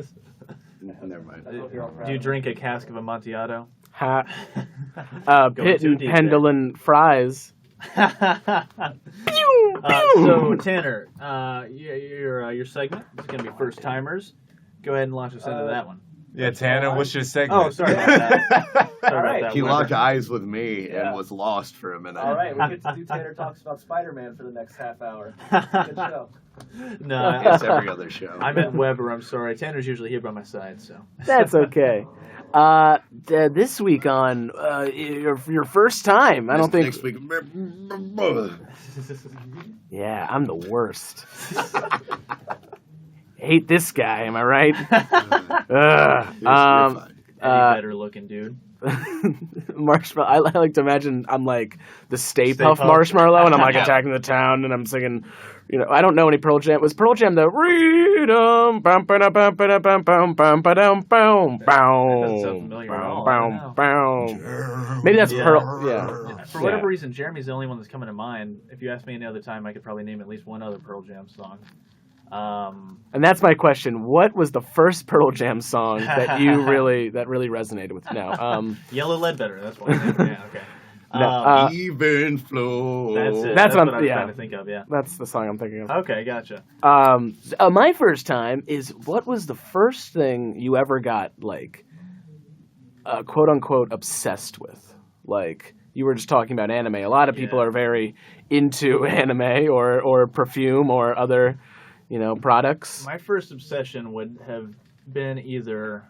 Speaker 4: Never mind.
Speaker 2: I hope you're all proud
Speaker 1: Do you
Speaker 2: of me.
Speaker 1: drink a cask of Amontillado?
Speaker 3: Ha.
Speaker 1: Going
Speaker 3: Pit
Speaker 1: too
Speaker 3: and
Speaker 1: deep
Speaker 3: Pendleton fries.
Speaker 1: So Tanner, your segment is going to be first timers. Go ahead and launch us into that one.
Speaker 5: Yeah, Tanner, what's your segment?
Speaker 1: Oh, sorry about that. Sorry
Speaker 2: All right.
Speaker 1: about that.
Speaker 4: He
Speaker 1: Weber.
Speaker 4: locked eyes with me
Speaker 2: Yeah.
Speaker 4: and was lost for a minute.
Speaker 2: All right, we get to do Tanner talks about Spider-Man for the next half hour. Good show.
Speaker 1: No,
Speaker 4: It's every other show.
Speaker 1: I meant Weber. I'm sorry. Tanner's usually here by my side, so.
Speaker 3: That's okay. This week on your first time, I don't think.
Speaker 4: Next week.
Speaker 3: Yeah, I'm the worst. Hate this guy. Am I right?
Speaker 4: You're fine.
Speaker 1: Any better looking dude.
Speaker 3: Marshmallow. I like to imagine I'm like the Stay
Speaker 1: Stay
Speaker 3: Puft
Speaker 1: Puft.
Speaker 3: Marshmallow, and I'm like
Speaker 1: Yeah.
Speaker 3: attacking the town, and I'm singing. You know, I don't know any Pearl Jam. Was Pearl Jam the freedom? Bum ba da bum ba da bum bum bum ba dum bum
Speaker 1: doesn't sound familiar at all. I don't
Speaker 3: bum. Maybe that's
Speaker 1: Yeah.
Speaker 3: Pearl. Yeah.
Speaker 1: For whatever reason, Jeremy's the only one that's coming to mind. If you ask me any other time, I could probably name at least one other Pearl Jam song.
Speaker 3: And that's my question. What was the first Pearl Jam song that you really resonated with? No.
Speaker 1: Yellow Ledbetter. That's one. Yeah, okay.
Speaker 3: No,
Speaker 4: Even flow.
Speaker 1: That's it.
Speaker 3: That's
Speaker 1: what
Speaker 3: what
Speaker 1: I was
Speaker 3: yeah.
Speaker 1: trying to think of. Yeah.
Speaker 3: That's the song I'm thinking of.
Speaker 1: Okay, gotcha.
Speaker 3: My first time is what was the first thing you ever got like, quote unquote, obsessed with? Like you were just talking about anime. A lot of people
Speaker 1: Yeah.
Speaker 3: are very into anime or perfume or other, products.
Speaker 1: My first obsession would have been either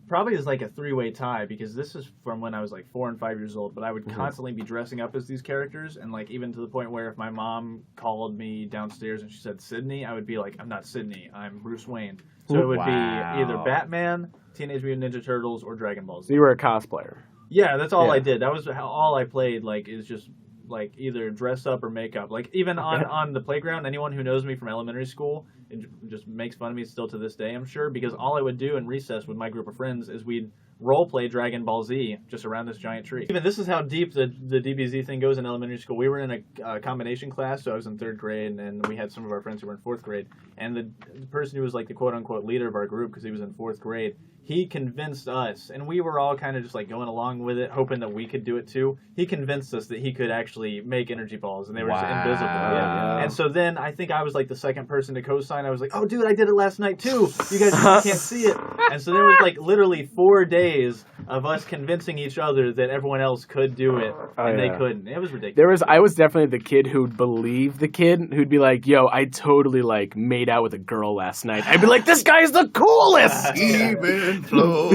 Speaker 1: probably as like a three-way tie, because this is from when I was like 4 and 5 years old, but I would constantly be dressing up as these characters, and like even to the point where if my mom called me downstairs and she said Sydney, I would be like, I'm not Sydney, I'm Bruce Wayne. So it would be either Batman, Teenage Mutant Ninja Turtles, or Dragon Ball Z.
Speaker 3: So you were a cosplayer.
Speaker 1: Yeah, that's all
Speaker 3: Yeah.
Speaker 1: I did. That was all I played, like, is just like either dress up or makeup. Like even on the playground, anyone who knows me from elementary school, it just makes fun of me still to this day, I'm sure, because all I would do in recess with my group of friends is we'd role play Dragon Ball Z just around this giant tree. Even this is how deep the DBZ thing goes in elementary school. We were in a combination class, so I was in 3rd grade, and we had some of our friends who were in 4th grade. And the person who was like the quote unquote leader of our group, because he was in 4th grade, he convinced us, and we were all kind of just like going along with it, hoping that we could do it too. He convinced us that he could actually make energy balls, and they were just invisible. Yeah. And so then I think I was like the second person to co-sign. I was like, "Oh, dude, I did it last night too. You guys can't see it." And so there was like literally 4 days of us convincing each other that everyone else could do it, and they couldn't. It was ridiculous.
Speaker 3: I was definitely the kid who'd believe the kid who'd be like, "Yo, I totally like made out with a girl last night." I'd be like, "This guy's the coolest."
Speaker 4: Even flow.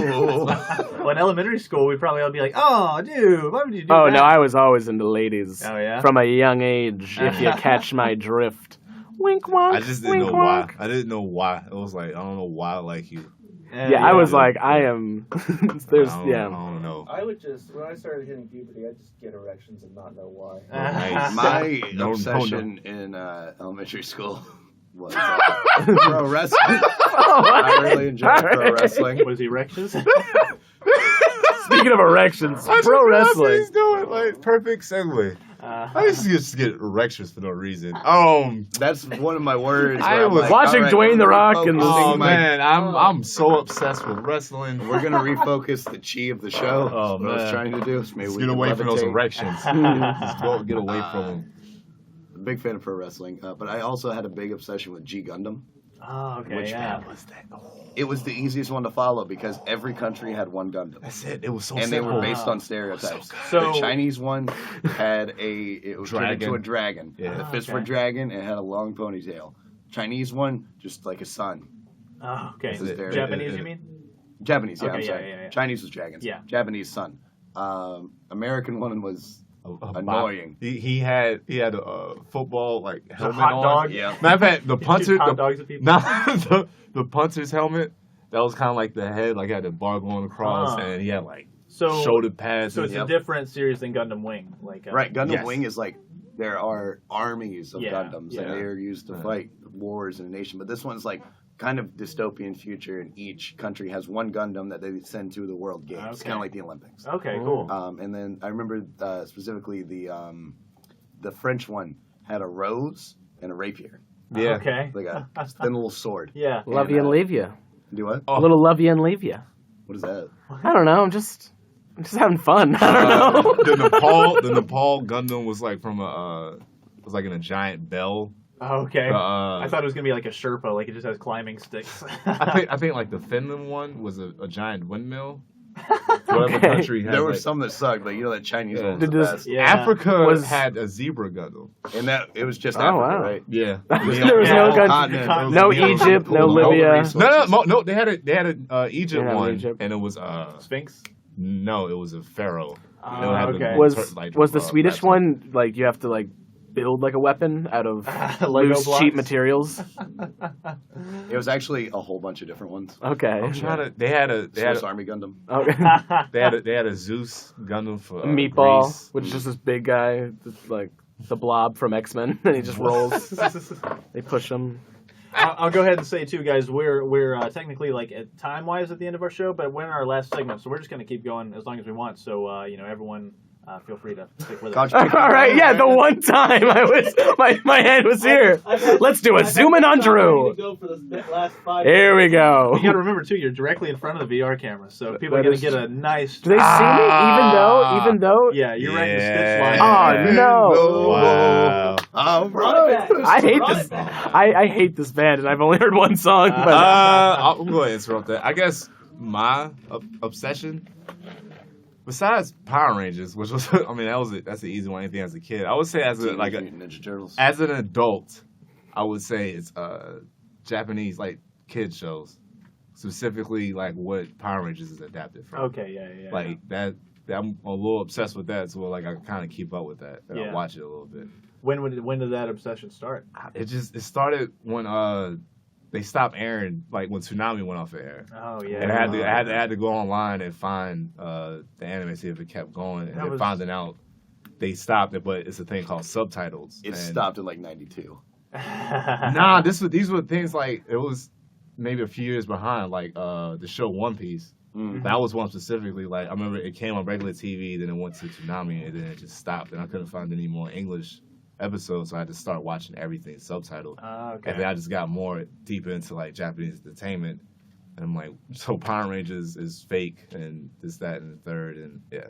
Speaker 1: Well, in elementary school, we'd probably all be like, "Oh, dude, why would you do that?"
Speaker 3: Oh no, I was always into ladies.
Speaker 1: Oh yeah.
Speaker 3: From a young age, if you catch my drift. Wink wonk.
Speaker 5: I just didn't know why. I didn't know why. It was like, I don't know why I like you.
Speaker 3: Yeah, I was like, I am. There's
Speaker 5: I don't know.
Speaker 2: I would just, when I started hitting puberty, I'd just get erections and not know why.
Speaker 5: Nice.
Speaker 4: My
Speaker 5: No,
Speaker 4: obsession in elementary school was pro wrestling.
Speaker 3: Oh,
Speaker 4: I really enjoyed pro wrestling.
Speaker 1: Was erections?
Speaker 3: Speaking of erections, pro
Speaker 5: That's what
Speaker 3: wrestling.
Speaker 5: he's doing. Like, perfect segue. I used to just get erections for no reason.
Speaker 4: That's one of my words.
Speaker 5: I
Speaker 4: where I'm
Speaker 5: was
Speaker 4: like,
Speaker 3: watching
Speaker 4: all right,
Speaker 3: Dwayne The
Speaker 4: we're
Speaker 3: Rock and
Speaker 4: refocusing
Speaker 5: Oh
Speaker 4: my-
Speaker 5: man, I'm so obsessed with wrestling.
Speaker 4: We're gonna refocus the chi of the show.
Speaker 5: Oh,
Speaker 4: That's what I was
Speaker 5: man.
Speaker 4: trying to do. So maybe
Speaker 5: Let's
Speaker 4: we
Speaker 5: get
Speaker 4: can
Speaker 5: away from those
Speaker 4: levitate.
Speaker 5: erections. Just get away from them.
Speaker 4: Big fan of pro wrestling, but I also had a big obsession with G Gundam.
Speaker 1: Oh, okay,
Speaker 4: Which
Speaker 1: yeah.
Speaker 5: was that?
Speaker 4: It was the easiest one to follow because every country had one Gundam.
Speaker 5: That's it. It was so
Speaker 4: And they
Speaker 5: simple.
Speaker 4: were based on stereotypes.
Speaker 1: So-
Speaker 4: The Chinese one had it was turned
Speaker 5: Dragon.
Speaker 4: into a dragon.
Speaker 5: Yeah.
Speaker 4: The fist
Speaker 1: Okay.
Speaker 4: for dragon, it had a long ponytail. Chinese one, just like a sun.
Speaker 1: Oh, okay.
Speaker 4: This is very-
Speaker 1: Japanese, you mean?
Speaker 4: Japanese, yeah,
Speaker 1: Okay,
Speaker 4: I'm
Speaker 1: yeah,
Speaker 4: sorry.
Speaker 1: yeah.
Speaker 4: Chinese was dragons.
Speaker 1: Yeah.
Speaker 4: Japanese sun. American one was
Speaker 5: A
Speaker 4: annoying.
Speaker 5: He had a football like
Speaker 1: The
Speaker 5: helmet
Speaker 1: hot
Speaker 5: on.
Speaker 1: dog.
Speaker 4: Yeah.
Speaker 5: Matter of fact, the punter,
Speaker 1: Hot dogs at people.
Speaker 5: the punter's helmet. That was kind of like the head, like had the bar going across,
Speaker 1: Ah.
Speaker 5: and he had like
Speaker 1: So,
Speaker 5: shoulder pads.
Speaker 1: so it's
Speaker 4: Yep.
Speaker 1: a different series than Gundam Wing. Like
Speaker 4: Right, Gundam
Speaker 5: Yes.
Speaker 4: Wing is like there are armies of
Speaker 1: Yeah,
Speaker 4: Gundams
Speaker 1: yeah.
Speaker 4: and they are used to
Speaker 5: Yeah.
Speaker 4: fight wars in a nation. But this one's like kind of dystopian future, and each country has one Gundam that they send to the World Games,
Speaker 1: Okay.
Speaker 4: kind of like the Olympics.
Speaker 1: Okay, cool.
Speaker 4: And then I remember specifically the French one had a rose and a rapier,
Speaker 5: Yeah.
Speaker 1: Okay.
Speaker 4: like a thin little sword.
Speaker 1: Yeah.
Speaker 3: Love you and leave you.
Speaker 4: Do what?
Speaker 5: Oh.
Speaker 3: A little love you and leave you.
Speaker 4: What is that?
Speaker 3: I don't know. I'm just having fun. I don't know.
Speaker 5: The Nepal Gundam was like from was like in a giant bell.
Speaker 1: Okay.
Speaker 5: I
Speaker 1: I thought it was gonna be like a Sherpa, like it just has climbing sticks.
Speaker 5: I think like the Finland one was a giant windmill. Whatever
Speaker 3: Okay.
Speaker 5: country had
Speaker 4: There were
Speaker 5: like,
Speaker 4: some that sucked, but you know that Chinese
Speaker 5: Yeah.
Speaker 4: one was
Speaker 3: Did
Speaker 4: the
Speaker 3: this-
Speaker 4: best.
Speaker 1: Yeah.
Speaker 5: Africa had a zebra Gundam.
Speaker 4: And that it was just
Speaker 3: Oh,
Speaker 4: Africa,
Speaker 3: wow.
Speaker 4: right?
Speaker 5: Yeah.
Speaker 3: There was
Speaker 1: Yeah.
Speaker 3: no
Speaker 4: Continent.
Speaker 3: country.
Speaker 4: It was
Speaker 3: No
Speaker 4: the middle of
Speaker 3: Egypt,
Speaker 4: the
Speaker 3: no
Speaker 4: pool, all the
Speaker 3: Libya.
Speaker 4: resources.
Speaker 5: No, they had a Egypt
Speaker 3: Yeah,
Speaker 5: one,
Speaker 3: Egypt.
Speaker 5: and it was
Speaker 1: Sphinx.
Speaker 5: no, it was a pharaoh.
Speaker 1: Oh,
Speaker 5: They had the-
Speaker 1: okay.
Speaker 3: Was the Swedish
Speaker 5: that's-
Speaker 3: one like you have to like build like a weapon out of
Speaker 1: Lego
Speaker 3: loose
Speaker 1: blocks?
Speaker 3: cheap materials?
Speaker 4: It was actually a whole bunch of different ones.
Speaker 3: Okay.
Speaker 5: I'm trying to. They had a
Speaker 4: Swiss Army Gundam.
Speaker 3: Okay.
Speaker 5: they had a Zeus Gundam for
Speaker 3: Meatball,
Speaker 5: Greece.
Speaker 3: which is just this big guy, just like the Blob from X-Men, and he just rolls. They push him.
Speaker 1: I'll go ahead and say too, guys. We're technically like at time wise at the end of our show, but we're in our last segment, so we're just gonna keep going as long as we want. So everyone, feel free to stick with us.
Speaker 3: All right, yeah. The one time I was, my head was here. Let's do a zoom in on Drew.
Speaker 2: Go for the last 5
Speaker 3: Here we go.
Speaker 1: You got to remember too, you're directly in front of the VR camera, so people are
Speaker 3: That
Speaker 1: gonna
Speaker 3: is
Speaker 1: get a nice.
Speaker 3: Do they see me? Even though?
Speaker 1: Yeah, you're right in the
Speaker 5: Yeah.
Speaker 1: stitch line.
Speaker 3: Oh no.
Speaker 5: Wow.
Speaker 4: All
Speaker 2: Run it
Speaker 4: right.
Speaker 2: back.
Speaker 3: I hate
Speaker 2: Run
Speaker 3: this.
Speaker 2: it back.
Speaker 3: I hate this band, and I've only heard one song. But
Speaker 5: I'm going to interrupt that. I guess my obsession, besides Power Rangers, which was, I mean, that's an easy one. Anything as a kid, I would say as a like
Speaker 4: Teenage Mutant Ninja Turtles.
Speaker 5: as an adult, I would say it's Japanese like kid shows, specifically like what Power Rangers is adapted from.
Speaker 1: Okay, yeah.
Speaker 5: Like that. I'm a little obsessed with that, so like I kind of keep up with that. And
Speaker 1: Yeah.
Speaker 5: I watch it a little bit.
Speaker 1: When did that obsession start?
Speaker 5: It started when they stopped airing, like when Tsunami went off the air.
Speaker 1: Oh yeah.
Speaker 5: And I had to go online and find the anime, see if it kept going, and
Speaker 1: That
Speaker 5: then
Speaker 1: was-
Speaker 5: finding out they stopped it, but it's a thing called subtitles.
Speaker 4: It
Speaker 5: And-
Speaker 4: stopped in like '92.
Speaker 5: Nah, these were things like it was maybe a few years behind, like the show One Piece. That was one specifically. Like I remember it came on regular TV, then it went to Toonami, and then it just stopped, and I couldn't find any more English episodes, so I had to start watching everything subtitled.
Speaker 1: Okay.
Speaker 5: And then I just got more deeper into like Japanese entertainment, and I'm like, so Power Rangers is fake, and this, that, and the third, and yeah.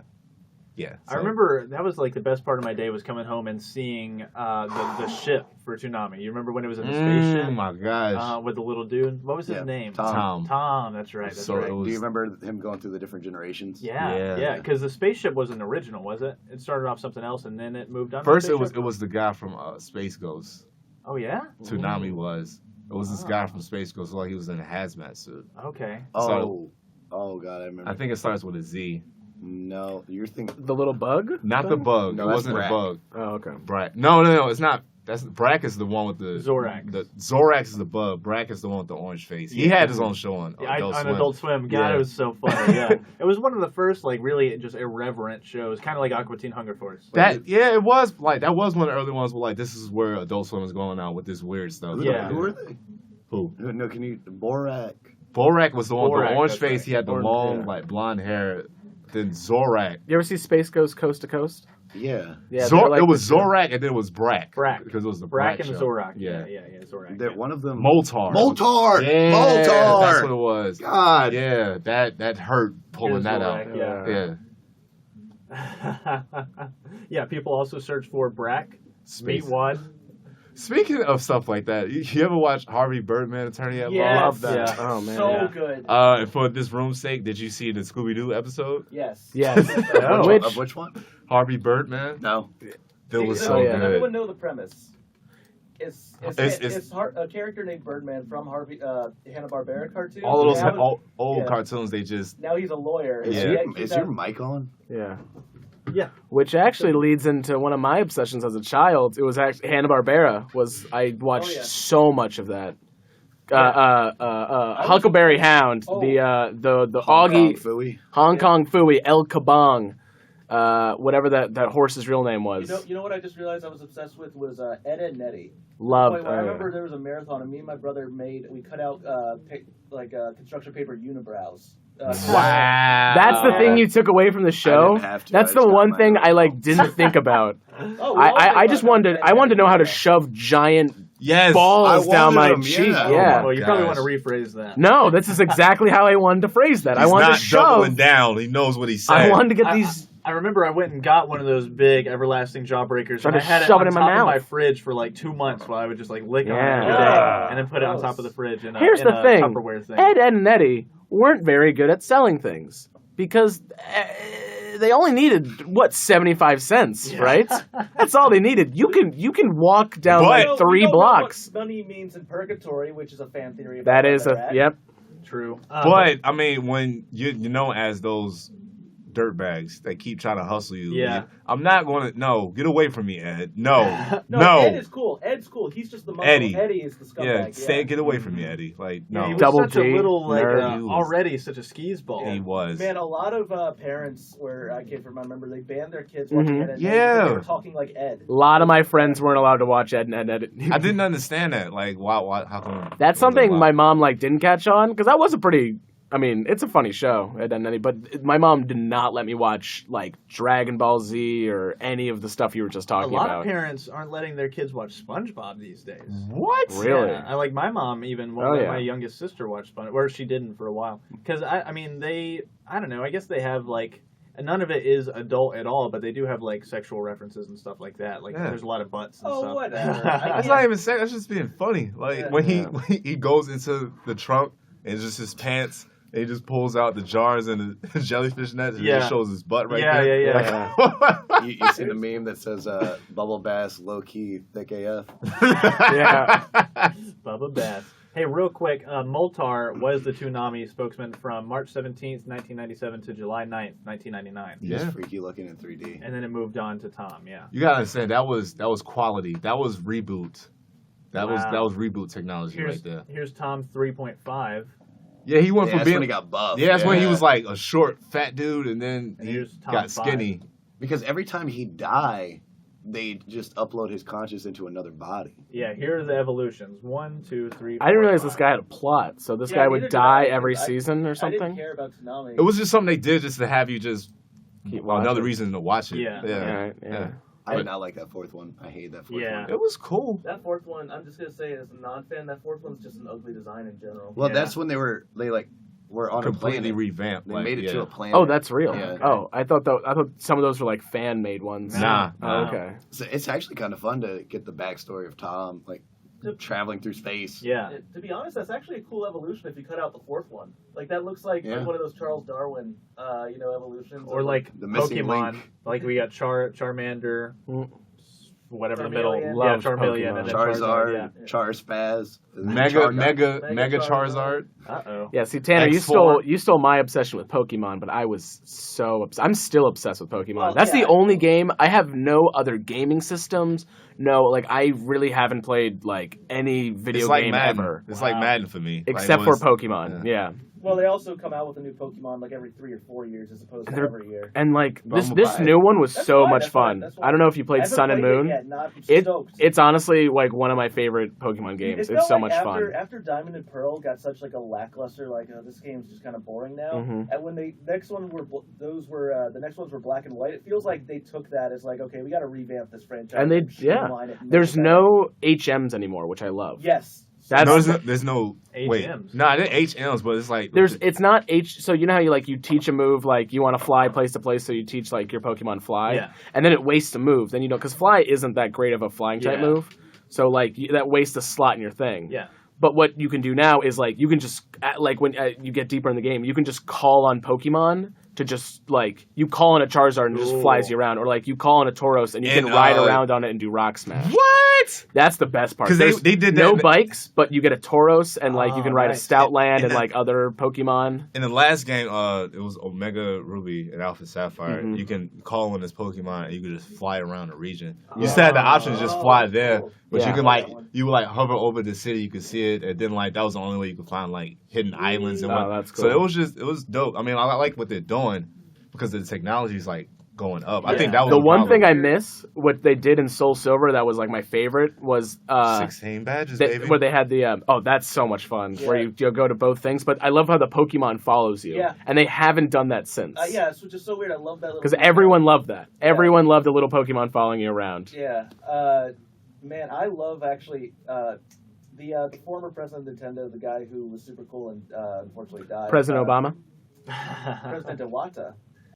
Speaker 1: I remember that was like the best part of my day was coming home and seeing the ship for Toonami. You remember when it was in the spaceship?
Speaker 5: Oh my gosh.
Speaker 1: With the little dude. What was his name?
Speaker 4: Tom.
Speaker 1: Tom. That's right. That's right.
Speaker 4: Do you remember him going through the different generations?
Speaker 1: Yeah. Because the spaceship wasn't original, was it? It started off something else and then it moved on.
Speaker 5: First,
Speaker 1: to
Speaker 5: it
Speaker 1: the spaceship?
Speaker 5: was the guy from Space Ghost.
Speaker 1: Oh yeah.
Speaker 5: Toonami was. It was this guy from Space Ghost, like he was in a hazmat suit.
Speaker 1: Okay.
Speaker 4: Oh God, I remember.
Speaker 5: I think it starts with a Z.
Speaker 4: No, you're thinking
Speaker 3: The little bug?
Speaker 5: Not the bug.
Speaker 4: No,
Speaker 5: it
Speaker 4: that's
Speaker 5: wasn't
Speaker 4: Brack.
Speaker 5: a bug.
Speaker 3: Oh, okay.
Speaker 5: Brack. No, it's not. That's Brack is the one with the
Speaker 1: Zorax.
Speaker 5: The Zorax is the bug. Brack is the one with the orange face. He had his own show on Adult
Speaker 1: on
Speaker 5: Swim.
Speaker 1: Adult Swim. God,
Speaker 5: Yeah.
Speaker 1: it was so funny. Yeah, it was one of the first like really just irreverent shows, kind of like Aqua Teen Hunger Force.
Speaker 5: It was like that was one of the early ones where like this is where Adult Swim is going out with this weird stuff.
Speaker 1: Yeah.
Speaker 4: Who are they?
Speaker 5: Who?
Speaker 4: No, can you Borak?
Speaker 5: Borak was the one with
Speaker 1: Borak,
Speaker 5: the orange
Speaker 1: that's
Speaker 5: face.
Speaker 1: right.
Speaker 5: He had the
Speaker 1: Orange,
Speaker 5: long
Speaker 1: yeah.
Speaker 5: like blonde hair. Then Zorak.
Speaker 3: You ever see Space Ghost Coast to Coast?
Speaker 4: Yeah.
Speaker 3: Yeah, they're like
Speaker 5: it was
Speaker 3: the-
Speaker 5: Zorak and then it was Brack.
Speaker 1: Brack.
Speaker 5: Because it was the
Speaker 1: Brack
Speaker 5: Brack
Speaker 1: and
Speaker 5: show.
Speaker 1: Zorak.
Speaker 5: Yeah.
Speaker 1: Zorak.
Speaker 4: That one of them.
Speaker 5: Moltar.
Speaker 4: Moltar.
Speaker 5: Yeah,
Speaker 4: Moltar.
Speaker 5: that's what it was.
Speaker 4: God.
Speaker 5: Yeah, that hurt pulling that out.
Speaker 1: Zorak,
Speaker 5: Yeah.
Speaker 1: Yeah, people also search for Brack,
Speaker 5: Space.
Speaker 1: Meatwad.
Speaker 5: Speaking of stuff like that, you ever watch Harvey Birdman, Attorney at Law?
Speaker 1: Yes.
Speaker 3: Love that.
Speaker 1: Yeah.
Speaker 3: Oh man.
Speaker 2: So
Speaker 1: Yeah.
Speaker 2: good.
Speaker 5: And for this room's sake, did you see the Scooby Doo episode?
Speaker 2: Yes.
Speaker 3: Yes.
Speaker 1: Oh.
Speaker 3: Which
Speaker 4: Which one?
Speaker 5: Harvey Birdman?
Speaker 4: No.
Speaker 5: That was
Speaker 2: See,
Speaker 5: so
Speaker 3: Oh, yeah.
Speaker 2: Does
Speaker 5: good.
Speaker 2: everyone know the premise? It's
Speaker 5: It's-
Speaker 2: a character named Birdman from Hanna-Barbera cartoon.
Speaker 5: All of those
Speaker 2: Now,
Speaker 5: old
Speaker 2: yeah.
Speaker 5: cartoons, they just
Speaker 2: now he's a lawyer. and
Speaker 5: Yeah.
Speaker 2: he's
Speaker 4: Is your
Speaker 2: out-
Speaker 4: mic on?
Speaker 3: Yeah.
Speaker 1: Yeah.
Speaker 3: Which actually leads into one of my obsessions as a child. It was actually Hanna-Barbera. I watched
Speaker 2: Oh, yeah.
Speaker 3: so much of that. Huckleberry Hound,
Speaker 2: Oh.
Speaker 3: the
Speaker 4: Hong Kong
Speaker 3: Augie,
Speaker 4: Phooey.
Speaker 3: Hong Kong Phooey, El Kabong, whatever that horse's real name was.
Speaker 2: You know what I just realized I was obsessed with was Ed and Nettie.
Speaker 3: Loved.
Speaker 2: I remember there was a marathon, and me and my brother we cut out construction paper unibrows.
Speaker 5: wow.
Speaker 3: That's the thing you took away from the show.
Speaker 4: didn't have to,
Speaker 3: That's
Speaker 4: I
Speaker 3: the
Speaker 4: just got
Speaker 3: one
Speaker 4: mine.
Speaker 3: thing I didn't think about.
Speaker 2: Oh, we all
Speaker 3: I
Speaker 2: think
Speaker 3: just
Speaker 2: about
Speaker 3: wanted
Speaker 2: Ed
Speaker 3: I wanted to know how to
Speaker 2: and
Speaker 3: shove giant
Speaker 5: Yes.
Speaker 3: balls
Speaker 4: I
Speaker 3: down my
Speaker 4: wanted 'em,
Speaker 3: cheek.
Speaker 4: yeah.
Speaker 3: Yeah.
Speaker 1: Well, you probably
Speaker 5: Gosh.
Speaker 1: want to rephrase that.
Speaker 3: No, this is exactly how I wanted to phrase that. I
Speaker 5: He's
Speaker 3: wanted
Speaker 5: not
Speaker 3: to shove.
Speaker 5: doubling down. He knows what he's saying.
Speaker 3: I wanted to get these.
Speaker 1: I remember I went and got one of those big everlasting jawbreakers,
Speaker 3: Tried
Speaker 1: and I
Speaker 3: to
Speaker 1: had it
Speaker 3: shove
Speaker 1: on
Speaker 3: it in my
Speaker 1: top of
Speaker 3: mouth.
Speaker 1: my fridge for like 2 months while I would just like lick on it
Speaker 3: Yeah.
Speaker 1: every day, and then put it on
Speaker 2: Gross.
Speaker 1: top of the fridge in a,
Speaker 3: Here's
Speaker 1: in
Speaker 3: the
Speaker 1: a
Speaker 3: thing.
Speaker 1: Tupperware thing.
Speaker 3: Ed and Nettie weren't very good at selling things because they only needed 75 cents, right? That's all they needed. You can walk down
Speaker 5: But-
Speaker 3: like 3 blocks.
Speaker 2: What money means in purgatory, which is a fan theory.
Speaker 3: That
Speaker 2: about
Speaker 3: is
Speaker 2: where
Speaker 3: a
Speaker 2: they're at.
Speaker 3: yep.
Speaker 1: True.
Speaker 5: But I mean, when you know, as those dirtbags that keep trying to hustle you,
Speaker 1: Yeah.
Speaker 5: I'm not going to. No, get away from me, Ed. No,
Speaker 2: No, Ed is cool. Ed's cool. He's just the muscle.
Speaker 5: Eddie.
Speaker 2: Eddie is the scumbag.
Speaker 5: yeah, stay, get away from me, Eddie. Like,
Speaker 1: Yeah,
Speaker 5: no,
Speaker 1: he was
Speaker 3: Double
Speaker 1: such
Speaker 3: G,
Speaker 1: a little like
Speaker 3: nerd.
Speaker 1: already such a skis ball.
Speaker 5: he was.
Speaker 2: Man, a lot of parents where I came from, I remember they banned their kids watching
Speaker 3: Mhm.
Speaker 2: Ed and Eddie
Speaker 5: Yeah.
Speaker 2: because they were talking like Ed.
Speaker 3: A lot of my friends weren't allowed to watch Ed and Ed.
Speaker 5: I didn't understand that. Like, why? How come?
Speaker 3: That's
Speaker 5: was it
Speaker 3: something
Speaker 5: allowed?
Speaker 3: my mom didn't catch on because that was a pretty. I mean, it's a funny show, Ed and Eddie, but my mom did not let me watch like Dragon Ball Z or any of the stuff you were just
Speaker 1: A
Speaker 3: talking
Speaker 1: lot
Speaker 3: about.
Speaker 1: of parents aren't letting their kids watch SpongeBob these days.
Speaker 5: What?
Speaker 3: Really?
Speaker 1: Yeah, I like my mom even won't
Speaker 3: Oh,
Speaker 1: let
Speaker 3: yeah.
Speaker 1: my youngest sister watch SpongeBob, or she didn't for a while. Because I mean, I don't know. I guess they have like, none of it is adult at all, but they do have like sexual references and stuff like that. Like,
Speaker 5: Yeah.
Speaker 1: there's a lot of butts and
Speaker 2: Oh,
Speaker 1: stuff.
Speaker 2: whatever.
Speaker 5: That's not even saying. That's just being funny. Like
Speaker 2: Yeah.
Speaker 5: when he goes into the trunk and it's just his pants. And he just pulls out the jars and the jellyfish nets and
Speaker 1: Yeah.
Speaker 5: just shows his butt right
Speaker 1: Yeah,
Speaker 5: there.
Speaker 1: yeah,
Speaker 5: Like,
Speaker 4: You see the meme that says bubble bass, low key, thick AF?
Speaker 3: Yeah.
Speaker 1: Bubba Bass. Hey, real quick, Moltar was the Toonami spokesman from March 17th, 1997 to July 9th, 1999.
Speaker 4: He's
Speaker 5: Yeah.
Speaker 4: freaky looking in 3D.
Speaker 1: And then it moved on to Tom, yeah.
Speaker 5: You gotta understand that was quality. That was reboot. That
Speaker 1: Wow.
Speaker 5: was reboot technology right there.
Speaker 1: Here's Tom 3.5.
Speaker 5: Yeah, he went
Speaker 4: Yeah,
Speaker 5: from
Speaker 4: that's
Speaker 5: being
Speaker 4: when he got buff.
Speaker 5: yeah, that's when he was like a short, fat dude, and then
Speaker 1: And
Speaker 5: he
Speaker 1: here's Tom
Speaker 5: got
Speaker 1: 5.
Speaker 5: skinny.
Speaker 4: Because every time he'd die, they just upload his conscious into another body.
Speaker 1: Yeah, here are the evolutions. 1, 2, 3.
Speaker 3: I didn't
Speaker 1: 4,
Speaker 3: realize
Speaker 1: 5.
Speaker 3: this guy had a plot. So this
Speaker 2: Yeah,
Speaker 3: guy
Speaker 2: neither
Speaker 3: would
Speaker 2: did
Speaker 3: die
Speaker 2: I.
Speaker 3: every
Speaker 2: I-
Speaker 3: season or
Speaker 2: I
Speaker 3: something.
Speaker 2: didn't care about Tsunami.
Speaker 5: It was just something they did just to have you just
Speaker 3: Keep
Speaker 5: another
Speaker 3: watching.
Speaker 5: reason to watch it.
Speaker 1: Yeah.
Speaker 3: Right, yeah.
Speaker 4: I did not like that fourth one. I hate that fourth
Speaker 1: Yeah.
Speaker 4: one.
Speaker 5: It was cool.
Speaker 2: That fourth one, I'm just gonna say, as a non-fan, that fourth one's just an ugly design in general.
Speaker 4: Well,
Speaker 1: Yeah.
Speaker 4: that's when they were on a
Speaker 5: Completely
Speaker 4: planet.
Speaker 5: revamped.
Speaker 4: They
Speaker 5: like,
Speaker 4: made it
Speaker 5: yeah.
Speaker 4: to a planet.
Speaker 3: Oh, that's real.
Speaker 4: Yeah.
Speaker 3: Oh, I thought some of those were like fan made ones.
Speaker 5: Nah.
Speaker 3: Oh, okay.
Speaker 4: So it's actually kind of fun to get the backstory of Tom, like traveling through space.
Speaker 1: Yeah.
Speaker 2: To be honest, that's actually a cool evolution if you cut out the fourth one. Like that looks like
Speaker 4: Yeah.
Speaker 2: one of those Charles Darwin, evolutions.
Speaker 1: Or like
Speaker 4: The missing
Speaker 1: Pokemon.
Speaker 4: link.
Speaker 1: Like we got Charmander,
Speaker 3: Mm.
Speaker 1: whatever the
Speaker 2: Charmeleon.
Speaker 1: middle.
Speaker 3: Loved
Speaker 1: Yeah, Charmeleon.
Speaker 3: Pokemon.
Speaker 1: And then
Speaker 4: Charizard,
Speaker 1: yeah.
Speaker 4: Charspaz, and then
Speaker 5: Mega
Speaker 4: Charga-
Speaker 5: Mega Charizard.
Speaker 1: Uh-oh.
Speaker 3: Yeah, see, Tanner,
Speaker 5: X4.
Speaker 3: you stole my obsession with Pokemon, but I was so I'm still obsessed with Pokemon.
Speaker 2: Oh,
Speaker 3: That's
Speaker 2: yeah.
Speaker 3: the only game I have. No other gaming systems. No, like I really haven't played like any video
Speaker 5: It's like
Speaker 3: game
Speaker 5: Madden.
Speaker 3: ever,
Speaker 5: It's
Speaker 1: Wow.
Speaker 5: like Madden for me.
Speaker 3: except
Speaker 5: like,
Speaker 3: for Pokemon. Yeah.
Speaker 2: Well, they also come out with a new Pokemon like every 3 or 4 years as opposed to
Speaker 3: They're-
Speaker 2: every year.
Speaker 3: And like
Speaker 5: Well,
Speaker 3: this
Speaker 5: I'm
Speaker 3: this
Speaker 5: buy it.
Speaker 3: new one was
Speaker 2: That's
Speaker 3: so
Speaker 2: fine,
Speaker 3: much
Speaker 2: that's fine,
Speaker 3: fun.
Speaker 2: that's
Speaker 3: I don't know if you
Speaker 2: I
Speaker 3: played
Speaker 2: haven't
Speaker 3: Sun and
Speaker 2: played it
Speaker 3: Moon.
Speaker 2: yet, not
Speaker 3: It
Speaker 2: stoked.
Speaker 3: it's honestly like one of my favorite Pokemon games.
Speaker 2: It
Speaker 3: It's
Speaker 2: felt
Speaker 3: so
Speaker 2: like
Speaker 3: much
Speaker 2: after,
Speaker 3: fun.
Speaker 2: After Diamond and Pearl got such like a lackluster, like this game's just kind of boring now.
Speaker 3: Mhm.
Speaker 2: And when the next ones were Black and White, it feels like they took that as like, okay, we got to revamp this franchise.
Speaker 3: And they
Speaker 2: streamline it and make
Speaker 3: There's
Speaker 2: it better.
Speaker 3: no HMs anymore, which I love.
Speaker 2: Yes.
Speaker 3: That's
Speaker 5: there's no wait.
Speaker 1: HMs.
Speaker 5: Nah, they're HMs, but it's like
Speaker 3: it's not so you know how you teach a move like you want to fly place to place, so you teach like your Pokemon fly,
Speaker 1: Yeah.
Speaker 3: and then it wastes a move. Then because fly isn't that great of a flying type
Speaker 1: Yeah.
Speaker 3: move, so like that wastes a slot in your thing.
Speaker 1: Yeah.
Speaker 3: But what you can do now is like you can just like when you get deeper in the game, you can just call on Pokemon to just like you call on a Charizard and it just flies you around, or like you call on a Tauros and you can
Speaker 5: And,
Speaker 3: ride around on it and do Rock Smash.
Speaker 5: what?
Speaker 3: That's the best part.
Speaker 5: 'Cause
Speaker 3: There's
Speaker 5: they did that
Speaker 3: no
Speaker 5: in the-
Speaker 3: bikes, but you get a Tauros and like you can ride
Speaker 1: nice.
Speaker 3: a Stoutland and
Speaker 5: And
Speaker 3: like other Pokemon.
Speaker 5: In the last game, it was Omega Ruby and Alpha Sapphire.
Speaker 3: Mhm.
Speaker 5: You can call on this Pokemon and you can just fly around the region. You
Speaker 3: Yeah.
Speaker 5: still had the option to just fly there, but
Speaker 3: Yeah.
Speaker 5: you can you would hover over the city, you could see it, and then that was the only way you could find hidden islands and
Speaker 3: Oh,
Speaker 5: what.
Speaker 3: that's
Speaker 5: So
Speaker 3: cool.
Speaker 5: it was dope. I mean, I like what they're doing because the technology is going up. I
Speaker 2: Yeah.
Speaker 5: think that was
Speaker 3: The one
Speaker 5: problem.
Speaker 3: thing I miss, what they did in Soul Silver, that was like my favorite, was
Speaker 5: 16 badges, baby.
Speaker 3: where they had the that's so much fun. Where
Speaker 2: Yeah.
Speaker 3: you go to both things, but I love how the Pokemon follows you,
Speaker 2: Yeah.
Speaker 3: and they haven't done that since.
Speaker 2: Yeah, it's just so weird. I love that little.
Speaker 3: Because everyone loved that. Everyone loved the little Pokemon following you around.
Speaker 2: Yeah. Man, I love actually the former president of Nintendo, the guy who was super cool and unfortunately died.
Speaker 3: President Obama.
Speaker 2: President Iwata.